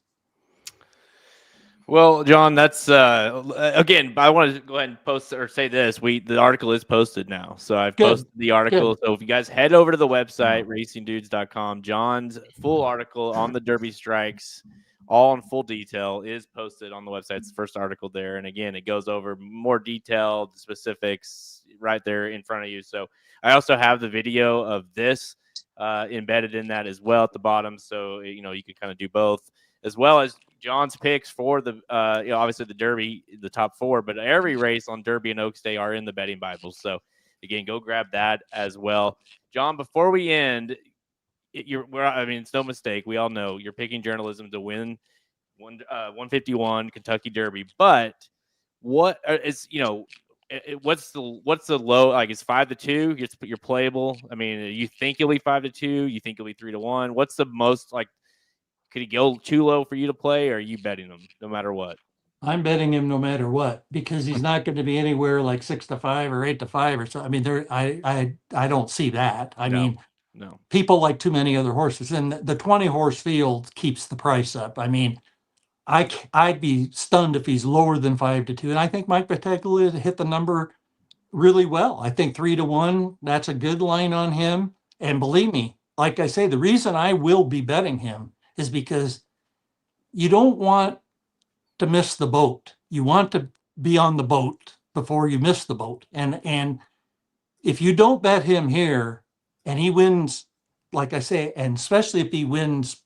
Well, John, that's again, I want to go ahead and post or say this. The article is posted now. So I've posted the article. Good. So if you guys head over to the website, racingdudes.com, John's full article on the Derby strikes, all in full detail, is posted on the website. It's the first article there. And again, it goes over more detailed specifics right there in front of you. So I also have the video of this embedded in that as well at the bottom. So, you know, you could kind of do both, as well as John's picks for the, you know, obviously the Derby, the top 4, but every race on Derby and Oaks Day are in the betting Bibles. So again, go grab that as well. John, before we end, I mean, it's no mistake. We all know you're picking journalism to win 151 Kentucky Derby, but what is, you know, what's the low? Like, it's 5-2. You're playable. I mean, you think you'll be 5-2. You think you'll be 3-1. What's the most, like? Could he go too low for you to play, or are you betting him no matter what? I'm betting him no matter what, because he's not going to be anywhere like 6-5 or 8-5 or so. I mean, I don't see that. I mean, no. People like too many other horses, and the 20 horse field keeps the price up. I mean, I'd be stunned if he's lower than 5-2, and I think Mike Battaglia hit the number really well. I think 3-1, that's a good line on him. And believe me, like I say, the reason I will be betting him is because you don't want to miss the boat. You want to be on the boat before you miss the boat. And if you don't bet him here and he wins, like I say, and especially if he wins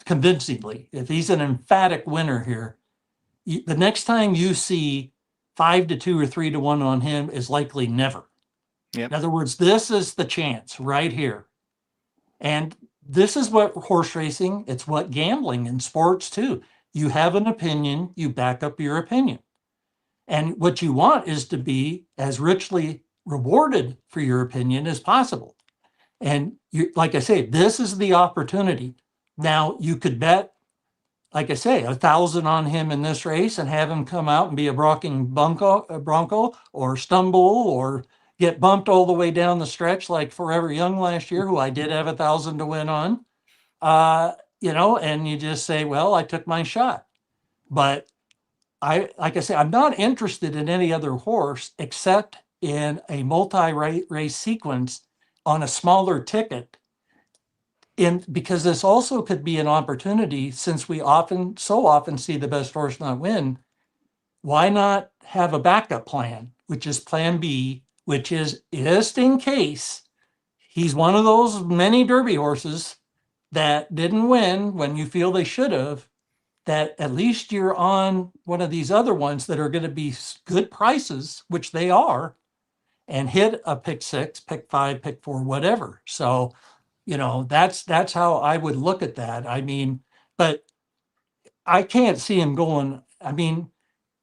convincingly, if he's an emphatic winner here, the next time you see 5-2 or 3-1 on him is likely never. Yep. In other words, this is the chance right here. And this is what horse racing, it's what gambling and sports too. You have an opinion, you back up your opinion. And what you want is to be as richly rewarded for your opinion as possible. And you, like I say, this is the opportunity. Now you could bet, like I say, 1,000 on him in this race and have him come out and be a bronco or stumble or get bumped all the way down the stretch like Forever Young last year, who I did have 1,000 to win on. You know, and you just say, well, I took my shot. But like I say, I'm not interested in any other horse except in a multi-race sequence on a smaller ticket. Because this also could be an opportunity, since we so often see the best horse not win. Why not have a backup plan, which is plan B, which is just in case he's one of those many Derby horses that didn't win when you feel they should have, that at least you're on one of these other ones that are going to be good prices, which they are, and hit a pick 6, pick 5, pick 4, whatever. So, you know, that's how I would look at that. I mean, but I can't see him going, I mean,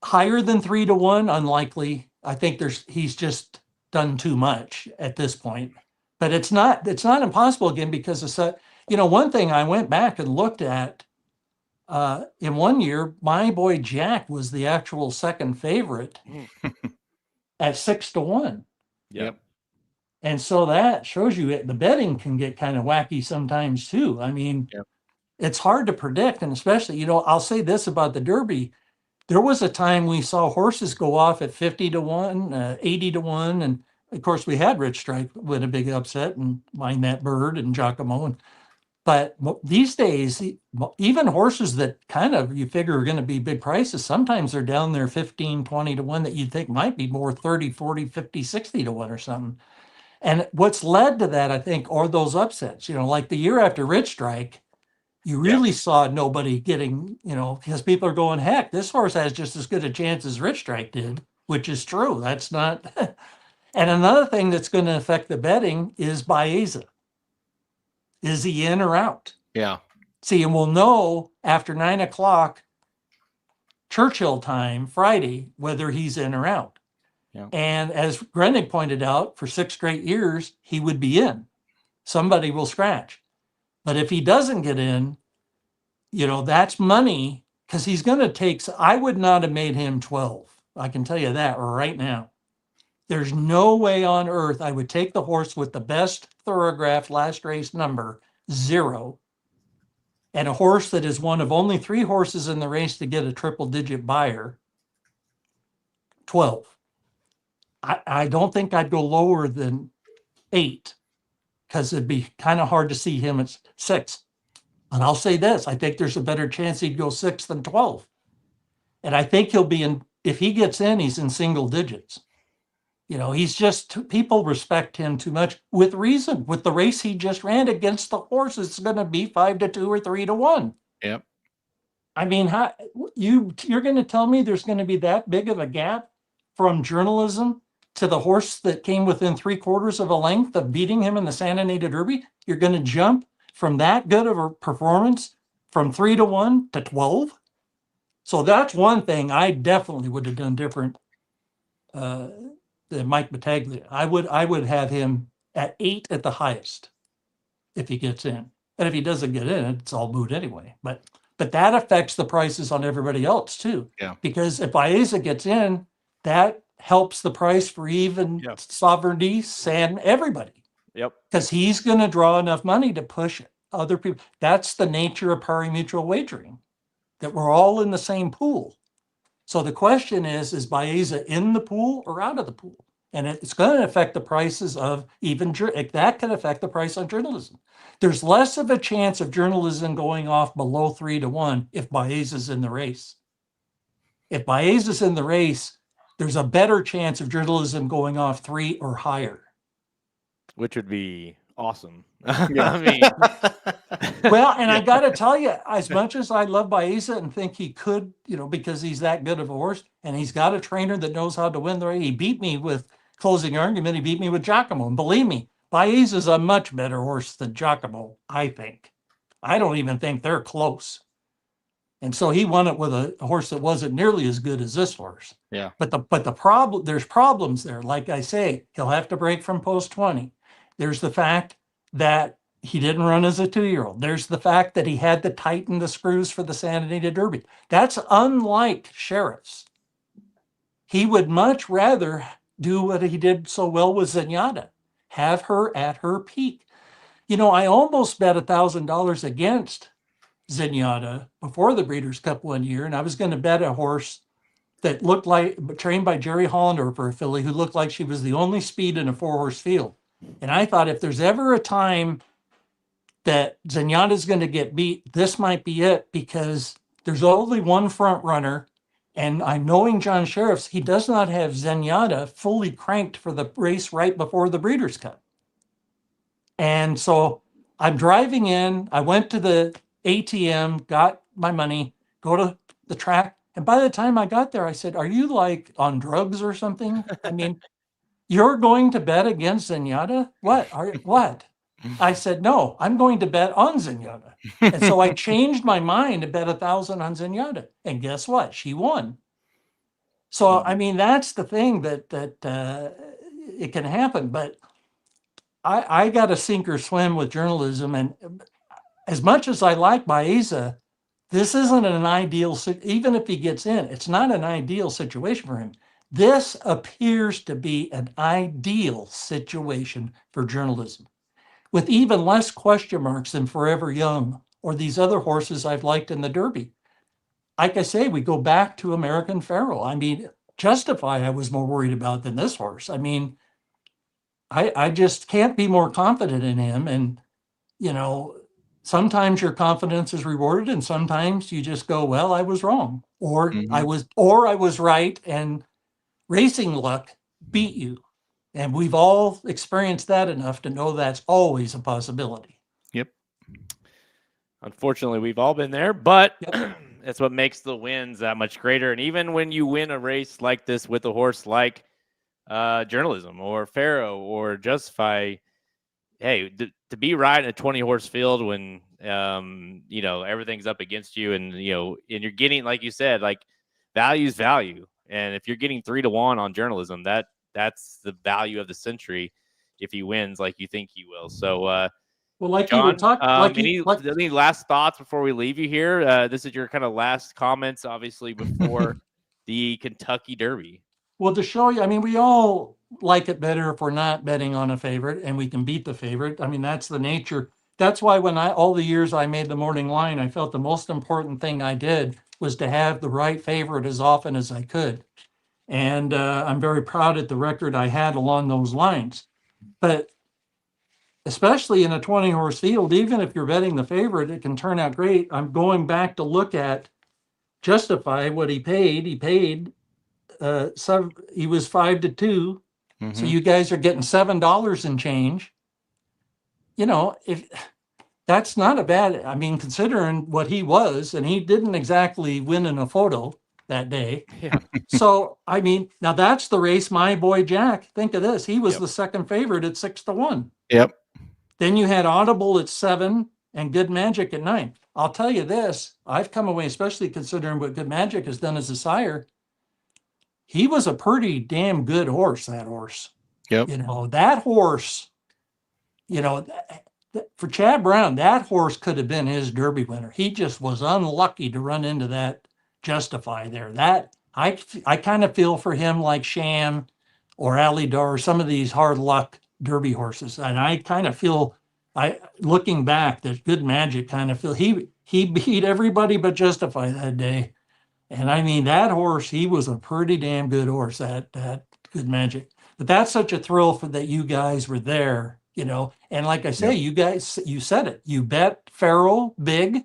higher than 3-1, unlikely. I think he's just done too much at this point. But it's not impossible again, because you know, one thing I went back and looked at, in one year, my boy Jack was the actual second favorite at 6-1. Yep. And so that shows you the betting can get kind of wacky sometimes too. I mean, It's hard to predict. And especially, you know, I'll say this about the Derby. There was a time we saw horses go off at 50-1, 80-1. And of course, we had Rich Strike win a big upset and Mind That Bird and Giacomo. But these days, even horses that kind of you figure are going to be big prices, sometimes they're down there 15, 20-1 that you'd think might be more 30, 40, 50, 60-1 or something. And what's led to that, I think, are those upsets. You know, like the year after Rich Strike, you really saw nobody getting, you know, because people are going, heck, this horse has just as good a chance as Rich Strike did, which is true. That's not. And another thing that's going to affect the betting is Baeza. Is he in or out? Yeah. See, and we'll know after 9 o'clock Churchill time Friday whether he's in or out. Yeah. And as Grennig pointed out, for 6 straight years, he would be in. Somebody will scratch. But if he doesn't get in, you know, that's money, because he's going to take, I would not have made him 12. I can tell you that right now. There's no way on earth I would take the horse with the best thoroughgraph last race number, 0, and a horse that is one of only 3 horses in the race to get a triple-digit buyer, 12. I don't think I'd go lower than 8, because it'd be kind of hard to see him at 6. And I'll say this, I think there's a better chance he'd go 6 than 12. And I think he'll be in, if he gets in, he's in single digits. You know, he's just, people respect him too much with reason. With the race he just ran against the horse, it's going to be 5-2 or 3-1. Yep. I mean, how you're going to tell me there's going to be that big of a gap from journalism to the horse that came within 3/4 of a length of beating him in the Santa Anita Derby? You're going to jump from that good of a performance from 3-1 to 12? So that's one thing I definitely would have done different than Mike Battaglia. I would have him at 8 at the highest if he gets in. And if he doesn't get in, it's all moot anyway. But that affects the prices on everybody else too. Yeah. Because if Baeza gets in, that helps the price for even Sovereignty, San, everybody. Yep. Because he's going to draw enough money to push other people. That's the nature of pari-mutuel wagering, that we're all in the same pool. So the question is Baeza in the pool or out of the pool? And it's going to affect the prices of even, that can affect the price on journalism. There's less of a chance of journalism going off below 3-1 if Baeza's in the race. If Baeza's in the race, there's a better chance of journalism going off 3 or higher. Which would be awesome. Yeah. I mean, well, and I got to tell you, as much as I love Baeza and think he could, you know, because he's that good of a horse and he's got a trainer that knows how to win the race. He beat me with closing argument. He beat me with Giacomo. And believe me, Baeza's a much better horse than Giacomo, I think. I don't even think they're close. And so he won it with a horse that wasn't nearly as good as this horse. Yeah. But the problem, there's problems there. Like I say, he'll have to break from post 20. There's the fact that he didn't run as a 2-year-old. There's the fact that he had to tighten the screws for the Santa Anita Derby. That's unlike Sheriff's. He would much rather do what he did so well with Zenyatta, have her at her peak. You know, I almost bet $1,000 against Zenyatta before the Breeders' Cup one year, and I was going to bet a horse that looked like, trained by Jerry Hollander for a filly, who looked like she was the only speed in a 4-horse field. And I thought if there's ever a time that Zenyatta's going to get beat, this might be it, because there's only one front runner. And I'm knowing John Sheriff's, he does not have Zenyatta fully cranked for the race right before the Breeders' Cup. And so I'm driving in, I went to the ATM, got my money, go to the track. And by the time I got there, I said, are you like on drugs or something? I mean, you're going to bet against Zenyatta? What? I said, no, I'm going to bet on Zenyatta. And so I changed my mind to bet 1,000 on Zenyatta. And guess what? She won. So, I mean, that's the thing that it can happen. But I got to sink or swim with journalism. And as much as I like Baeza, this isn't an ideal, even if he gets in, it's not an ideal situation for him. This appears to be an ideal situation for journalism, with even less question marks than Forever Young or these other horses I've liked in the Derby. Like I say, we go back to American Pharoah. I mean, Justify I was more worried about than this horse. I mean, I just can't be more confident in him. And, you know, sometimes your confidence is rewarded and sometimes you just go, well, I was wrong, or I was right, and racing luck beat you. And we've all experienced that enough to know that's always a possibility. Yep. Unfortunately, we've all been there, but that's what makes the wins that much greater. And even when you win a race like this with a horse like journalism or Pharaoh or Justify, hey, to be right in a 20-horse field when, you know, everything's up against you and, you know, and you're getting, like you said, like value's value. And if you're getting 3-1 on journalism, that's the value of the century if he wins like you think he will. So, well, like John, you were talking, any last thoughts before we leave you here? This is your kind of last comments, obviously, before the Kentucky Derby. Well, to show you, I mean, we all like it better if we're not betting on a favorite and we can beat the favorite. I mean, that's the nature. That's why when all the years I made the morning line, I felt the most important thing I did was to have the right favorite as often as I could. And I'm very proud at the record I had along those lines. But especially in a 20-horse field, even if you're betting the favorite, it can turn out great. I'm going back to look at Justify what he paid. He paid, he was 5-2 So you guys are getting $7 and change. If that's not a bad, I mean, considering what he was, and he didn't exactly win in a photo that day. Yeah. So, I mean, now that's the race my boy Jack, think of this. He was Yep. the second favorite at 6-1. Yep. Then you had Audible at 7 and Good Magic at 9. I'll tell you this, I've come away, especially considering what Good Magic has done as a sire. He was a pretty damn good horse, that horse. Yep. That horse, for Chad Brown, that horse could have been his Derby winner. He just was unlucky to run into that Justify there. That I kind of feel for him like Sham or Ali Dar, some of these hard luck Derby horses. And I kind of feel, looking back, that Good Magic kind of feel he beat everybody but Justify that day. And I mean, that horse, he was a pretty damn good horse, that Good Magic. But that's such a thrill for that you guys were there, And like I say, you guys, you said it. You bet Farrell big,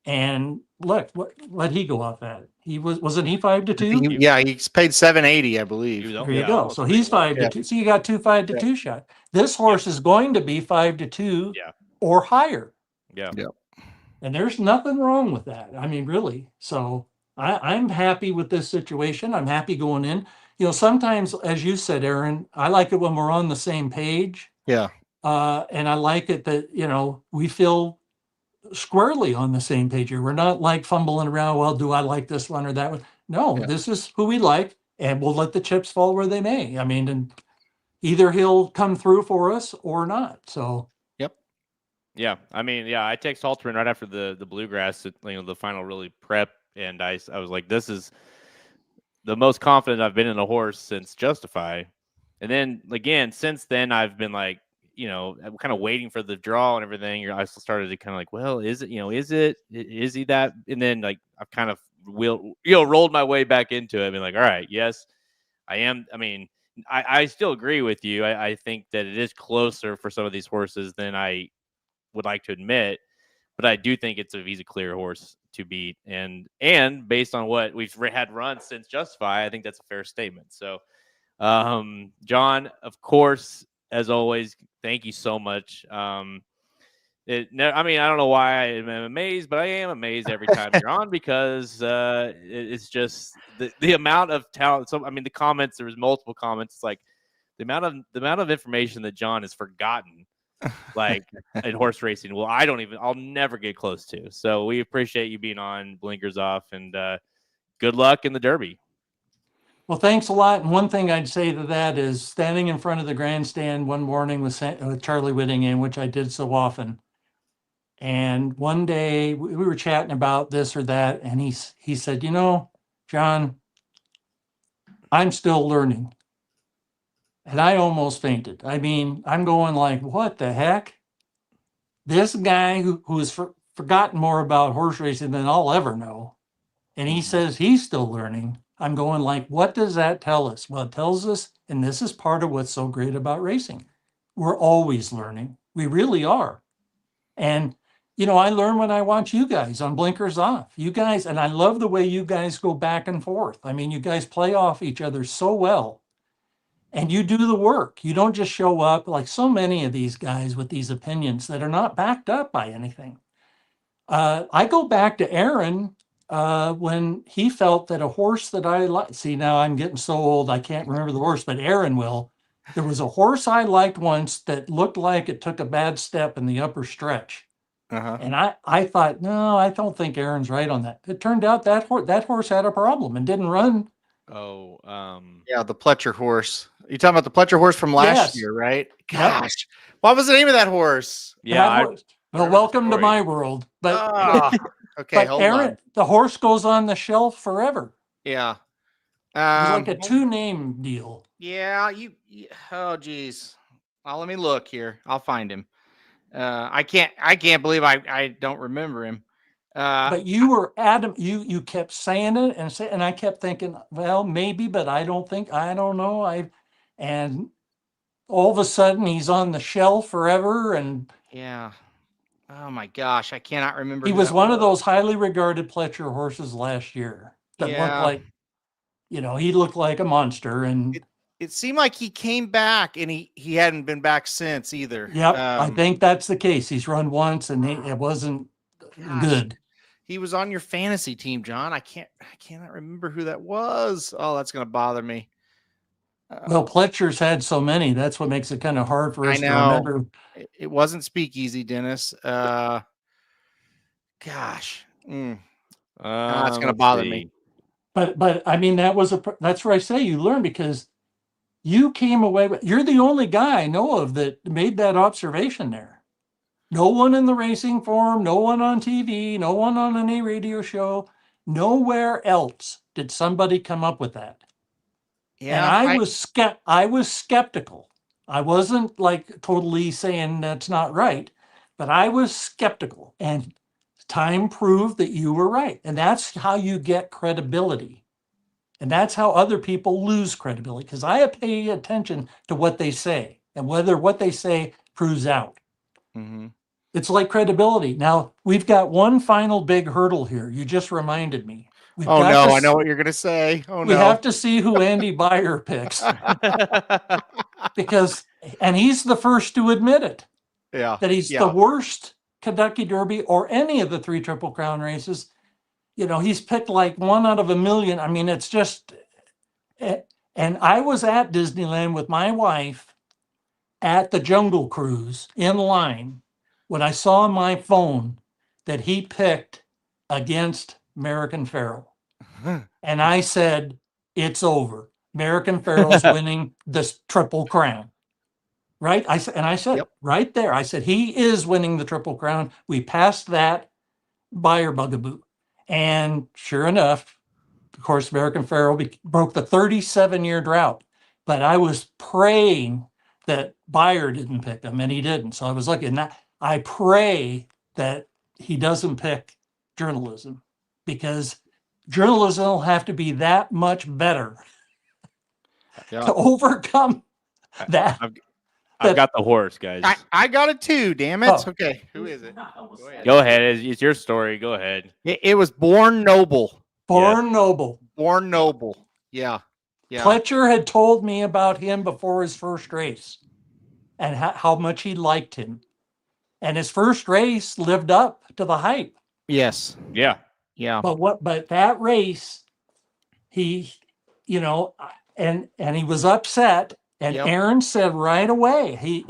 and look, what he go off at? He wasn't he 5-2? Yeah, he's paid $780, I believe. There you go. So he's 5-2. So you got 2 5-2 shot. This horse is going to be 5-2 or higher. Yeah. And there's nothing wrong with that. I mean, really. So I'm happy with this situation. I'm happy going in. Sometimes, as you said, Aaron, I like it when we're on the same page. Yeah. And I like it that, we feel squarely on the same page here. We're not like fumbling around, well, do I like this one or that one? No, This is who we like, and we'll let the chips fall where they may. I mean, and either he'll come through for us or not. So. Yeah, I mean, I text Halterin right after the bluegrass, the final really prep, and I was like, this is the most confident I've been in a horse since Justify. And then again, since then I've been like, I'm kind of waiting for the draw and everything. I started to kind of like, well, is he that? And then like I've kind of rolled my way back into it. I mean, like, all right, yes, I am. I mean, I still agree with you. I think that it is closer for some of these horses than I would like to admit, but I do think he's a clear horse to beat, and based on what we've had run since Justify, I think that's a fair statement. So, John, of course, as always, thank you so much. I mean, I don't know why I'm amazed, but I am amazed every time you're on because it's just the amount of talent. So, I mean, the comments, there was multiple comments. It's like the amount of information that John has forgotten. Like in horse racing, I'll never get close to. So we appreciate you being on Blinkers Off, and good luck in the Derby. Well, thanks a lot. And one thing I'd say to that is standing in front of the grandstand one morning with Charlie Whittingham, which I did so often. And one day we were chatting about this or that, and he said, John, I'm still learning. And I almost fainted. I mean, I'm going like, what the heck? This guy who has forgotten more about horse racing than I'll ever know. And he says he's still learning. I'm going like, what does that tell us? Well, it tells us, and this is part of what's so great about racing. We're always learning. We really are. And, I learn when I watch you guys on Blinkers Off. You guys, and I love the way you guys go back and forth. I mean, you guys play off each other so well. And you do the work. You don't just show up like so many of these guys with these opinions that are not backed up by anything. I go back to Aaron when he felt that a horse that I like. See, now I'm getting so old, I can't remember the horse, but Aaron will. There was a horse I liked once that looked like it took a bad step in the upper stretch. And I thought, no, I don't think Aaron's right on that. It turned out that horse had a problem and didn't run. Yeah, the Pletcher horse. You talking about the Pletcher horse from last year, right? Gosh, what was the name of that horse? Yeah, well, welcome to my world. But okay, but Aaron, the horse goes on the shelf forever. Yeah, it's like a 2-name deal. Yeah, oh geez. Well, let me look here. I'll find him. I can't believe I don't remember him. But you were adamant. You kept saying it and I kept thinking, well, maybe, but I don't know. And all of a sudden he's on the shelf forever. And yeah. Oh my gosh, I cannot remember. He was one of those highly regarded Pletcher horses last year that looked like, he looked like a monster. And it seemed like he came back and he hadn't been back since either. Yep, I think that's the case. He's run once and it wasn't good. He was on your fantasy team, John. I cannot remember who that was. Oh, that's going to bother me. Well, Pletcher's had so many. That's what makes it kind of hard for us to remember. It wasn't Speakeasy, Dennis. Gosh. It's going to bother me. But I mean, that's where I say you learn, because you came away with, you're the only guy I know of that made that observation there. No one in the racing forum, no one on TV, no one on any radio show, nowhere else did somebody come up with that. Yeah, and I was skeptical. I wasn't like totally saying that's not right, but I was skeptical, and time proved that you were right. And that's how you get credibility. And that's how other people lose credibility, because I pay attention to what they say and whether what they say proves out. Mm-hmm. It's like credibility. Now, we've got one final big hurdle here. You just reminded me. I know what you're going to say. We have to see who Andy Beyer picks. And he's the first to admit it. Yeah. That he's the worst Kentucky Derby or any of the 3 Triple Crown races. You know, he's picked like 1 out of a million. I mean, it's just, and I was at Disneyland with my wife at the Jungle Cruise in line when I saw on my phone that he picked against American Pharoah. And I said, it's over. American Pharoah's winning this Triple Crown. Right? I said right there, I said, he is winning the Triple Crown. We passed that Beyer bugaboo. And sure enough, of course, American Pharoah broke the 37-year drought. But I was praying that Beyer didn't pick him, and he didn't. So I was looking at that. I pray that he doesn't pick journalism, because journalism will have to be that much better to overcome that. I've got the horse, guys. I got it too, damn it. Oh. Okay, who is it? Go ahead. It's your story. Go ahead. It was Born Noble. Born Noble. Yeah. Pletcher had told me about him before his first race and how much he liked him. And his first race lived up to the hype. Yes. Yeah. But that race, he, and he was upset. And Aaron said right away,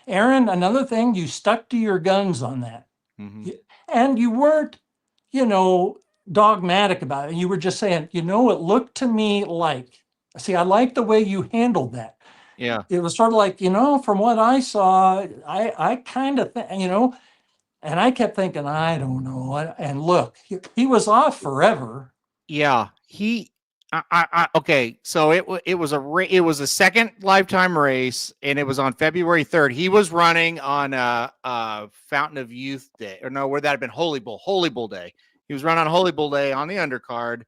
Aaron, another thing, you stuck to your guns on that. Mm-hmm. And you weren't, dogmatic about it. You were just saying, it looked to me like, I like the way you handled that. Yeah. It was sort of like, from what I saw, I kind of, and I kept thinking, I don't know. And look, he was off forever. Yeah. Okay, so it was a second lifetime race, and it was on February 3rd. He was running on Fountain of Youth Day, or no, where that had been Holy Bull Day. He was running on Holy Bull Day on the undercard.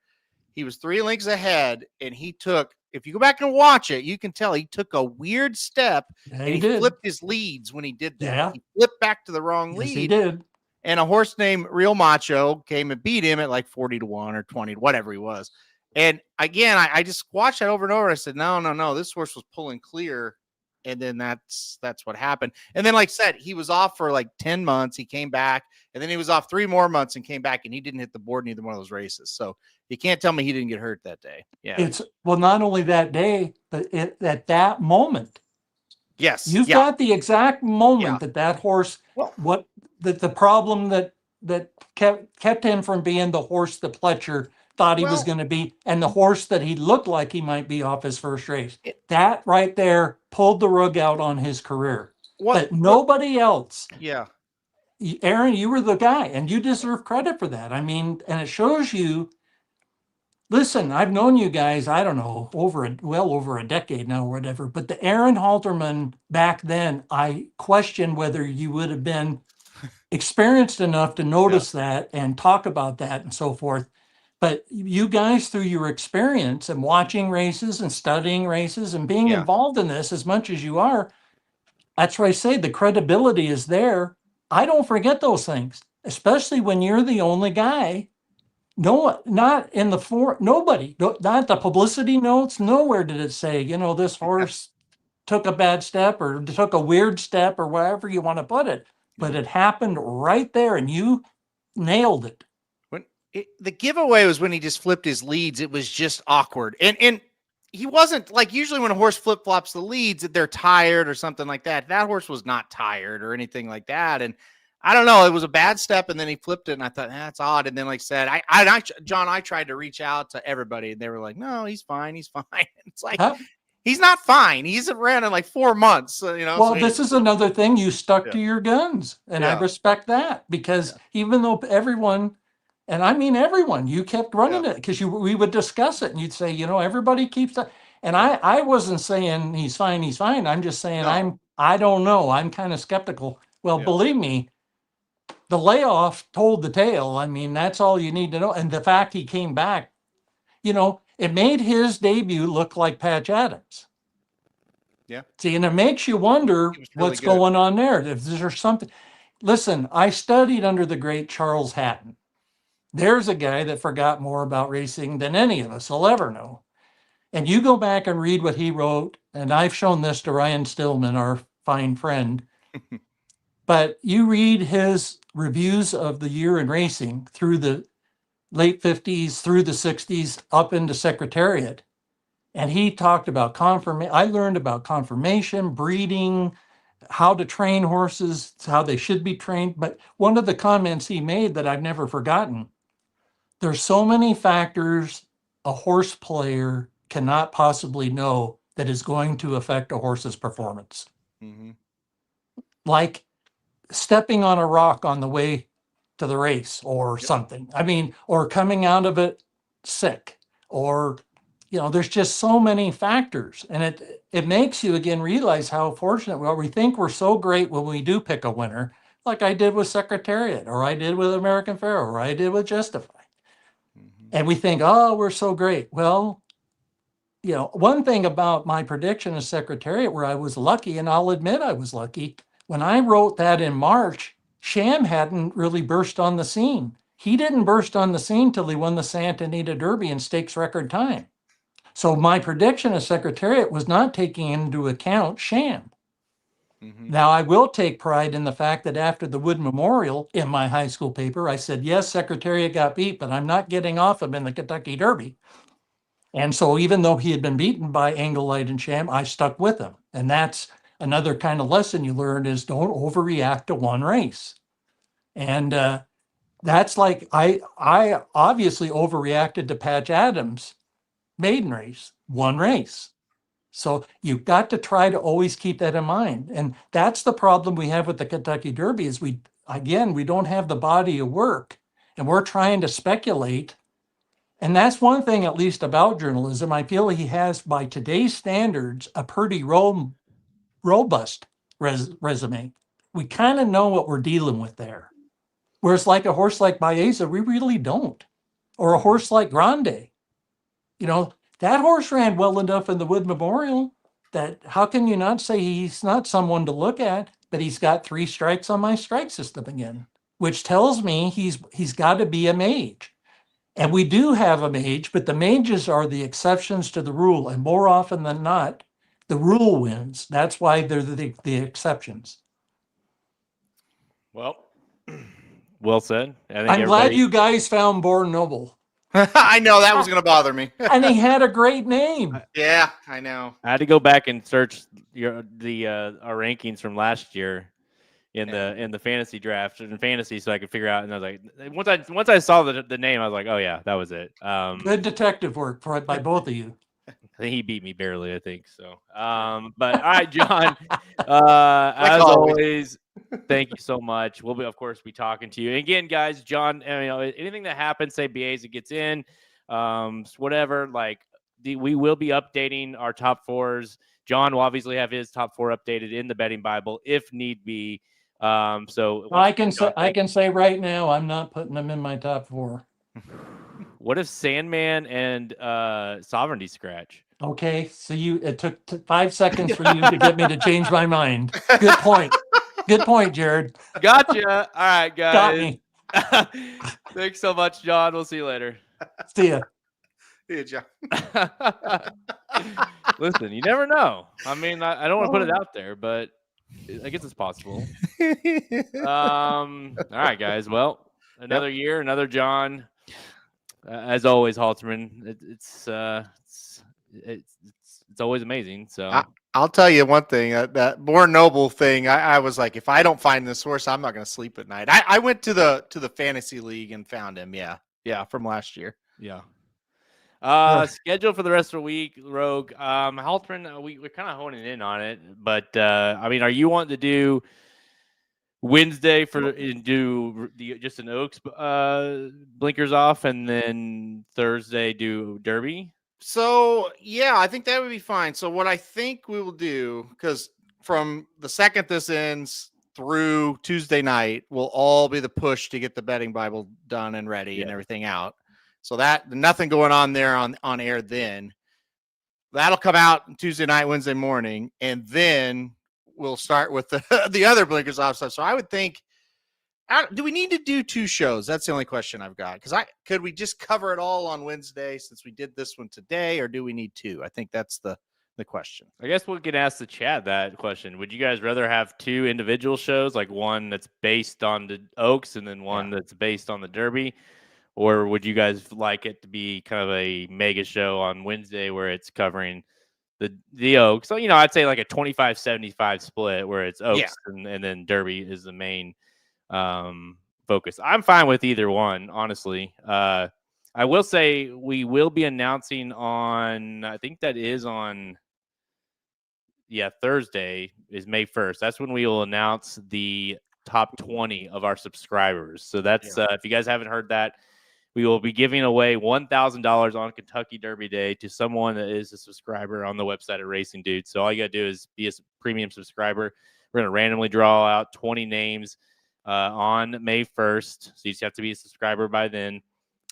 He was 3 lengths ahead, and he took. If you go back and watch it, you can tell he took a weird step, and he flipped his leads when he did that. Yeah. He flipped back to the wrong lead. He did. And a horse named Real Macho came and beat him at like 40-1 or 20, whatever he was. And again, I just watched that over and over. I said, no, this horse was pulling clear. And then that's what happened. And then, like I said, he was off for like 10 months. He came back, and then he was off 3 more months and came back, and he didn't hit the board in either one of those races. So you can't tell me he didn't get hurt that day. Yeah. Not only that day, but at that moment. Yes. You've got the exact moment that horse, the problem that kept him from being the horse that Pletcher thought he was going to be, and the horse that he looked like he might be off his first race. That right there pulled the rug out on his career. But nobody else. Yeah. Aaron, you were the guy, and you deserve credit for that. I mean, and it shows you, listen, I've known you guys, I don't know, well over a decade now or whatever, but the Aaron Halterman back then, I question whether you would have been experienced enough to notice that and talk about that and so forth. But you guys, through your experience and watching races and studying races and being involved in this as much as you are, that's why I say the credibility is there. I don't forget those things, especially when you're the only guy No, not in the nobody, not the publicity notes. Nowhere did it say, this horse took a bad step or took a weird step or wherever you want to put it. But it happened right there and you nailed it. The giveaway was when he just flipped his leads. It was just awkward. And he wasn't like, usually when a horse flip flops the leads, they're tired or something like that. That horse was not tired or anything like that. And I don't know, it was a bad step. And then he flipped it and I thought, that's odd. And then, like I said, John, I tried to reach out to everybody and they were like, no, he's fine. He's fine. It's like, he's not fine. He's ran in like 4 months. Well, this is another thing. You stuck to your guns. And I respect that because even though everyone, and I mean everyone, you kept running it because we would discuss it and you'd say, everybody keeps that. And I wasn't saying he's fine. I'm just saying I don't know. I'm kind of skeptical. Well, believe me, the layoff told the tale. I mean, that's all you need to know. And the fact he came back, it made his debut look like Patch Adams. Yeah. See, and it makes you wonder really what's going on there. If there's something. Listen, I studied under the great Charles Hatton. There's a guy that forgot more about racing than any of us will ever know. And you go back and read what he wrote, and I've shown this to Ryan Stillman, our fine friend. But you read his reviews of the year in racing through the late 50s, through the 60s, up into Secretariat. And he talked about I learned about conformation, breeding, how to train horses, how they should be trained. But one of the comments he made that I've never forgotten, there's so many factors a horse player cannot possibly know that is going to affect a horse's performance. Mm-hmm. Like stepping on a rock on the way to the race or something. I mean, or coming out of it sick or, there's just so many factors. And it makes you again realize how fortunate we are. We think we're so great when we do pick a winner, like I did with Secretariat or I did with American Pharoah or I did with Justify. Mm-hmm. And we think, oh, we're so great. Well, one thing about my prediction of Secretariat where I was lucky, and I'll admit I was lucky, when I wrote that in March, Sham hadn't really burst on the scene. He didn't burst on the scene till he won the Santa Anita Derby in stakes record time. So my prediction of Secretariat was not taking into account Sham. Mm-hmm. Now, I will take pride in the fact that after the Wood Memorial in my high school paper, I said, yes, Secretariat got beat, but I'm not getting off him in the Kentucky Derby. And so even though he had been beaten by Angle Light and Sham, I stuck with him. And that's another kind of lesson you learn is don't overreact to one race. And that's like, I obviously overreacted to Patch Adams' maiden race, one race. So you've got to try to always keep that in mind. And that's the problem we have with the Kentucky Derby is we don't have the body of work and we're trying to speculate. And that's one thing, at least about journalism, I feel he has, by today's standards, a pretty robust resume. We kind of know what we're dealing with there. Whereas like a horse like Baeza, we really don't. Or a horse like Grande. That horse ran well enough in the Wood Memorial that how can you not say he's not someone to look at, but he's got 3 strikes on my strike system again, which tells me he's got to be a mage. And we do have a mage, but the mages are the exceptions to the rule. And more often than not, the rule wins. That's why they're the exceptions. Well said. I'm glad you guys found Born Noble. I know that was going to bother me. And he had a great name. Yeah, I know. I had to go back and search our rankings from last year in the fantasy draft and fantasy, so I could figure out. And I was like, once I saw the name, I was like, oh yeah, that was it. Good detective work by both of you. I think he beat me barely. I think so. But all right, John. As always, thank you so much. We'll of course be talking to you and again, guys. John, anything that happens, say Baeza gets in, whatever. We will be updating our top 4s. John will obviously have his top 4 updated in the betting Bible if need be. So I can say right now, I'm not putting them in my top 4. What if Sandman and Sovereignty scratch? Okay, so it took 5 seconds for you to get me to change my mind. Good point. Good point, Jared. Gotcha. All right, guys. Got me. Thanks so much, John. We'll see you later. See ya. Yeah, John. Listen, you never know. I mean, I don't want to put it out there, but I guess it's possible. All right, guys. Well, another year, another John. As always, Halterman. It's always amazing. So I'll tell you one thing. That Born Noble thing. I was like, if I don't find this horse, I'm not going to sleep at night. I went to the fantasy league and found him. Yeah, from last year. yeah. Schedule for the rest of the week, Rogue. Halterman, we're kind of honing in on it, but I mean, are you wanting to do Wednesday do just an Oaks blinkers off, and then Thursday do Derby? So yeah, I think that would be fine. So what I think we will do, because from the second this ends through Tuesday night, will all be the push to get the betting Bible done and ready and everything out. So that nothing going on there on air then. That'll come out Tuesday night, Wednesday morning, and then we'll start with the other blinkers off stuff. So I would think, do we need to do 2 shows? That's the only question I've got. Because could we just cover it all on Wednesday since we did this one today, or do we need 2? I think that's the question. I guess we could ask the chat that question. Would you guys rather have 2 individual shows, like one that's based on the Oaks and then one that's based on the Derby? Or would you guys like it to be kind of a mega show on Wednesday where it's covering the Oaks? So, I'd say like a 25-75 split where it's Oaks and then Derby is the main focus. I'm fine with either one, honestly. I will say we will be announcing on, I think that is on, Thursday is May 1st. That's when we will announce the top 20 of our subscribers. So that's, if you guys haven't heard that, we will be giving away $1,000 on Kentucky Derby Day to someone that is a subscriber on the website at Racing Dude. So all you got to do is be a premium subscriber. We're going to randomly draw out 20 names on May 1st. So you just have to be a subscriber by then.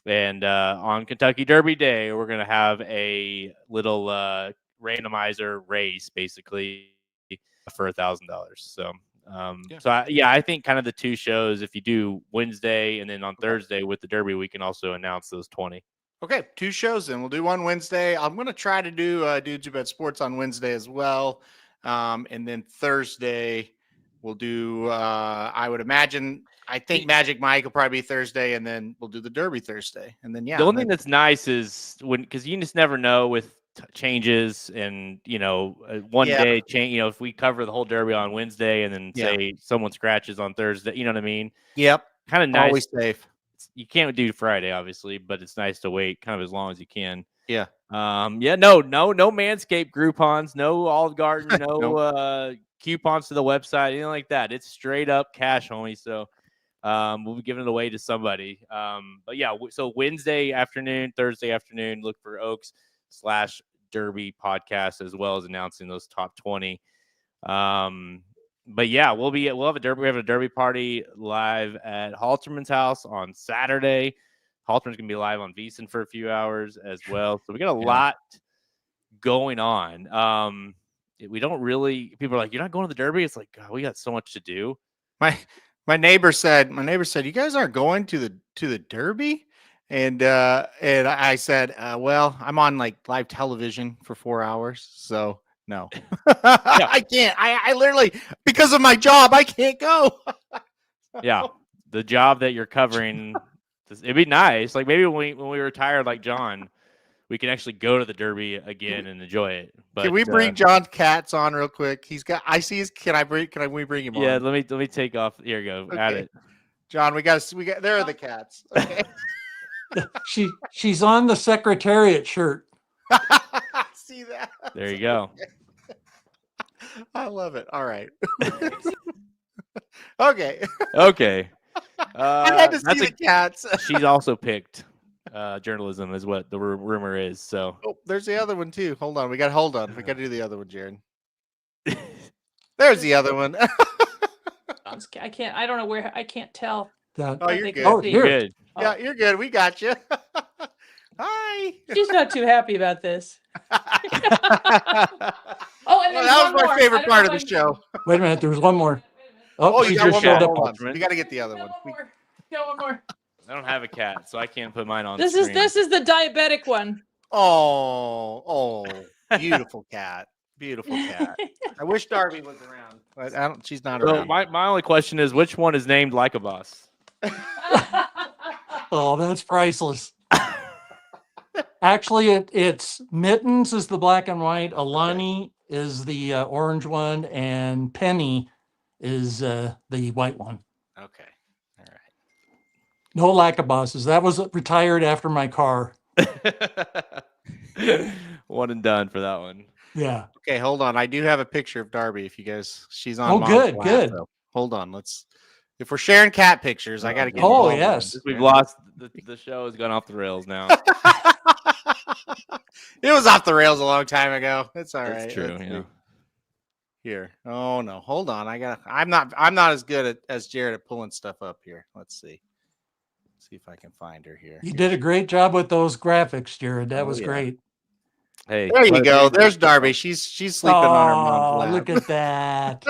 And on Kentucky Derby Day, we're going to have a little randomizer race, basically, for $1,000. So I think kind of the 2 shows, if you do Wednesday and then on Thursday with the Derby, we can also announce those 20. Okay, 2 shows then. We'll do one Wednesday. I'm going to try to do Dudes Who Bet Sports on Wednesday as well. And then Thursday we'll do, I would imagine, I think Magic Mike will probably be Thursday, and then we'll do the Derby Thursday. And then, the only thing that's nice is because you just never know with changes and, one day change, if we cover the whole Derby on Wednesday and then say someone scratches on Thursday, you know what I mean? Yep. Kind of nice. Always safe. You can't do Friday, obviously, but it's nice to wait kind of as long as you can. Yeah. No Manscaped Groupons, no Olive Garden, no coupons to the website, anything like that. It's straight up cash, homie. So we'll be giving it away to somebody. But yeah, so Wednesday afternoon, Thursday afternoon, look for Oaks/Derby podcast, as well as announcing those top 20. But yeah, we'll have a Derby. We have a Derby party live at Halterman's house on Saturday. Halterman's gonna be live on VSiN for a few hours as well. So we got a lot going on. We don't really. People are like, "You're not going to the Derby?" It's like, God, we got so much to do. My neighbor said, "You guys aren't going to the Derby?" And I said, "Well, I'm on like live television for 4 hours, so no, I can't. I literally, because of my job, I can't go." Yeah, the job that you're covering, it'd be nice. Like maybe when we retire, like John, we can actually go to the Derby again and enjoy it. But can we bring John Katz on real quick? I see his. Can we bring him on? Yeah, let me take off. Here you go. Okay. Add it. John, we got. There are the cats. Okay. She's on the Secretariat shirt. See that? There you go. I love it. All right. Okay. I had to see the cats. She's also picked journalism, is what the rumor is. So there's the other one too. Hold on. We got to do the other one, Jared. There's the other one. I can't. I don't know where. I can't tell. Oh, you're good. Oh, you're good. Yeah, you're good. We got you. Hi. She's not too happy about this. Oh, and there's that one was my more. favorite part of the show. Wait a minute. There was one more. Oh, she you got just one showed more. up. Hold on. We got to get the other one. Got one more. I don't have a cat, so I can't put mine on. This screen. is the diabetic one. Oh, beautiful cat. Beautiful cat. I wish Darby was around, but she's not So around. my only question is, which one is named like a boss? Oh, that's priceless. Actually, it's Mittens is the black and white, Alani is the orange one, and Penny is the white one. Okay. All right. No lack of bosses. That was retired after my car. One and done for that one. Yeah. Okay, hold on. I do have a picture of Darby. If you guys, she's on. Oh, Mom's good, lap, good. so hold on. If we're sharing cat pictures, I got to get. Oh, involved in yes. this. We've lost the show has gone off the rails now. It was off the rails a long time ago. It's all right. That's true. Let's Yeah. see. Here. Oh no. Hold on. I'm not as good as Jared at pulling stuff up here. Let's see. See if I can find her here. You did a great job with those graphics, Jared. That Oh, was yeah. great. Hey, There you go. There's Darby. She's sleeping on her mom's lap. Look at that.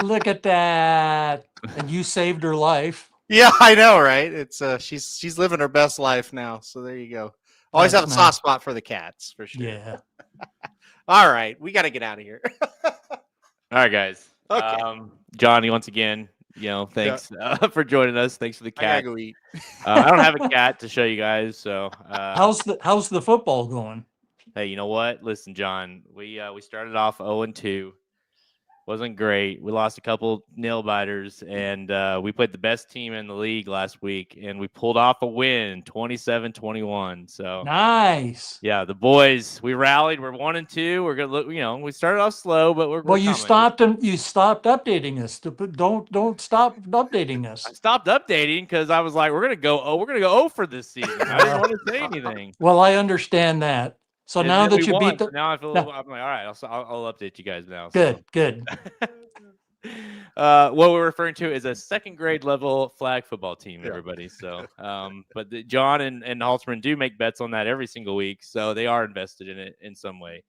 Look at that. And you saved her life. Yeah, I know, right? It's she's living her best life now. So there you go. Always That's have a nice. soft spot for the cats, for sure. Yeah. All right, we got to get out of here. All right, guys. Okay. Johnny, once again, thanks for joining us. Thanks for the I gotta cat. go eat. I don't have a cat to show you guys, so How's the football going? hey, you know what? Listen, John, we started off 0-2. Wasn't great. We lost a couple nail biters, and we played the best team in the league last week, and we pulled off a win, 27-21. So Nice. yeah, the boys, we rallied. We're 1-2. We're gonna look. We started off slow, but we're Well, you coming. stopped updating us. Don't stop updating us. I stopped updating because I was like, we're gonna go 0 for this season. I didn't want to say anything. Well, I understand that. So And now then that we you won, beat the so now I feel. I'm like, all right, I'll update you guys now. good, good. What we're referring to is a second grade level flag football team, everybody. So, but John and Halterman do make bets on that every single week, so they are invested in it in some way.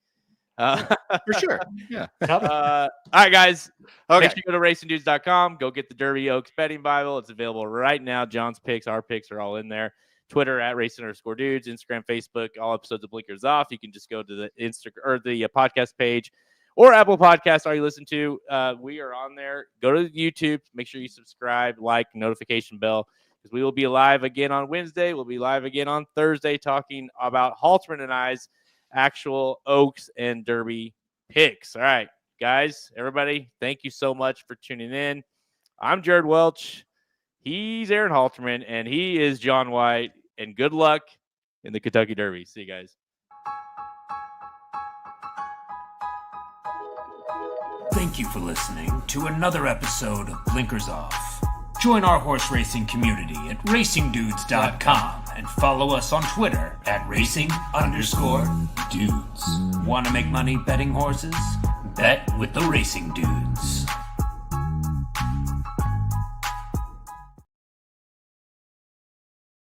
For sure. Yeah. All right, guys. Okay. Make sure you go to racingdudes.com. Go get the Derby Oaks betting Bible. It's available right now. John's picks, our picks are all in there. Twitter at @racing_dudes, Instagram, Facebook, all episodes of Blinkers Off. You can just go to the Instagram or the podcast page or Apple Podcasts. All you listen to, we are on there. Go to YouTube. Make sure you subscribe, like, notification bell, because we will be live again on Wednesday. We'll be live again on Thursday talking about Halterman and I's actual Oaks and Derby picks. All right, guys, everybody, thank you so much for tuning in. I'm Jared Welch. He's Aaron Halterman, and he is Jon White. And good luck in the Kentucky Derby. See you guys. Thank you for listening to another episode of Blinkers Off. Join our horse racing community at racingdudes.com and follow us on Twitter at racing_dudes. Want to make money betting horses? Bet with the Racing Dudes.